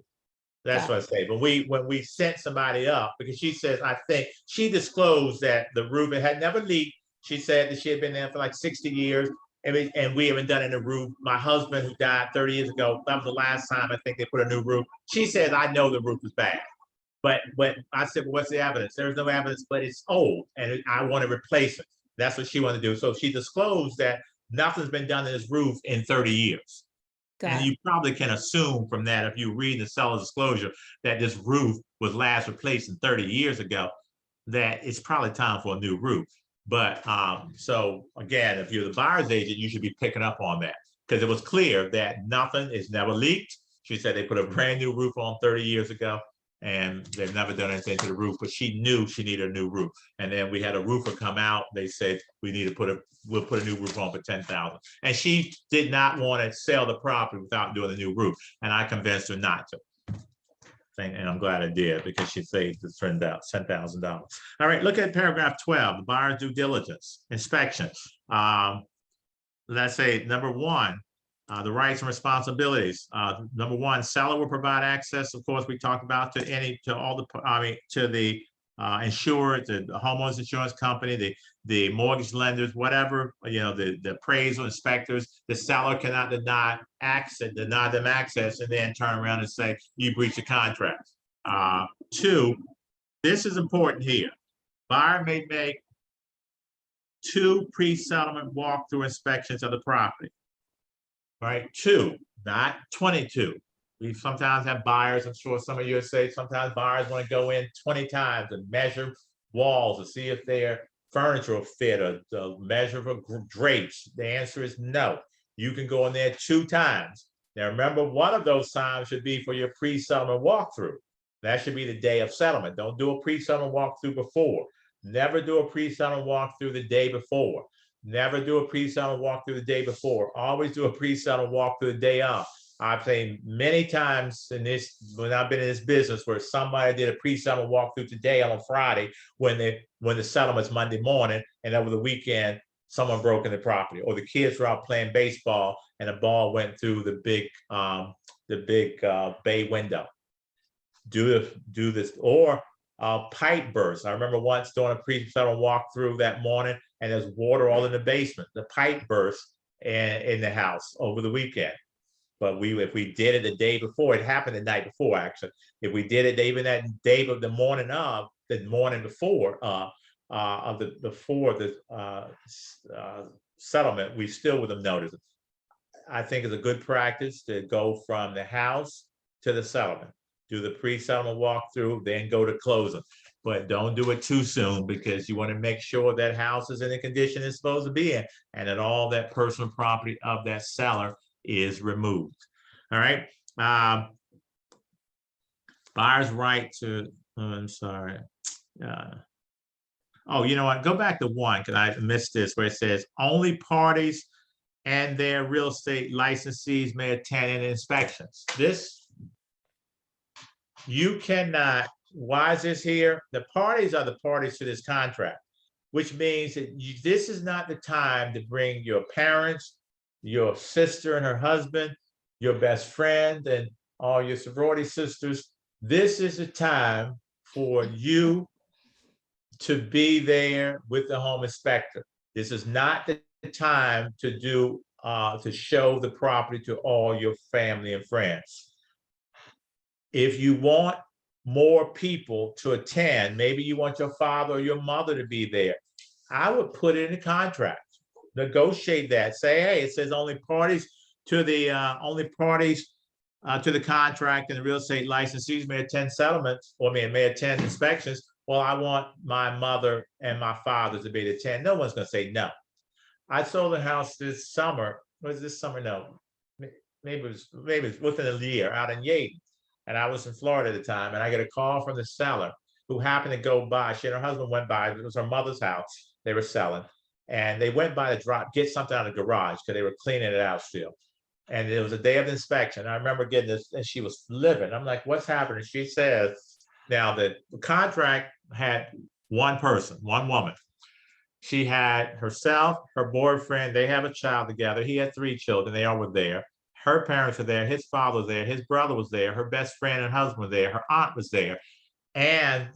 That's what I say. But when we sent somebody up, because she says, I think she disclosed that the roof, it had never leaked. She said that she had been there for like 60 years. And we haven't done any roof. My husband, who died 30 years ago, that was the last time I think they put a new roof. She says, I know the roof is bad. But I said, well, what's the evidence? There's no evidence, but it's old and I want to replace it. That's what she wanted to do. So she disclosed that nothing's been done to this roof in 30 years. And you probably can assume from that, if you read the seller's disclosure, that this roof was last replaced in 30 years ago, that it's probably time for a new roof. But so again, if you're the buyer's agent, you should be picking up on that because it was clear that nothing is never leaked. She said they put a brand new roof on 30 years ago and they've never done anything to the roof, but she knew she needed a new roof. And then we had a roofer come out. They said, we need to we'll put a new roof on for $10,000. And she did not want to sell the property without doing a new roof. And I convinced her not to. And I'm glad I did because she saved the $10,000. All right, look at paragraph 12, the buyer's due diligence, inspection. Let's say number one, the rights and responsibilities. Number one, seller will provide access. Of course, we talked about to the insured, the homeowners insurance company, the mortgage lenders, whatever, the appraisal inspectors. The seller cannot deny them access and then turn around and say, you breached the contract. Two, this is important here. Buyer may make 2 pre-settlement walkthrough inspections of the property. Right, 2, not 22. We sometimes have buyers, I'm sure some of you say, sometimes buyers want to go in 20 times and measure walls to see if their furniture will fit or measure for drapes. The answer is no. You can go in there 2 times. Now remember, one of those times should be for your pre-settlement walkthrough. That should be the day of settlement. Don't do a pre-settlement walkthrough before. Never do a pre-settlement walkthrough the day before. Never do a pre-settlement walkthrough the day before. Always do a pre-settlement walkthrough the day of. I've seen many times when I've been in this business where somebody did a pre-settlement walkthrough today on a Friday when the settlement's Monday morning, and over the weekend someone broke in the property, or the kids were out playing baseball and a ball went through the big bay window. Do this, or pipe burst. I remember once doing a pre-settlement walkthrough that morning, and there's water all in the basement. The pipe burst in the house over the weekend. But if we did it the day before, it happened the night before, actually. If we did it even that day of the morning before the settlement, we still would have noticed it. I think it's a good practice to go from the house to the settlement. Do the pre-settlement walkthrough, then go to closing. But don't do it too soon because you want to make sure that house is in the condition it's supposed to be in and that all that personal property of that seller is removed. All right. Buyer's right to, I'm sorry. Oh, you know what? Go back to 1 because I missed this where it says only parties and their real estate licensees may attend inspections. This, you cannot. Why is this here? The parties are the parties to this contract, which means that this is not the time to bring your parents, your sister and her husband, your best friend, and all your sorority sisters. This is the time for you to be there with the home inspector. This is not the time to do to show the property to all your family and friends. If you want more people to attend, maybe you want your father or your mother to be there, I would put it in the contract. Negotiate that. Say, hey, it says only parties to the contract and the real estate licensees may attend settlements or may attend inspections. Well, I want my mother and my father to be able to attend. No one's going to say no. I sold a house this summer. Was this summer? No, maybe it was within a year out in Yaden. And I was in Florida at the time, and I get a call from the seller who happened to go by. She and her husband went by. It was her mother's house they were selling. And they went by to get something out of the garage because they were cleaning it out still. And it was a day of inspection. I remember getting this, and she was livid. I'm like, what's happening? She says, now the contract had one person, one woman. She had herself, her boyfriend, they have a child together. He had 3 children. They all were there. Her parents were there. His father was there. His brother was there. Her best friend and husband were there. Her aunt was there. And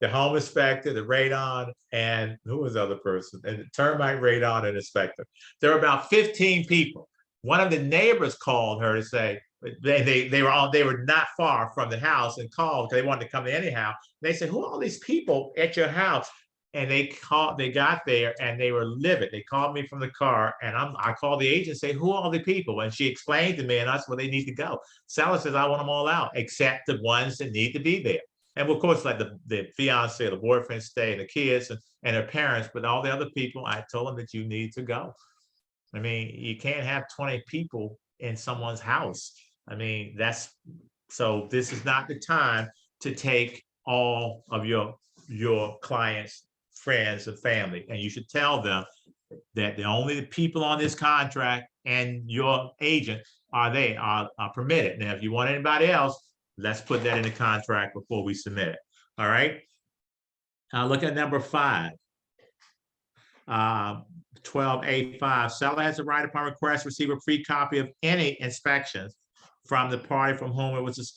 the home inspector, the radon, and who was the other person? And the termite radon and inspector. There were about 15 people. One of the neighbors called her to say they were not far from the house and called because they wanted to come to anyhow. They said, who are all these people at your house? And they got there and they were livid. They called me from the car and I called the agent and say, who are all the people? And she explained to me and that's where they need to go. Seller says, I want them all out except the ones that need to be there. And of course, like the fiance or the boyfriend stay, and the kids and their parents, but all the other people, I told them that you need to go. I mean, you can't have 20 people in someone's house. I mean, so this is not the time to take all of your clients, friends, and family. And you should tell them that the only people on this contract and your agent are permitted. Now, if you want anybody else, let's put that in the contract before we submit it. All right. Look at number 5. 12A5, seller has the right upon request to receive a free copy of any inspections from the party from whom it was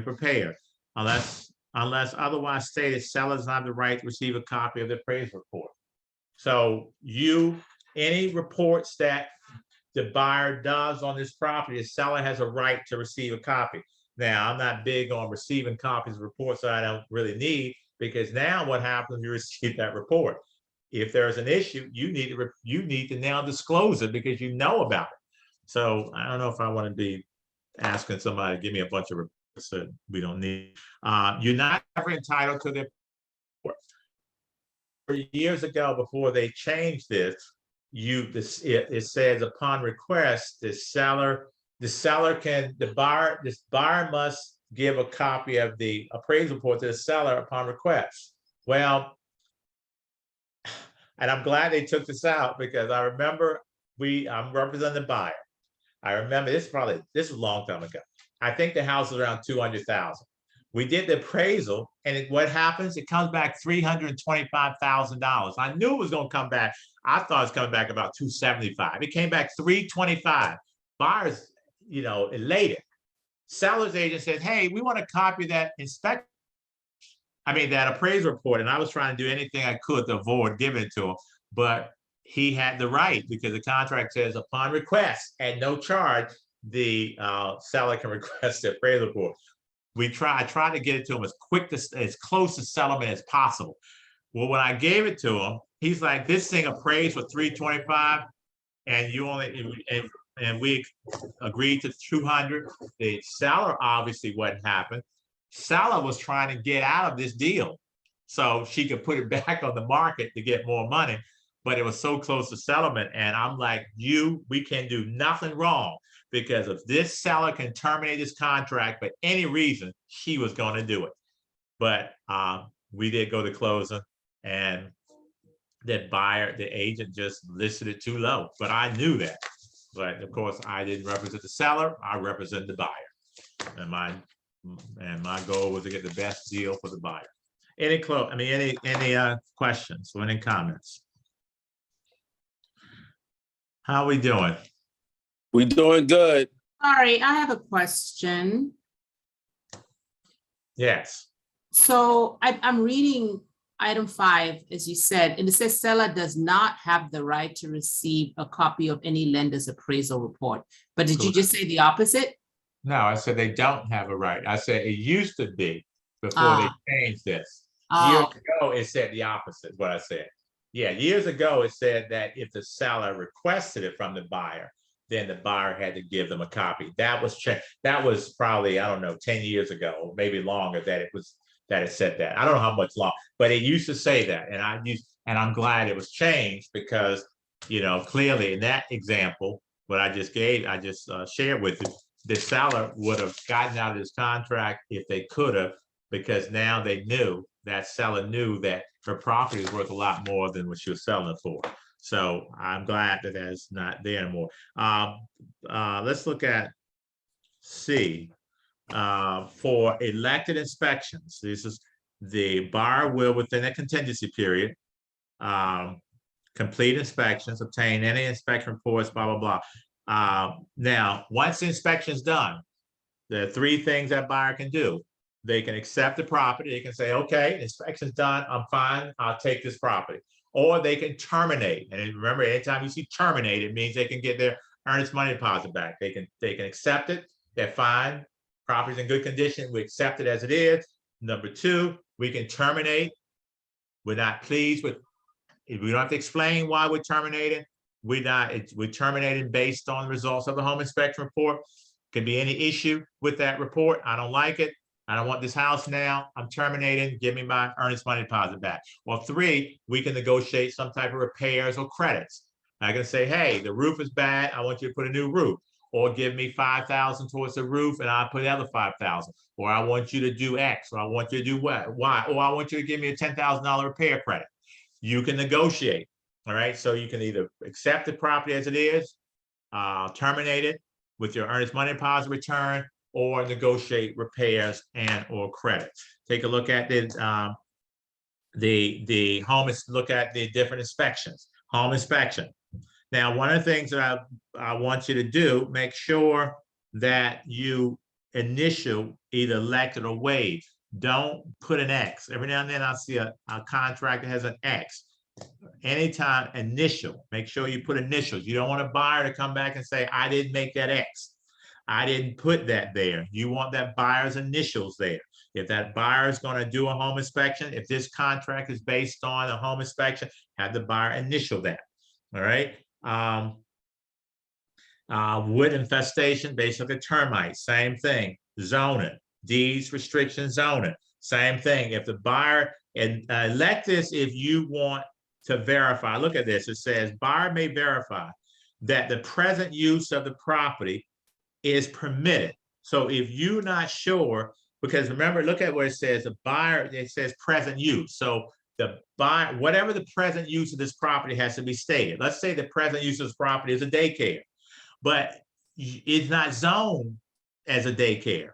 prepared, unless otherwise stated, seller does not have the right to receive a copy of the appraisal report. So any reports that the buyer does on this property, the seller has a right to receive a copy. Now, I'm not big on receiving copies of reports that I don't really need, because now what happens, you receive that report. If there's an issue, you need to now disclose it because you know about it. So I don't know if I want to be asking somebody to give me a bunch of reports that we don't need. You're not ever entitled to the report. Years ago, before they changed this, it says upon request, this buyer must give a copy of the appraisal report to the seller upon request. Well, and I'm glad they took this out, because I remember I'm representing the buyer. I remember this was a long time ago. I think the house is around 200,000. We did the appraisal, and what happens? It comes back $325,000. I knew it was going to come back. I thought it was coming back about 275. It came back 325. Buyers, elated. Seller's agent said, "Hey, we want a copy of that that appraisal report." And I was trying to do anything I could to avoid giving it to him, but he had the right, because the contract says upon request at no charge, the seller can request the appraisal report. I tried to get it to him as close to settlement as possible. Well, when I gave it to him, he's like, "This thing appraised for 325, and and we agreed to 200. The seller obviously wasn't happy. Seller was trying to get out of this deal so she could put it back on the market to get more money, but it was so close to settlement. And I'm like, we can do nothing wrong, because if this seller can terminate this contract for any reason, she was going to do it. But we did go to closing, and the agent just listed it too low, but I knew that. But of course, I didn't represent the seller, I represent the buyer. And my goal was to get the best deal for the buyer. Any questions or any comments? How are we doing? We doing good. Sorry, I have a question. Yes. So I'm reading item 5, as you said, and it says seller does not have the right to receive a copy of any lender's appraisal report. But did you just say the opposite? No, I said they don't have a right. I said it used to be before they changed this. Years ago, it said the opposite, what I said. Yeah, years ago, it said that if the seller requested it from the buyer, then the buyer had to give them a copy. That was probably, I don't know, 10 years ago, or maybe longer, that it said that. I don't know how much long, but it used to say that. And I'm glad it was changed, because, clearly in that example, what I just shared with you, the seller would have gotten out of this contract if they could have, because now that seller knew that her property is worth a lot more than what she was selling it for. So I'm glad that that's not there anymore. Let's look at C. For elected inspections, this is the buyer will, within a contingency period, complete inspections, obtain any inspection reports, blah, blah, blah. Now, once the inspection is done, there are 3 things that buyer can do. They can accept the property. They can say, "Okay, inspection's done. I'm fine. I'll take this property." Or they can terminate. And remember, anytime you see terminate, it means they can get their earnest money deposit back. They can accept it. They're fine. Property's in good condition. We accept it as it is. Number 2, we can terminate. We're not pleased with. We don't have to explain why we're terminating. We're terminating based on the results of the home inspection report. Could be any issue with that report. I don't like it. I don't want this house now. I'm terminating. Give me my earnest money deposit back. Well, 3, we can negotiate some type of repairs or credits. I can say, hey, the roof is bad. I want you to put a new roof, or give me 5,000 towards the roof and I'll put the other 5,000. Or I want you to do X, or I want you to do Y, or I want you to give me a $10,000 repair credit. You can negotiate. All right. So you can either accept the property as it is, terminate it with your earnest money deposit return, or negotiate repairs and or credit. Take a look at the home, look at the different inspections. Home inspection. Now, one of the things that I want you to do, make sure that you initial either elected or waive. Don't put an X. Every now and then I see a contract that has an X. Anytime initial, make sure you put initials. You don't want a buyer to come back and say, I didn't make that X. I didn't put that there. You want that buyer's initials there. If that buyer is going to do a home inspection, if this contract is based on a home inspection, have the buyer initial that. All right. Wood infestation, basically termites, same thing. Zoning, deeds, restriction, zoning, same thing. If the buyer, and elect this if you want to verify. Look at this. It says buyer may verify that the present use of the property is permitted. So if you're not sure, because remember, look at where it says the buyer, it says present use. So the buyer, whatever the present use of this property has to be stated. Let's say the present use of this property is a daycare, but it's not zoned as a daycare,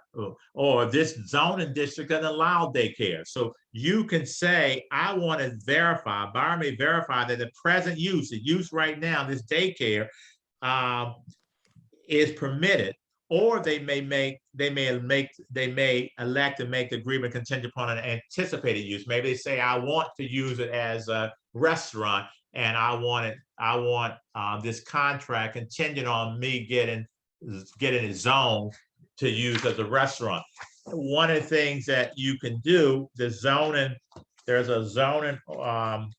or this zoning district doesn't allow daycare. So you can say, I want to verify, buyer may verify that the present use, the use right now, this daycare is permitted, or they may elect to make the agreement contingent upon an anticipated use. Maybe they say, I want to use it as a restaurant, and I want this contract contingent on me getting it zoned to use as a restaurant. One of the things that you can do, the zoning, there's a zoning an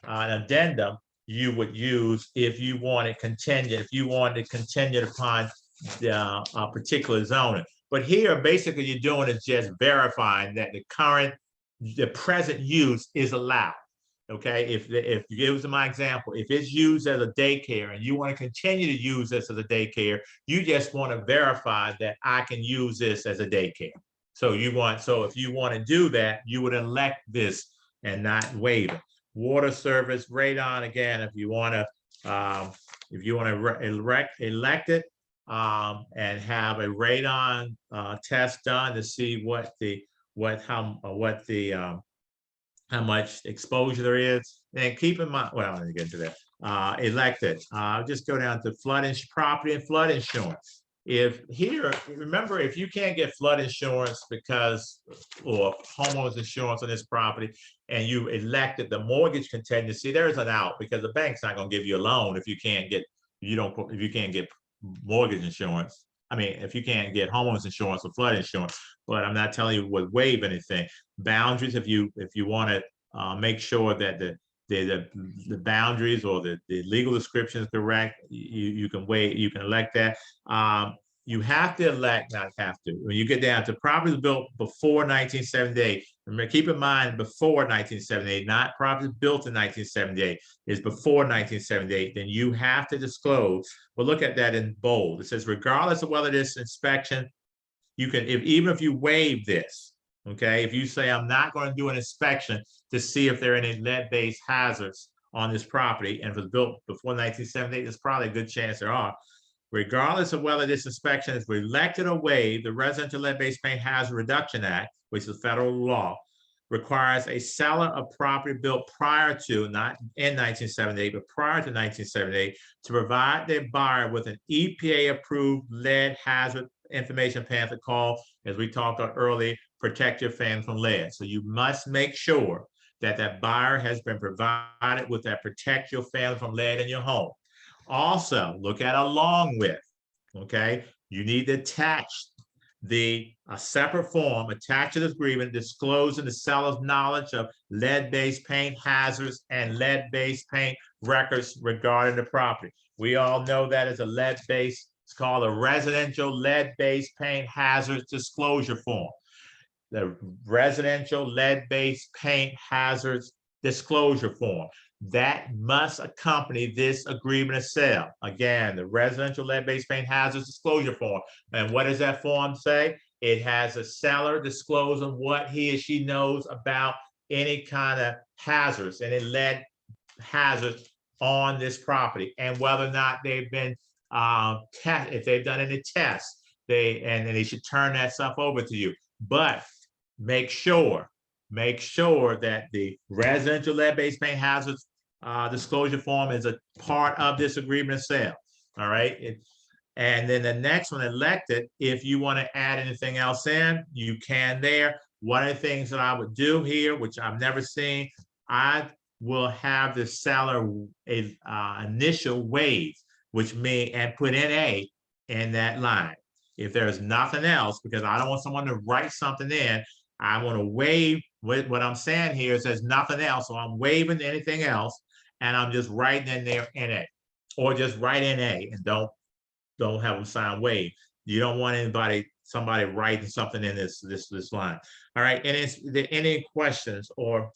addendum you would use if you want it contingent, if you want it contingent upon the particular zoning. But here, basically, you're doing is just verifying that the present use is allowed. Okay, if it was my example, if it's used as a daycare and you want to continue to use this as a daycare, you just want to verify that I can use this as a daycare. So if you want to do that, you would elect this and not waive it. Water service, radon, again, if you want to elect it and have a radon test done to see how much exposure there is. And keep in mind, well, I'm gonna get into that. Elected. Just go down to property and flood insurance. Remember, if you can't get flood insurance or homeowners insurance on this property, and you elected the mortgage contingency, there's an out, because the bank's not gonna give you a loan if you can't get mortgage insurance. I mean, if you can't get homeowners insurance or flood insurance, but I'm not telling you would waive anything. Boundaries, if you want to make sure that the boundaries or the legal description is correct, you can waive, you can elect that. You have to elect, not have to. When you get down to properties built before 1978, remember, keep in mind before 1978, not properties built in 1978, is before 1978, then you have to disclose. But look at that in bold. It says, regardless of whether this inspection, you can, even if you waive this, okay, if you say, I'm not going to do an inspection to see if there are any lead-based hazards on this property, and if it was built before 1978, there's probably a good chance there are. Regardless of whether this inspection is elected or waived, the Residential Lead-Based Paint Hazard Reduction Act, which is federal law, requires a seller of property built prior to, not in 1978, but prior to 1978, to provide their buyer with an EPA-approved lead hazard information pamphlet called, as we talked about earlier, Protect Your Family from Lead. So you must make sure that that buyer has been provided with that Protect Your Family from Lead in your home. Also, look at along with, okay? You need to attach a separate form attached to this agreement disclosing the seller's knowledge of lead-based paint hazards and lead-based paint records regarding the property. We all know that as a lead-based, it's called a residential lead-based paint hazards disclosure form. the residential lead-based paint hazards disclosure form. That must accompany this agreement of sale. Again, the residential lead-based paint hazards disclosure form. And what does that form say? It has a seller disclosing what he or she knows about any kind of hazards, any lead hazards on this property, and whether or not they've been if they've done any tests, they should turn that stuff over to you. But make sure that the residential lead-based paint hazards disclosure form is a part of this agreement of sale. All right. And then the next one, elected, if you want to add anything else in, you can there. One of the things that I would do here, which I've never seen, I will have the seller initial waive, which means, and put NA in that line. If there's nothing else, because I don't want someone to write something in, I want to waive. What I'm saying here is there's nothing else, so I'm waiving anything else, and I'm just writing in there NA, or just write NA and don't have them sign waive. You don't want somebody writing something in this line. All right, and is there any questions or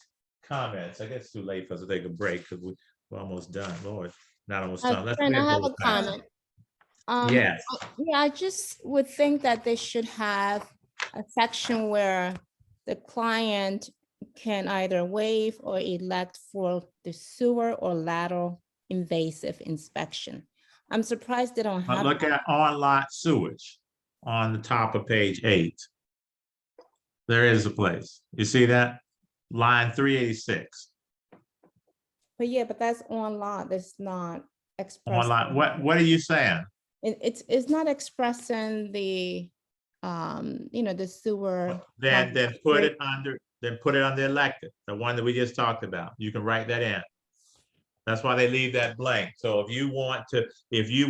comments? I guess it's too late for us to take a break because we're almost done. Lord, not almost done. Let's Trent, I have go a back. comment. Yes. Yeah, I just would think that they should have a section where the client can either waive or elect for the sewer or lateral invasive inspection. I'm surprised they don't have. Look at on-lot sewage on the top of page 8. There is a place. You see that? Line 386. But yeah, but that's on lot. That's not expressed. On-lot. What are you saying? It's not expressing the the sewer. Then put it under elected, the one that we just talked about. You can write that in. That's why they leave that blank. So if you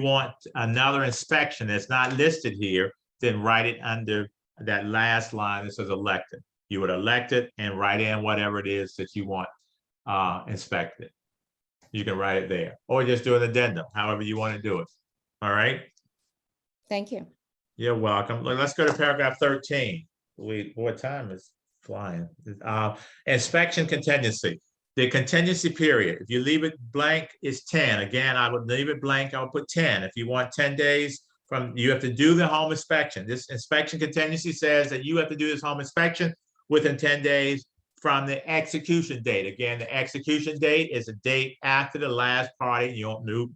want another inspection that's not listed here, then write it under that last line that says elected. You would elect it and write in whatever it is that you want inspected. You can write it there, or just do an addendum, however you want to do it. All right. Thank you. You're welcome. Let's go to paragraph 13. What time is flying? Inspection contingency. The contingency period, if you leave it blank, is 10. Again, I would leave it blank. I would put 10. If you want 10 days you have to do the home inspection. This inspection contingency says that you have to do this home inspection within 10 days from the execution date. Again, the execution date is a date after the last party,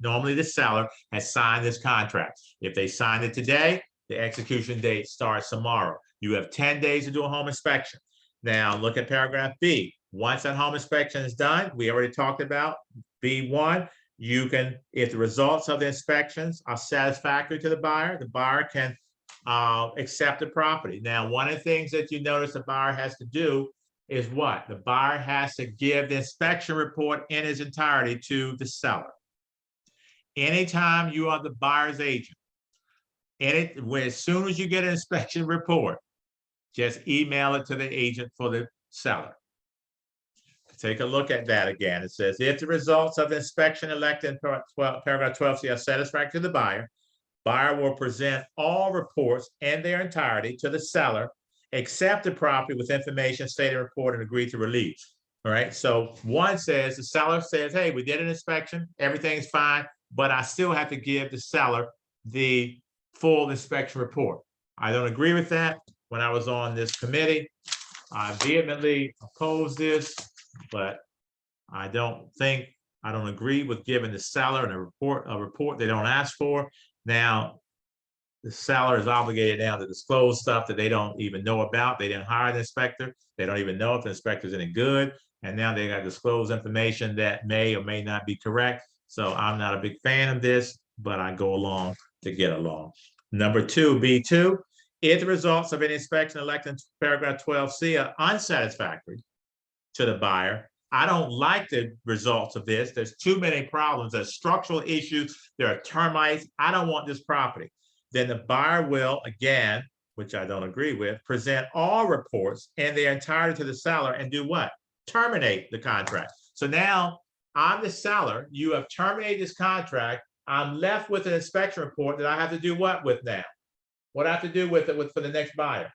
normally the seller, has signed this contract. If they signed it today, the execution date starts tomorrow. You have 10 days to do a home inspection. Now look at paragraph B. Once that home inspection is done, we already talked about B1, you can, if the results of the inspections are satisfactory to the buyer can accept the property. Now, one of the things that you notice the buyer has to do is what? The buyer has to give the inspection report in its entirety to the seller. Anytime you are the buyer's agent, as soon as you get an inspection report, just email it to the agent for the seller. Take a look at that again. It says, if the results of the inspection elected in paragraph 12C are satisfactory to the buyer will present all reports in their entirety to the seller, accept the property with information stated in the report and agree to release. All right. So one says, the seller says, hey, we did an inspection, everything's fine, but I still have to give the seller the full inspection report. I don't agree with that. When I was on this committee, I vehemently opposed this, but I don't agree with giving the seller a report they don't ask for. Now, the seller is obligated now to disclose stuff that they don't even know about. They didn't hire the inspector. They don't even know if the inspector is any good. And now they got to disclose information that may or may not be correct. So I'm not a big fan of this, but I go along to get along. Number 2, B2, if the results of an inspection elected in paragraph 12C are unsatisfactory to the buyer, I don't like the results of this. There's too many problems. There's structural issues. There are termites. I don't want this property. Then the buyer will, again, which I don't agree with, present all reports in their entirety to the seller and do what? Terminate the contract. So now I'm the seller. You have terminated this contract. I'm left with an inspection report that I have to do what with now? What I have to do with it for the next buyer?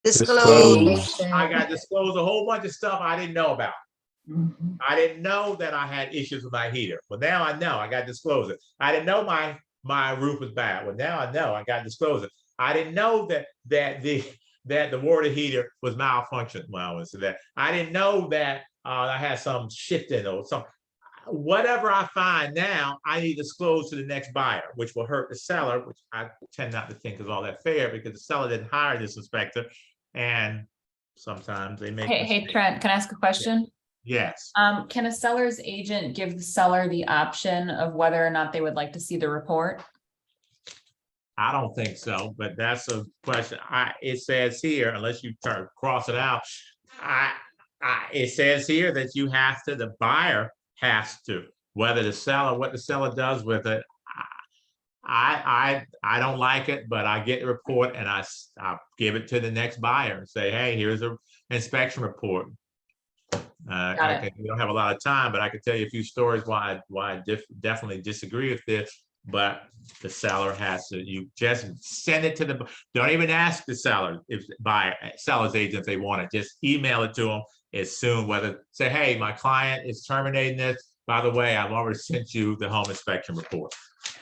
Disclose. I got disclosed a whole bunch of stuff I didn't know about. I didn't know that I had issues with my heater. Well, now I know. I got disclosed it. I didn't know my roof was bad. Well, now I know. I got disclosed it. I didn't know that the water heater was malfunctioning. Well, I was that. I didn't know that I had some shifting or some. Whatever I find now, I need to disclose to the next buyer, which will hurt the seller, which I tend not to think is all that fair because the seller didn't hire this inspector, and sometimes they make. Hey, mistakes. Trent, can I ask a question? Yes. Can a seller's agent give the seller the option of whether or not they would like to see the report? I don't think so, but that's a question. It says here, unless you cross it out, it says here that you have to, the buyer has to, whether the seller, what the seller does with it. I don't like it, but I get the report and I give it to the next buyer and say, hey, here's an inspection report. We don't have a lot of time, but I can tell you a few stories why I definitely disagree with this. But the seller has to, you just send it to the, don't even ask the seller seller's agent if they want it, just email it to them as soon, say, hey, my client is terminating this. By the way, I've already sent you the home inspection report.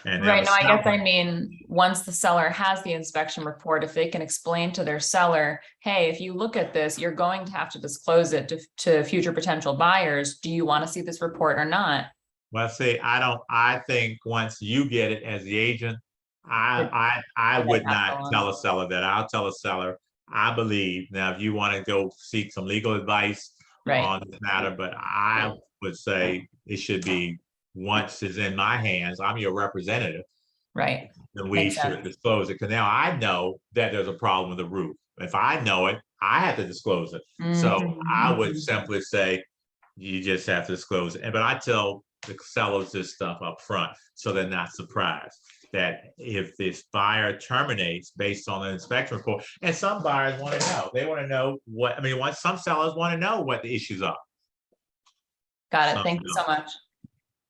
And Right, no, I guess I mean, once the seller has the inspection report, if they can explain to their seller, hey, if you look at this, you're going to have to disclose it to future potential buyers. Do you want to see this report or not? Well, see, I think once you get it as the agent, I would not tell a seller that. I'll tell a seller, I believe. Now, if you want to go seek some legal advice on this matter, but I would say it should be, once it's in my hands, I'm your representative. Right. Then we should disclose it. Because now I know that there's a problem with the roof. If I know it, I have to disclose it. So I would simply say, you just have to disclose it. But I tell the sellers this stuff up front, so they're not surprised that if this buyer terminates based on the inspection report, and some buyers want to know, they want to know what, some sellers want to know what the issues are. Got it. Thank you so much.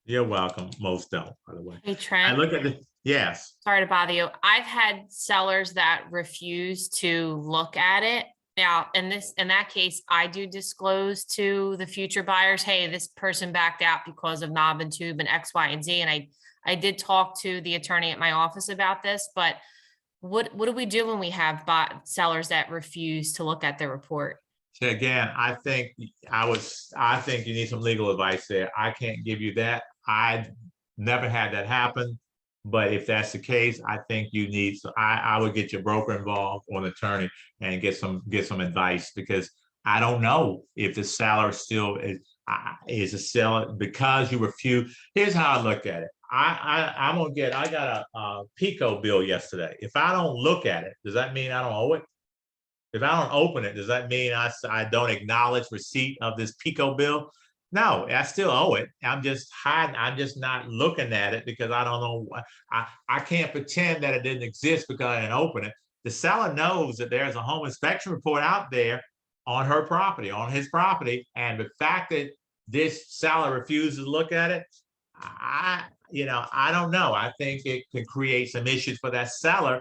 You're welcome. Most don't, by the way. Hey, Trent. I look at yes. Sorry to bother you. I've had sellers that refuse to look at it. Now, in that case, I do disclose to the future buyers, hey, this person backed out because of knob and tube and X, Y, and Z. And I did talk to the attorney at my office about this, but what do we do when we have sellers that refuse to look at the report? So again, I think you need some legal advice there. I can't give you that. I've never had that happen. But if that's the case, I think you need, I would get your broker involved or an attorney and get some advice, because I don't know if the seller still is a seller because you refuse. Here's how I look at it. I got a PICO bill yesterday. If I don't look at it, does that mean I don't owe it? If I don't open it, does that mean I don't acknowledge receipt of this PICO bill? No, I still owe it. I'm just hiding. I'm just not looking at it because I don't know. I can't pretend that it didn't exist because I didn't open it. The seller knows that there's a home inspection report out there on her property, on his property. And the fact that this seller refuses to look at it, I don't know. I think it could create some issues for that seller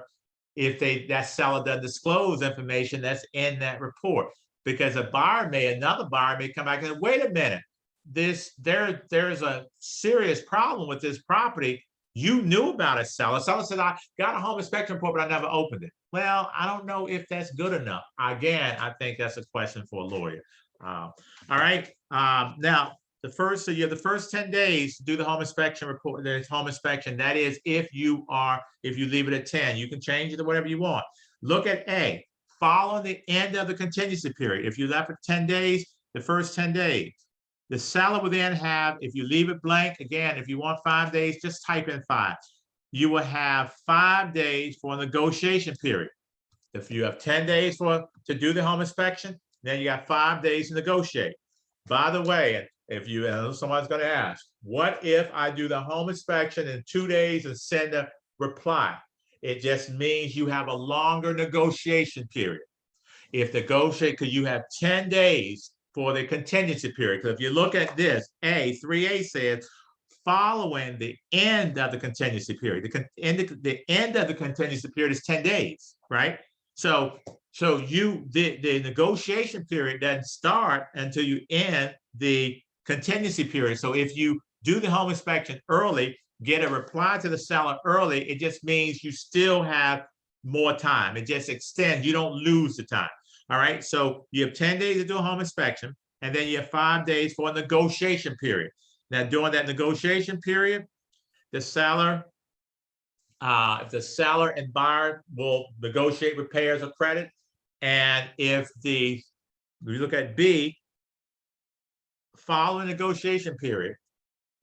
if that seller doesn't disclose information that's in that report. Because another buyer may come back and say, wait a minute, there's a serious problem with this property. You knew about it, seller. Seller said, I got a home inspection report, but I never opened it. Well, I don't know if that's good enough. Again, I think that's a question for a lawyer. All right. Now, you have the first 10 days to do the home inspection report. There's home inspection. That is, if you leave it at 10, you can change it to whatever you want. Look at A, following the end of the contingency period. If you left for 10 days, the first 10 days, the seller will then have, if you leave it blank, again, if you want 5 days, just type in 5. You will have 5 days for a negotiation period. If you have 10 days to do the home inspection, then you got 5 days to negotiate. By the way, if someone's going to ask, what if I do the home inspection in 2 days and send a reply? It just means you have a longer negotiation period. Because you have 10 days for the contingency period. Because if you look at this, 3A says, following the end of the contingency period. The end of the contingency period is 10 days, right? So So the negotiation period doesn't start until you end the contingency period. So if you do the home inspection early, get a reply to the seller early, it just means you still have more time. It just extends, you don't lose the time. All right, so you have 10 days to do a home inspection, and then you have 5 days for a negotiation period. Now, during that negotiation period, the seller, if the seller and buyer will negotiate repairs or credit, and if we look at B, following negotiation period,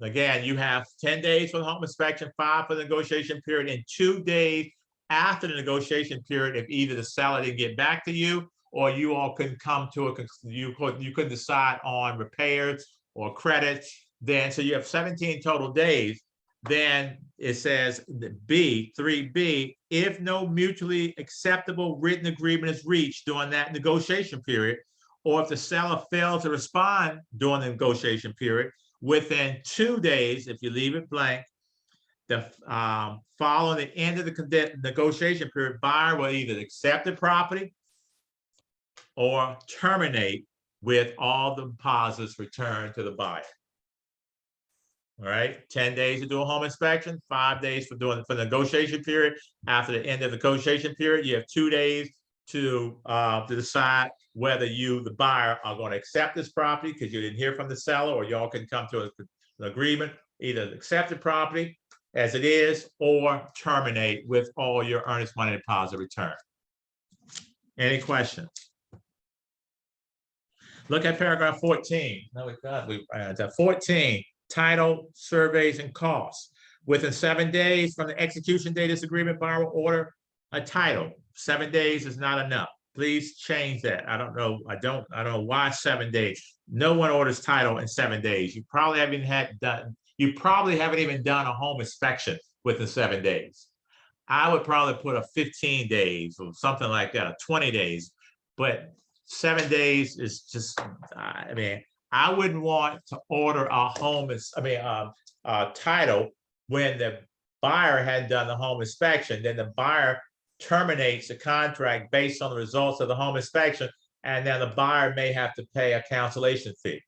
again, you have 10 days for the home inspection, 5 for the negotiation period, and 2 days after the negotiation period, if either the seller didn't get back to you or you all couldn't come to you could decide on repairs or credits, then so you have 17 total days. Then it says B, 3B, if no mutually acceptable written agreement is reached during that negotiation period, or if the seller fails to respond during the negotiation period, within 2 days, if you leave it blank, following the end of the negotiation period, buyer will either accept the property or terminate with all the deposits returned to the buyer. All right, 10 days to do a home inspection, 5 days for the negotiation period. After the end of the negotiation period, you have 2 days to decide whether you, the buyer, are going to accept this property because you didn't hear from the seller, or y'all can come to an agreement, either accept the property as it is or terminate with all your earnest money deposit return. Any questions? Look at paragraph 14. No, we got 14. Title, surveys, and costs. Within 7 days from the execution date of this agreement, buyer will order a title. 7 days is not enough. Please change that. I don't know why 7 days. No one orders title in 7 days. You probably haven't even done a home inspection within 7 days. I would probably put a 15 days or something like that, 20 days. But 7 days is just, I mean, I wouldn't want to order a title when the buyer had done the home inspection. Then the buyer terminates the contract based on the results of the home inspection, and then the buyer may have to pay a cancellation fee.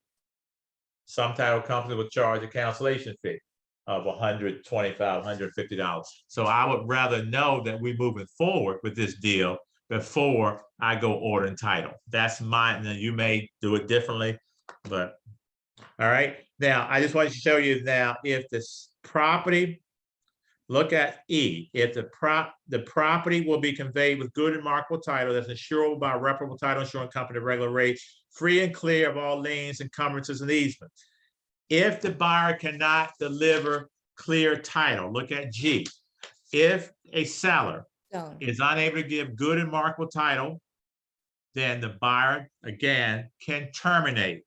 Some title company will charge a cancellation fee of $125, $150. So I would rather know that we're moving forward with this deal before I go ordering title. That's mine. Now you may do it differently. But all right, now I just want to show you now if this property, look at E, if the property will be conveyed with good and marketable title that's insurable by a reputable title insurance company at regular rates, free and clear of all liens, encumbrances, and easements. If the buyer cannot deliver clear title, look at G. If a seller is unable to give good and marketable title, then the buyer again can terminate.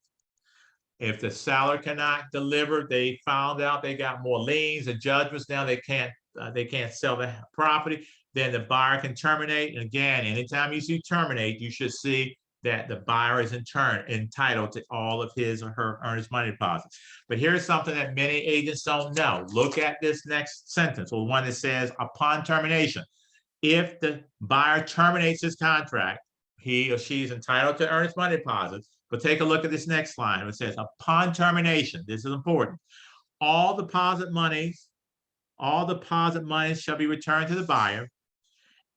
If the seller cannot deliver, they found out they got more liens and judgments, now they can't sell the property, then the buyer can terminate. And again, anytime you see terminate, you should see that the buyer is in turn entitled to all of his or her earnest money deposits. But here's something that many agents don't know. Look at this next sentence, or one that says upon termination. If the buyer terminates his contract, he or she is entitled to earnest money deposits. But take a look at this next line. It says, upon termination, this is important. All deposit monies shall be returned to the buyer,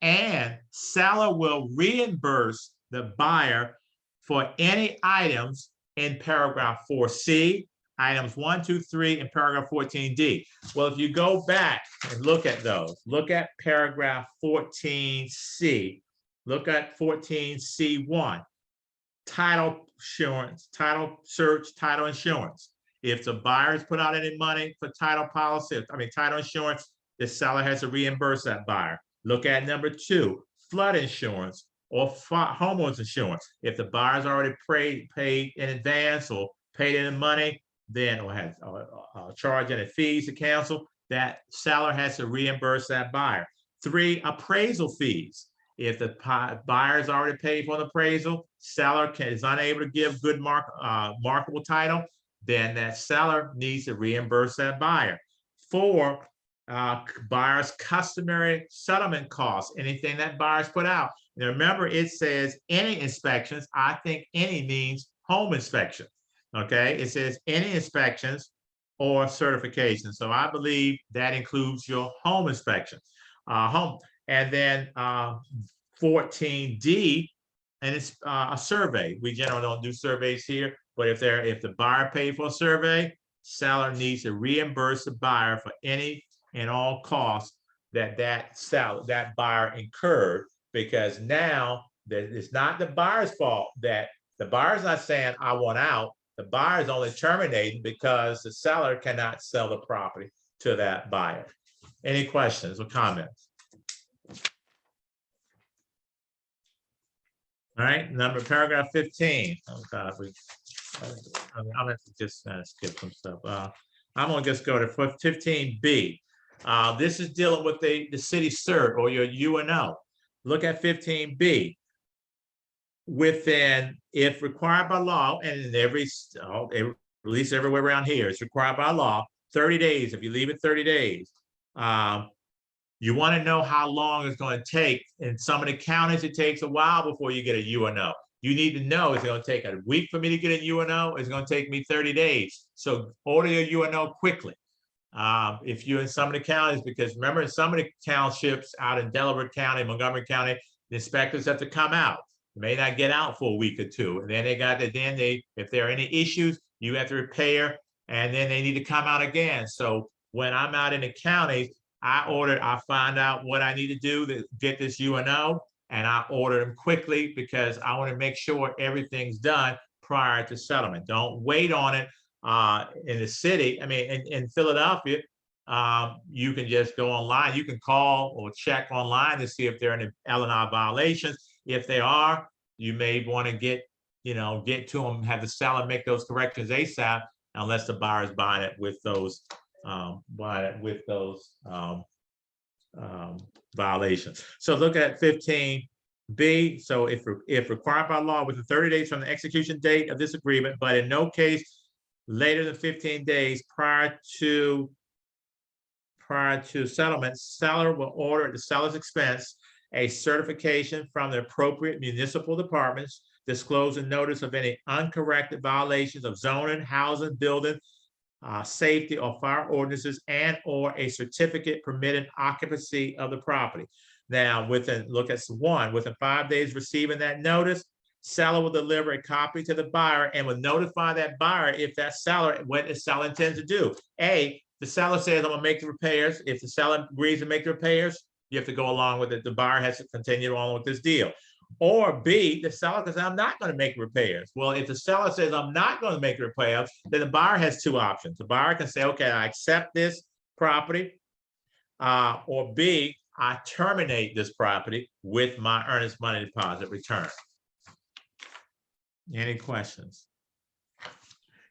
and seller will reimburse the buyer for any items in paragraph 4C, items 1, 2, 3, and paragraph 14D. Well, if you go back and look at those, look at paragraph 14C, look at 14C1. Title insurance, title search, title insurance. If the buyer has put out any money for title policy, title insurance, the seller has to reimburse that buyer. Look at number 2, flood insurance or homeowners insurance. If the buyer's already paid in advance or paid in money, then or has charge any fees to cancel, that seller has to reimburse that buyer. 3, appraisal fees. If the buyer's already paid for the appraisal, seller is unable to give good marketable title, then that seller needs to reimburse that buyer. 4, buyer's customary settlement costs, anything that buyer's put out. Now remember, it says any inspections. I think any means home inspection. Okay, it says any inspections or certification. So I believe that includes your home inspection. Home. And then 14D, and it's a survey. We generally don't do surveys here, but if the buyer paid for a survey, seller needs to reimburse the buyer for any and all costs that buyer incurred, because now that it's not the buyer's fault that the buyer's not saying I want out. The buyer is only terminating because the seller cannot sell the property to that buyer. Any questions or comments? All right, paragraph 15. Oh God, I'm gonna just skip some stuff. I'm gonna just go to 15B. This is dealing with the city cert or your UNO. Look at 15B. Within, if required by law, and in at least everywhere around here, it's required by law, 30 days. If you leave it 30 days, you want to know how long it's going to take. In some of the counties, it takes a while before you get a UNO. You need to know, it's going to take a week for me to get a UNO. It's going to take me 30 days. So order your UNO quickly. If you're in some of the counties, because remember, in some of the townships out in Delaware County, Montgomery County, the inspectors have to come out. They may not get out for a week or two. And then if there are any issues, you have to repair, and then they need to come out again. So when I'm out in the counties, I find out what I need to do to get this UNO, and I order them quickly because I want to make sure everything's done prior to settlement. Don't wait on it. In the city, I mean, in Philadelphia, you can just go online. You can call or check online to see if there are any L&R violations. If they are, you may want to get to them, have the seller make those corrections ASAP, unless the buyer is buying it with those violations. So look at 15B. So if required by law within 30 days from the execution date of this agreement, but in no case later than 15 days prior to settlement, seller will order at the seller's expense a certification from the appropriate municipal departments disclosing notice of any uncorrected violations of zoning, housing, building, safety, or fire ordinances, and or a certificate permitting occupancy of the property. Now, look at 1, within 5 days receiving that notice, seller will deliver a copy to the buyer and will notify that buyer if that seller, what the seller intends to do. A, the seller says, I'm gonna make the repairs. If the seller agrees to make the repairs, you have to go along with it. The buyer has to continue on with this deal. Or B, the seller can say, I'm not going to make repairs. Well, if the seller says, I'm not going to make repairs, then the buyer has 2 options. The buyer can say, okay, I accept this property, or B, I terminate this property with my earnest money deposit return. Any questions?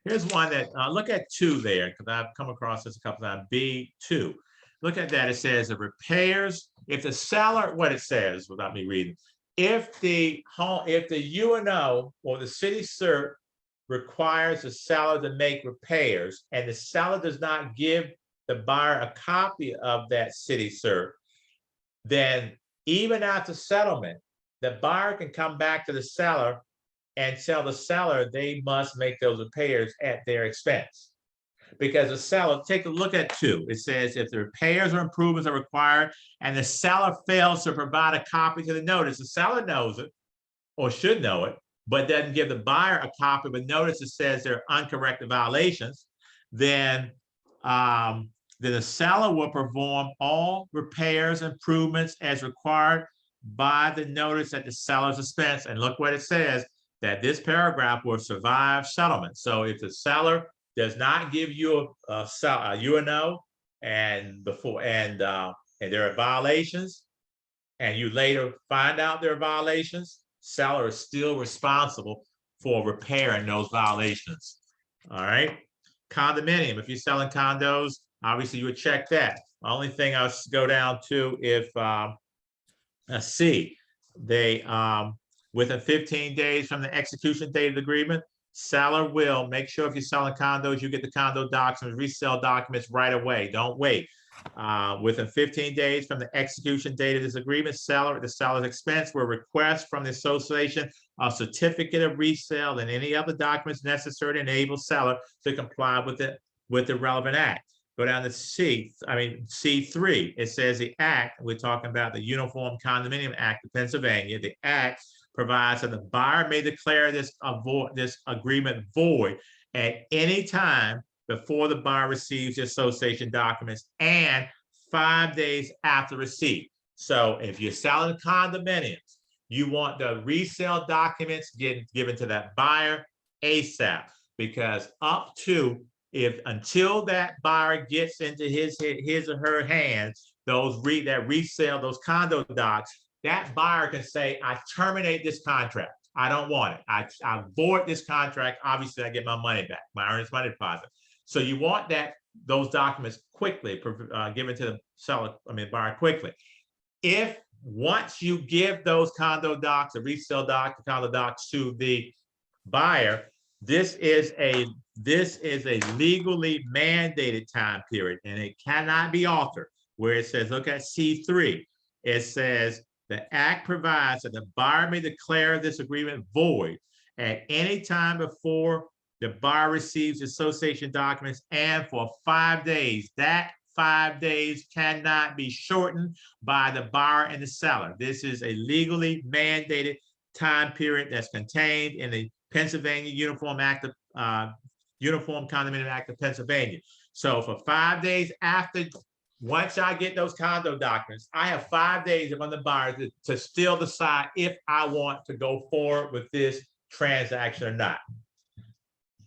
Here's one that, look at 2 there, because I've come across this a couple times, B2. Look at that, it says the repairs, if the seller, what it says without me reading, if the UNO or the city cert requires the seller to make repairs and the seller does not give the buyer a copy of that city cert, then even after settlement, the buyer can come back to the seller and tell the seller they must make those repairs at their expense. Because the seller, take a look at 2. It says if the repairs or improvements are required and the seller fails to provide a copy to the notice, the seller knows it or should know it, but doesn't give the buyer a copy of a notice that says there are uncorrected violations, then the seller will perform all repairs, improvements as required by the notice at the seller's expense. And look what it says, that this paragraph will survive settlement. So if the seller does not give you a UNO and there are violations, and you later find out there are violations, seller is still responsible for repairing those violations. All right. Condominium, if you're selling condos, obviously you would check that. The only thing I'll go down to if C, they within 15 days from the execution date of the agreement, seller will make sure if you're selling condos, you get the condo documents, resale documents right away. Don't wait. Within 15 days from the execution date of this agreement, seller at the seller's expense will request from the association a certificate of resale and any other documents necessary to enable seller to comply with the relevant act. Go down to C3. It says the act, we're talking about the Uniform Condominium Act of Pennsylvania. The act provides that the buyer may declare this agreement void at any time before the buyer receives the association documents and 5 days after receipt. So if you're selling condominiums, you want the resale documents given to that buyer ASAP, because until that buyer gets into his or her hands, those condo docs, that buyer can say, I terminate this contract. I don't want it. I void this contract. Obviously, I get my money back, my earnest money deposit. So you want those documents quickly given to the buyer quickly. If once you give those condo docs, the resale doc, the condo docs to the buyer, this is a legally mandated time period, and it cannot be altered. Where it says, look at C3, it says the act provides that the buyer may declare this agreement void at any time before the buyer receives association documents and for 5 days. That 5 days cannot be shortened by the buyer and the seller. This is a legally mandated time period that's contained in the Pennsylvania Uniform Condominium Act of Pennsylvania. So for 5 days after, once I get those condo documents, I have 5 days if I'm the buyer to still decide if I want to go forward with this transaction or not.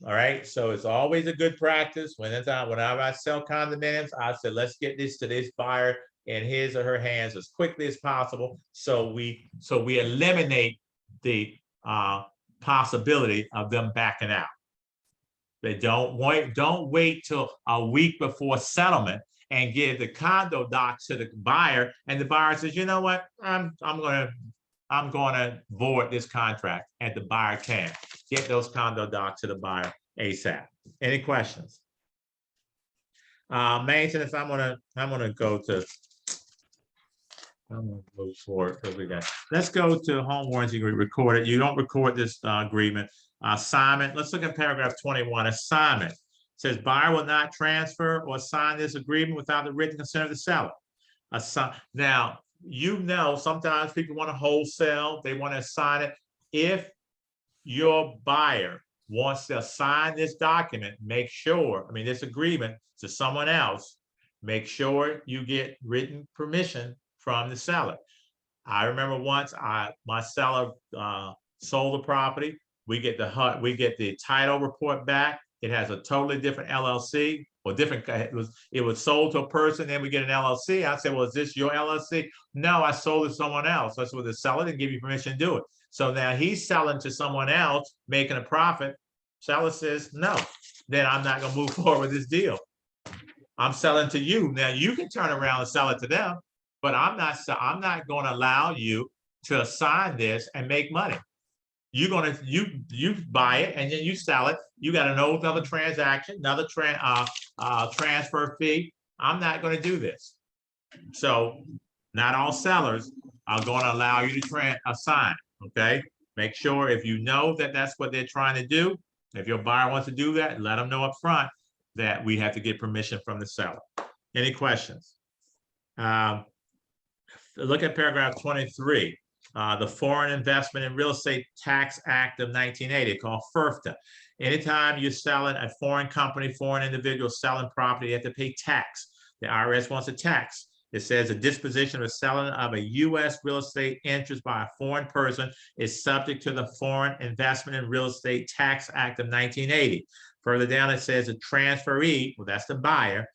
All right, so it's always a good practice whenever I sell condominiums, I said, let's get this to this buyer in his or her hands as quickly as possible. So we eliminate the possibility of them backing out. They don't wait till a week before settlement and give the condo docs to the buyer, and the buyer says, you know what, I'm gonna void this contract, and the buyer can get those condo docs to the buyer ASAP. Any questions? Maintenance, I'm gonna go forward because we got. Let's go to home warranty agreement recorded. You don't record this agreement. Assignment. Let's look at paragraph 21. Assignment says buyer will not transfer or sign this agreement without the written consent of the seller. Now, sometimes people want to wholesale. They want to assign it. If your buyer wants to assign this document, make sure, this agreement to someone else, make sure you get written permission from the seller. I remember once my seller sold the property. We get the title report back. It has a totally different LLC or different. It was sold to a person. Then we get an LLC. I said, well, is this your LLC? No, I sold it to someone else. That's what the seller didn't give you permission to do it. So now he's selling to someone else, making a profit. Seller says, no, then I'm not going to move forward with this deal. I'm selling to you. Now you can turn around and sell it to them, but I'm not going to allow you to assign this and make money. You buy it and then you sell it. You got to know another transaction, another transfer fee. I'm not going to do this. So not all sellers are going to allow you to assign. Okay. Make sure if you know that that's what they're trying to do. If your buyer wants to do that, let them know up front that we have to get permission from the seller. Any questions? Look at paragraph 23. The Foreign Investment in Real Estate Tax Act of 1980, called FIRFTA. Anytime you're selling a foreign company, foreign individual selling property, you have to pay tax. The IRS wants a tax. It says a disposition or selling of a U.S. real estate interest by a foreign person is subject to the Foreign Investment in Real Estate Tax Act of 1980. Further down, it says a transferee, well, that's the buyer,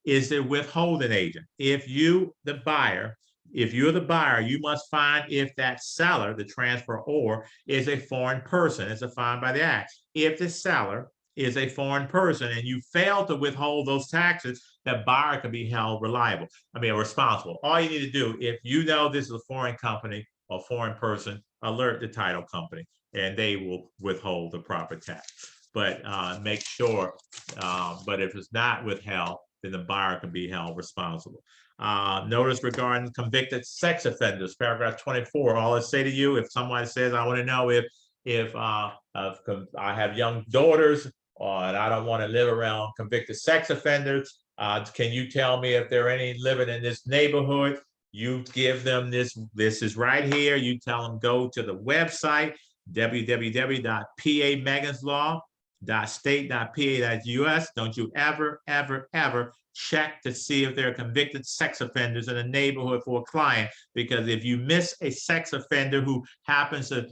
is the withholding agent. If you're the buyer, you must find if that seller, the transferor, is a foreign person. It's defined by the act. If the seller is a foreign person and you fail to withhold those taxes, that buyer can be held responsible. All you need to do, if you know this is a foreign company or foreign person, alert the title company and they will withhold the proper tax. But make sure, but if it's not withheld, then the buyer can be held responsible. Notice regarding convicted sex offenders, paragraph 24. All I say to you, if someone says, I want to know if I have young daughters and I don't want to live around convicted sex offenders, can you tell me if there are any living in this neighborhood? You give them this is right here. You tell them go to the website, www.pameganslaw.state.pa.us. Don't you ever, ever, ever check to see if there are convicted sex offenders in a neighborhood for a client, because if you miss a sex offender who happens to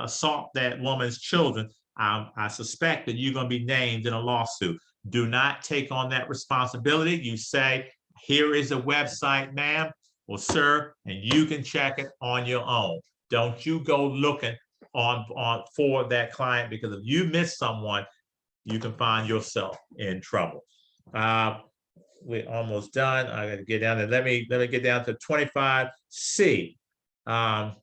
assault that woman's children, I suspect that you're going to be named in a lawsuit. Do not take on that responsibility. You say, here is a website, ma'am or sir, and you can check it on your own. Don't you go looking for that client, because if you miss someone, you can find yourself in trouble. We're almost done. I got to get down there. Let me get down to 25C. Well,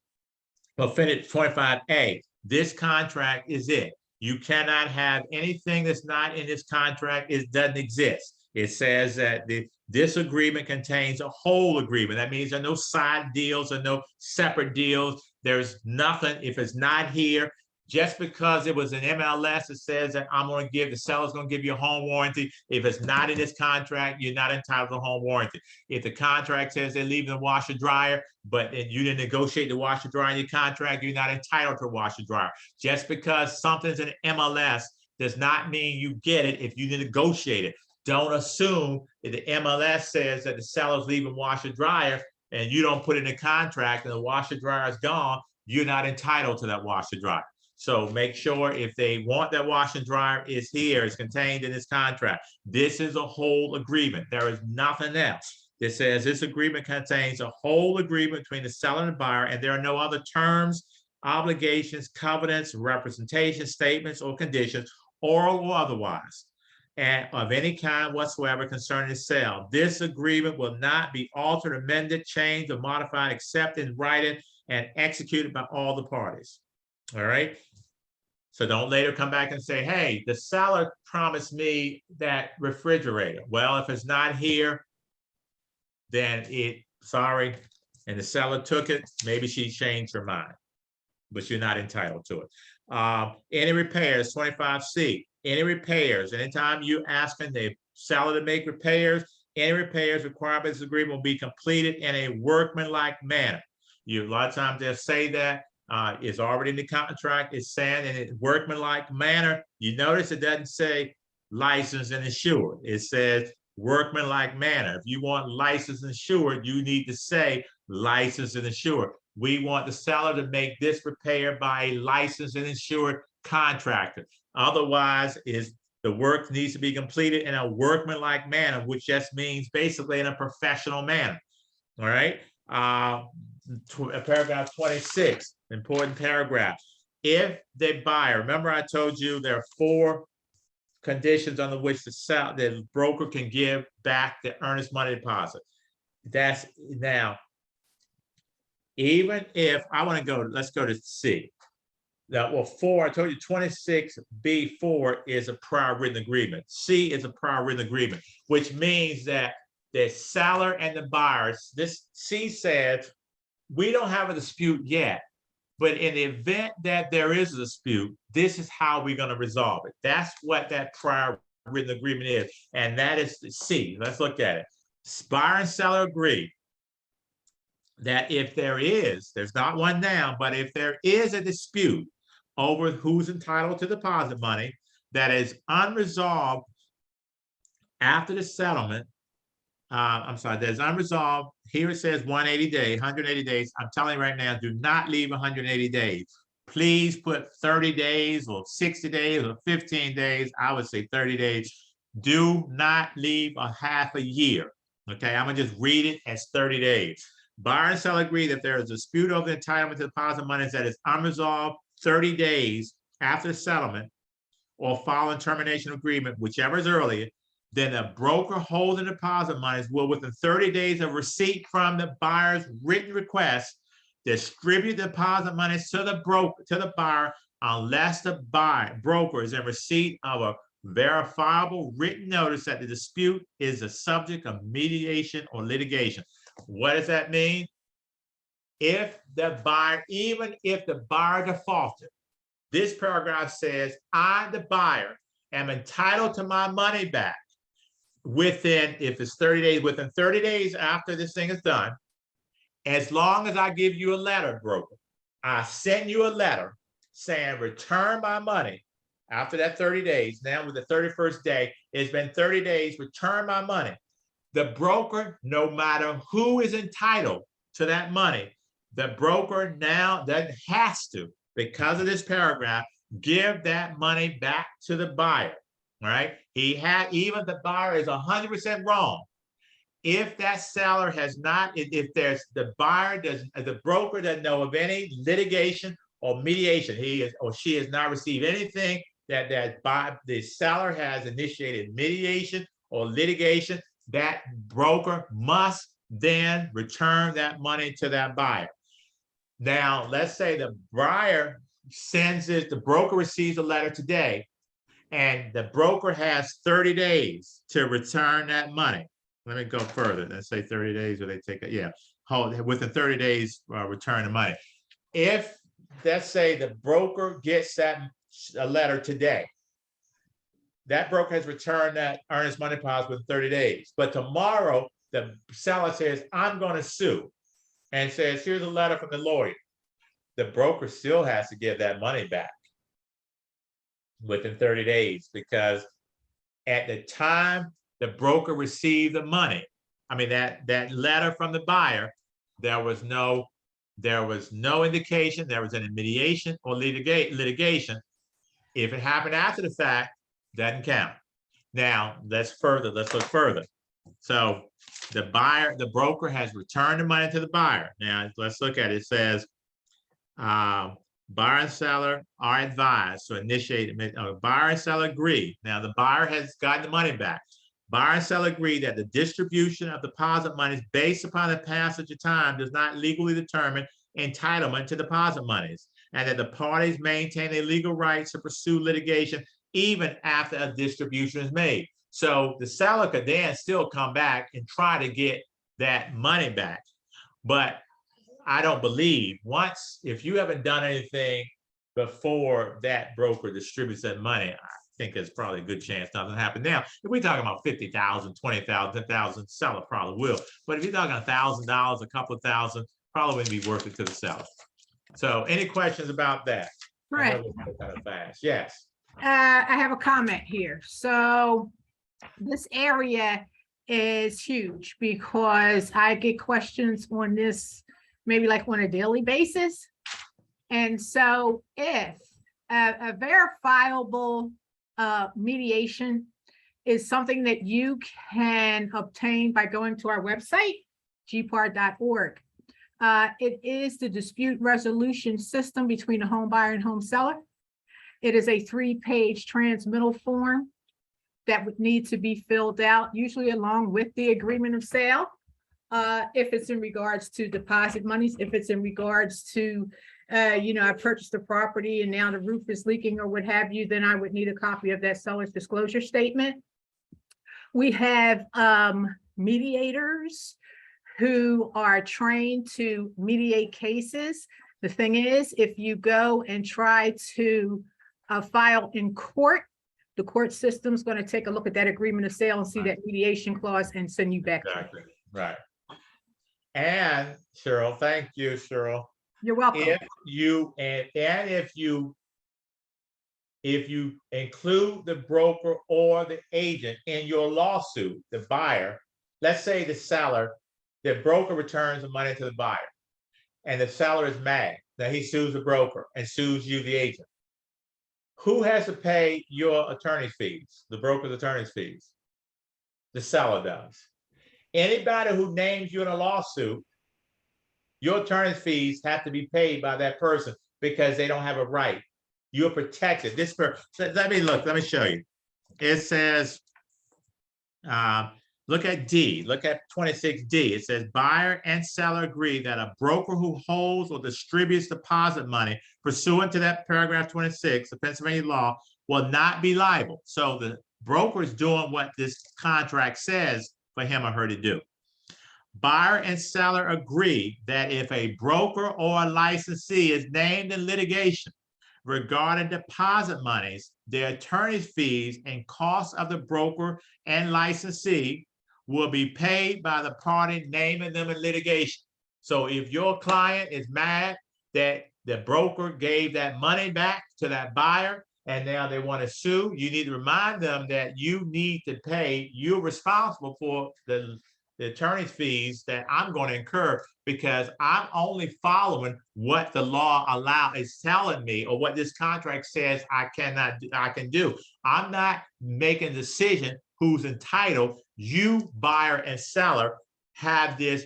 finish 25A. This contract is it. You cannot have anything that's not in this contract. It doesn't exist. It says that this agreement contains a whole agreement. That means there are no side deals or no separate deals. There's nothing. If it's not here, just because it was an MLS, it says that the seller's going to give you a home warranty. If it's not in this contract, you're not entitled to a home warranty. If the contract says they're leaving the washer dryer, but you didn't negotiate the washer dryer in your contract, you're not entitled to a washer dryer. Just because something's in MLS does not mean you get it if you didn't negotiate it. Don't assume that the MLS says that the seller's leaving washer dryer and you don't put it in the contract and the washer dryer is gone, you're not entitled to that washer dryer. So make sure if they want that washer dryer, is here, it's contained in this contract. This is a whole agreement. There is nothing else. It says this agreement contains a whole agreement between the seller and the buyer, and there are no other terms, obligations, covenants, representation statements, or conditions, oral or otherwise, and of any kind whatsoever concerning the sale. This agreement will not be altered, amended, changed, or modified except in writing and executed by all the parties. All right. So don't later come back and say, hey, the seller promised me that refrigerator. Well, if it's not here, then sorry, and the seller took it, maybe she changed her mind, but you're not entitled to it. Any repairs, 25C. Any repairs, anytime you asking the seller to make repairs, any repairs required by this agreement will be completed in a workmanlike manner. A lot of times they'll say that it's already in the contract. It's saying in a workmanlike manner. You notice it doesn't say licensed and insured. It says workmanlike manner. If you want licensed and insured, you need to say licensed and insured. We want the seller to make this repair by a licensed and insured contractor. Otherwise, the work needs to be completed in a workmanlike manner, which just means basically in a professional manner. All right. Paragraph 26, important paragraph. If the buyer, remember I told you there are 4 conditions under which the broker can give back the earnest money deposit. That's now, even if I want to go, let's go to C. Now, well, 4, I told you 26B4 is a prior written agreement. C is a prior written agreement, which means that the seller and the buyers, this C says, we don't have a dispute yet, but in the event that there is a dispute, this is how we're going to resolve it. That's what that prior written agreement is. And that is the C. Let's look at it. Buyer and seller agree that if there's not one now, but if there is a dispute over who's entitled to deposit money that is unresolved after the settlement, there's unresolved. Here it says 180 days, 180 days. I'm telling you right now, do not leave 180 days. Please put 30 days or 60 days or 15 days. I would say 30 days. Do not leave a half a year. Okay, I'm gonna just read it as 30 days. Buyer and seller agree that there is a dispute over the entitlement to deposit monies that is unresolved 30 days after the settlement or following termination agreement, whichever is earlier. Then the broker holding deposit monies will, within 30 days of receipt from the buyer's written request, distribute deposit monies to the buyer unless the broker is in receipt of a verifiable written notice that the dispute is the subject of mediation or litigation. What does that mean? If the buyer, even if the buyer defaulted, this paragraph says, I, the buyer, am entitled to my money back within, if it's 30 days, within 30 days after this thing is done, as long as I give you a letter, broker. I send you a letter saying return my money after that 30 days. Now with the 31st day, it's been 30 days, return my money. The broker, no matter who is entitled to that money, the broker now then has to, because of this paragraph, give that money back to the buyer, right? He had, even the buyer is 100% wrong. If that seller has not, if there's the buyer doesn't, the broker doesn't know of any litigation or mediation, he is or she has not received anything that by the seller has initiated mediation or litigation, that broker must then return that money to that buyer. Now, let's say the buyer sends it, the broker receives a letter today, and the broker has 30 days to return that money. Let me go further. Let's say 30 days, or they take it, yeah, hold within 30 days, return the money. If, let's say the broker gets that a letter today, that broker has returned that earnest money deposit within 30 days. But tomorrow, the seller says, I'm going to sue, and says, here's a letter from the lawyer. The broker still has to give that money back within 30 days, because at the time the broker received the money, I mean, that letter from the buyer, there was no indication there was any mediation or litigation. If it happened after the fact, doesn't count. Now, let's look further. So the broker has returned the money to the buyer. Now, let's look at it. It says, buyer and seller are advised to initiate, buyer and seller agree. Now, the buyer has gotten the money back. Buyer and seller agree that the distribution of deposit monies based upon the passage of time does not legally determine entitlement to deposit monies, and that the parties maintain a legal right to pursue litigation even after a distribution is made. So the seller could then still come back and try to get that money back. But I don't believe if you haven't done anything before that broker distributes that money, I think there's probably a good chance nothing happened. Now, if we're talking about 50,000, 20,000, 10,000, seller probably will. But if you're talking $1,000, a couple of thousand, probably wouldn't be worth it to the seller. So any questions about that? Right. Kind of fast. Yes. I have a comment here. So this area is huge because I get questions on this maybe like on a daily basis. And so if a verifiable mediation is something that you can obtain by going to our website, GPAR.org. It is the dispute resolution system between the home buyer and home seller. It is a 3-page transmittal form that would need to be filled out, usually along with the agreement of sale. If it's in regards to deposit monies, if it's in regards to, I purchased the property and now the roof is leaking or what have you, then I would need a copy of that seller's disclosure statement. We have mediators who are trained to mediate cases. The thing is, if you go and try to file in court, the court system is going to take a look at that agreement of sale and see that mediation clause and send you back. Exactly. Right. And Cheryl, thank you, Cheryl. You're welcome. If you if you include the broker or the agent in your lawsuit, the buyer, let's say the seller, the broker returns the money to the buyer, and the seller is mad that he sues the broker and sues you, the agent. Who has to pay your attorney's fees? The broker's attorney's fees. The seller does. Anybody who names you in a lawsuit, your attorney's fees have to be paid by that person because they don't have a right. You're protected. Let me show you. It says, look at D, look at 26D. It says buyer and seller agree that a broker who holds or distributes deposit money pursuant to that paragraph 26 of Pennsylvania law will not be liable. So the broker is doing what this contract says for him or her to do. Buyer and seller agree that if a broker or a licensee is named in litigation regarding deposit monies, the attorney's fees and costs of the broker and licensee will be paid by the party naming them in litigation. So if your client is mad that the broker gave that money back to that buyer and now they want to sue, you need to remind them that you need to pay, you're responsible for the attorney's fees that I'm going to incur because I'm only following what the law is telling me or what this contract says I can do. I'm not making a decision who's entitled. You, buyer and seller, have this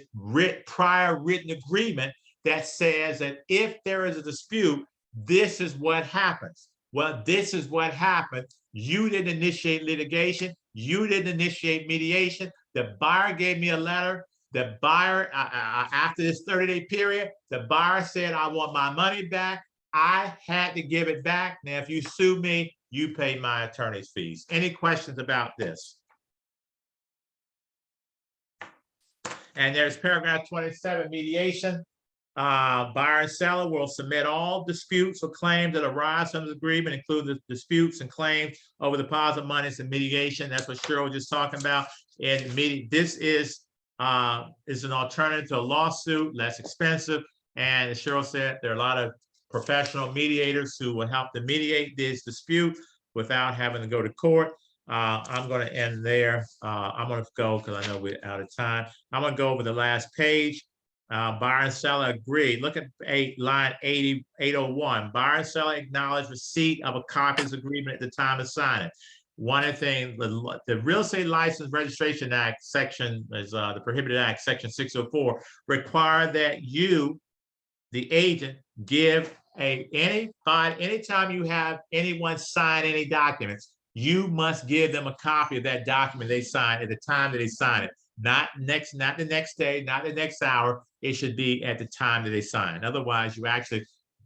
prior written agreement that says that if there is a dispute, this is what happens. Well, this is what happened. You didn't initiate litigation. You didn't initiate mediation. The buyer gave me a letter. The buyer, after this 30-day period, the buyer said, I want my money back. I had to give it back. Now, if you sue me, you pay my attorney's fees. Any questions about this? And there's paragraph 27, mediation. Buyer and seller will submit all disputes or claims that arise from the agreement, including the disputes and claims over deposit monies and mediation. That's what Cheryl was just talking about. And this is an alternative to a lawsuit, less expensive. And as Cheryl said, there are a lot of professional mediators who will help to mediate this dispute without having to go to court. I'm going to end there. I'm going to go because I know we're out of time. I'm going to go over the last page. Buyer and seller agree. Look at line 801. Buyer and seller acknowledge receipt of a copy of this agreement at the time of signing. One of the things, the Real Estate License Registration Act section is the Prohibited Act, section 604, require that you, the agent, give anytime you have anyone sign any documents, you must give them a copy of that document they signed at the time that they sign it. Not the next day, not the next hour. It should be at the time that they sign. Otherwise, you actually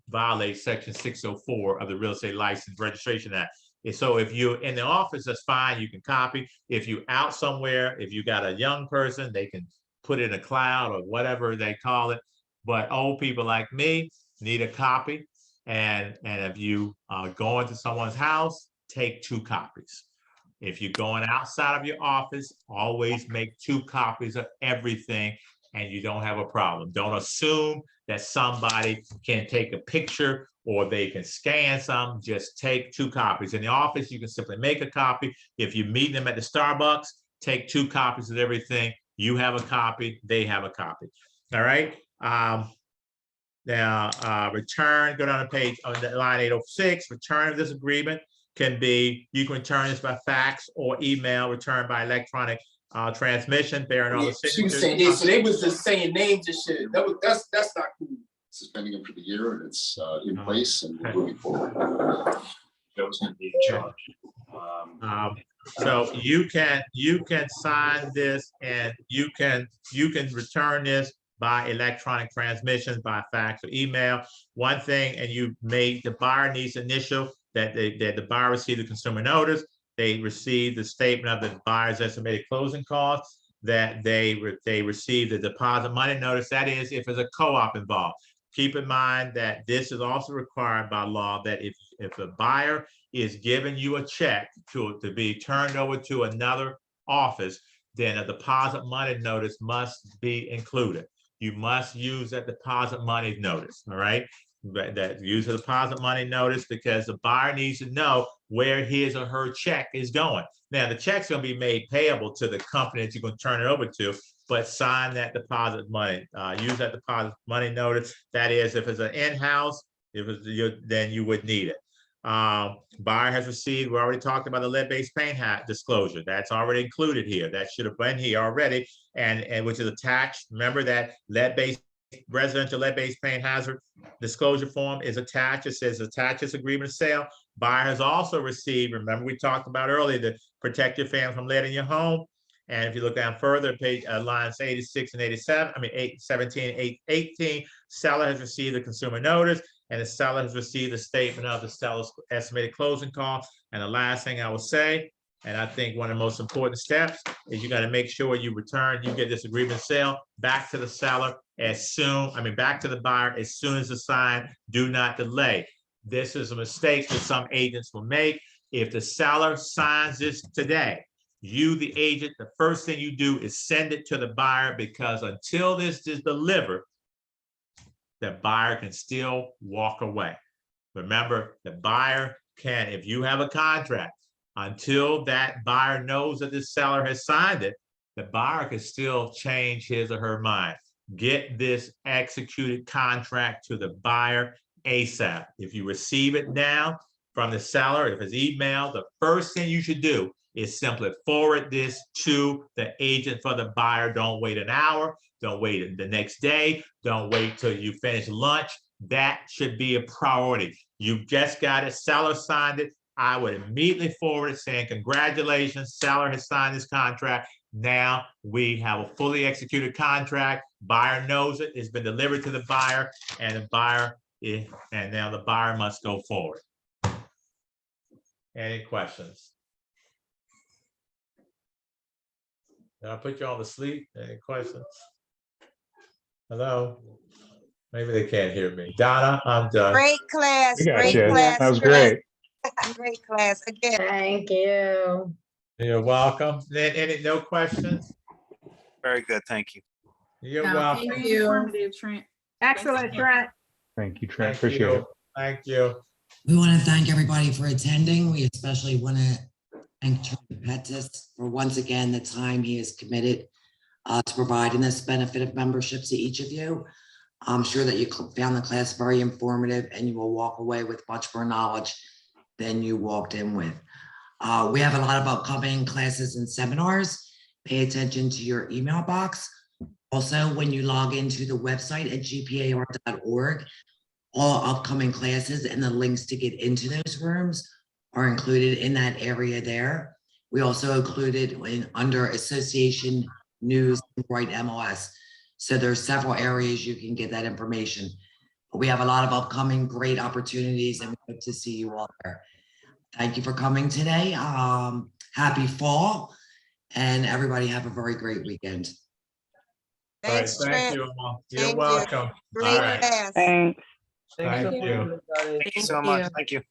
violate section 604 of the Real Estate License Registration Act. And so if you're in the office, that's fine, you can copy. If you're out somewhere, if you got a young person, they can put it in a cloud or whatever they call it. But old people like me need a copy. And if you go into someone's house, take 2 copies. If you're going outside of your office, always make 2 copies of everything and you don't have a problem. Don't assume that somebody can take a picture or they can scan some. Just take 2 copies. In the office, you can simply make a copy. If you meet them at the Starbucks, take 2 copies of everything. You have a copy, they have a copy. All right. Now, return, go down to page on line 806, return of this agreement can be, you can return this by fax or email, return by electronic transmission, bearing all the She was signatures. saying this, so they was just saying names and shit. That's not cool. Suspending him for the year and it's in place and we're moving forward. Joe's gonna be in charge. So you can sign this and you can return this by electronic transmission, by fax or email. One thing, and you made, the buyer needs initial that the buyer received the consumer notice. They received the statement of the buyer's estimated closing costs, that they received the deposit money notice. That is, if there's a co-op involved. Keep in mind that this is also required by law that if a buyer is giving you a check to be turned over to another office, then a deposit money notice must be included. You must use that deposit money notice, all right? That use a deposit money notice because the buyer needs to know where his or her check is going. Now, the check's going to be made payable to the company that you're going to turn it over to, but sign that deposit money. Use that deposit money notice. That is, if it's an in-house, then you would need it. Buyer has received, we already talked about the lead-based paint disclosure. That's already included here. That should have been here already, and which is attached. Remember that lead-based residential lead-based paint hazard disclosure form is attached. It says attach this agreement of sale. Buyer has also received, remember we talked about earlier, to protect your family from lead in your home. And if you look down further, page lines 86 and 87, 17, 18, seller has received a consumer notice and the seller has received a statement of the seller's estimated closing cost And the last thing I will say, and I think one of the most important steps is you got to make sure you get this agreement sale back to the seller back to the buyer as soon as it's signed. Do not delay. This is a mistake that some agents will make. If the seller signs this today, you, the agent, the first thing you do is send it to the buyer, because until this is delivered, the buyer can still walk away. Remember, the buyer can, if you have a contract, until that buyer knows that the seller has signed it, the buyer can still change his or her mind. Get this executed contract to the buyer ASAP. If you receive it now from the seller, if it's emailed, the first thing you should do is simply forward this to the agent for the buyer. Don't wait an hour. Don't wait the next day. Don't wait till you finish lunch. That should be a priority. You just got it. Seller signed it. I would immediately forward it saying, congratulations, seller has signed this contract. Now we have a fully executed contract. Buyer knows it. It's been delivered to the buyer, and now the buyer must go forward. Any questions? Did I put you all to sleep? Any questions? Hello? Maybe they can't hear me. Donna, I'm done. Great class, We got great you. class. That was Trent. great. Great class, again. Thank you. You're welcome. No questions? Very good, thank you. You're No, welcome. thank you. Informative, Trent. Excellent, Trent. Thank you, Trent. Thank Appreciate you. it. Thank you. We want to thank everybody for attending. We especially want to thank Trent Pettus for once again the time he has committed to providing this benefit of membership to each of you. I'm sure that you found the class very informative, and you will walk away with much more knowledge than you walked in with. We have a lot of upcoming classes and seminars. Pay attention to your email box. Also, when you log into the website at gpar.org, all upcoming classes and the links to get into those rooms are included in that area there. We also included under association news, right, MLS. So there's several areas you can get that information. But we have a lot of upcoming great opportunities, and we hope to see you all there. Thank you for coming today. Happy fall, and everybody have a very great weekend. Thanks, All right, thank Trent. you all. You're Thank you. welcome. Great All right. class. Thanks. Thank you. Thank you so much. Thank you.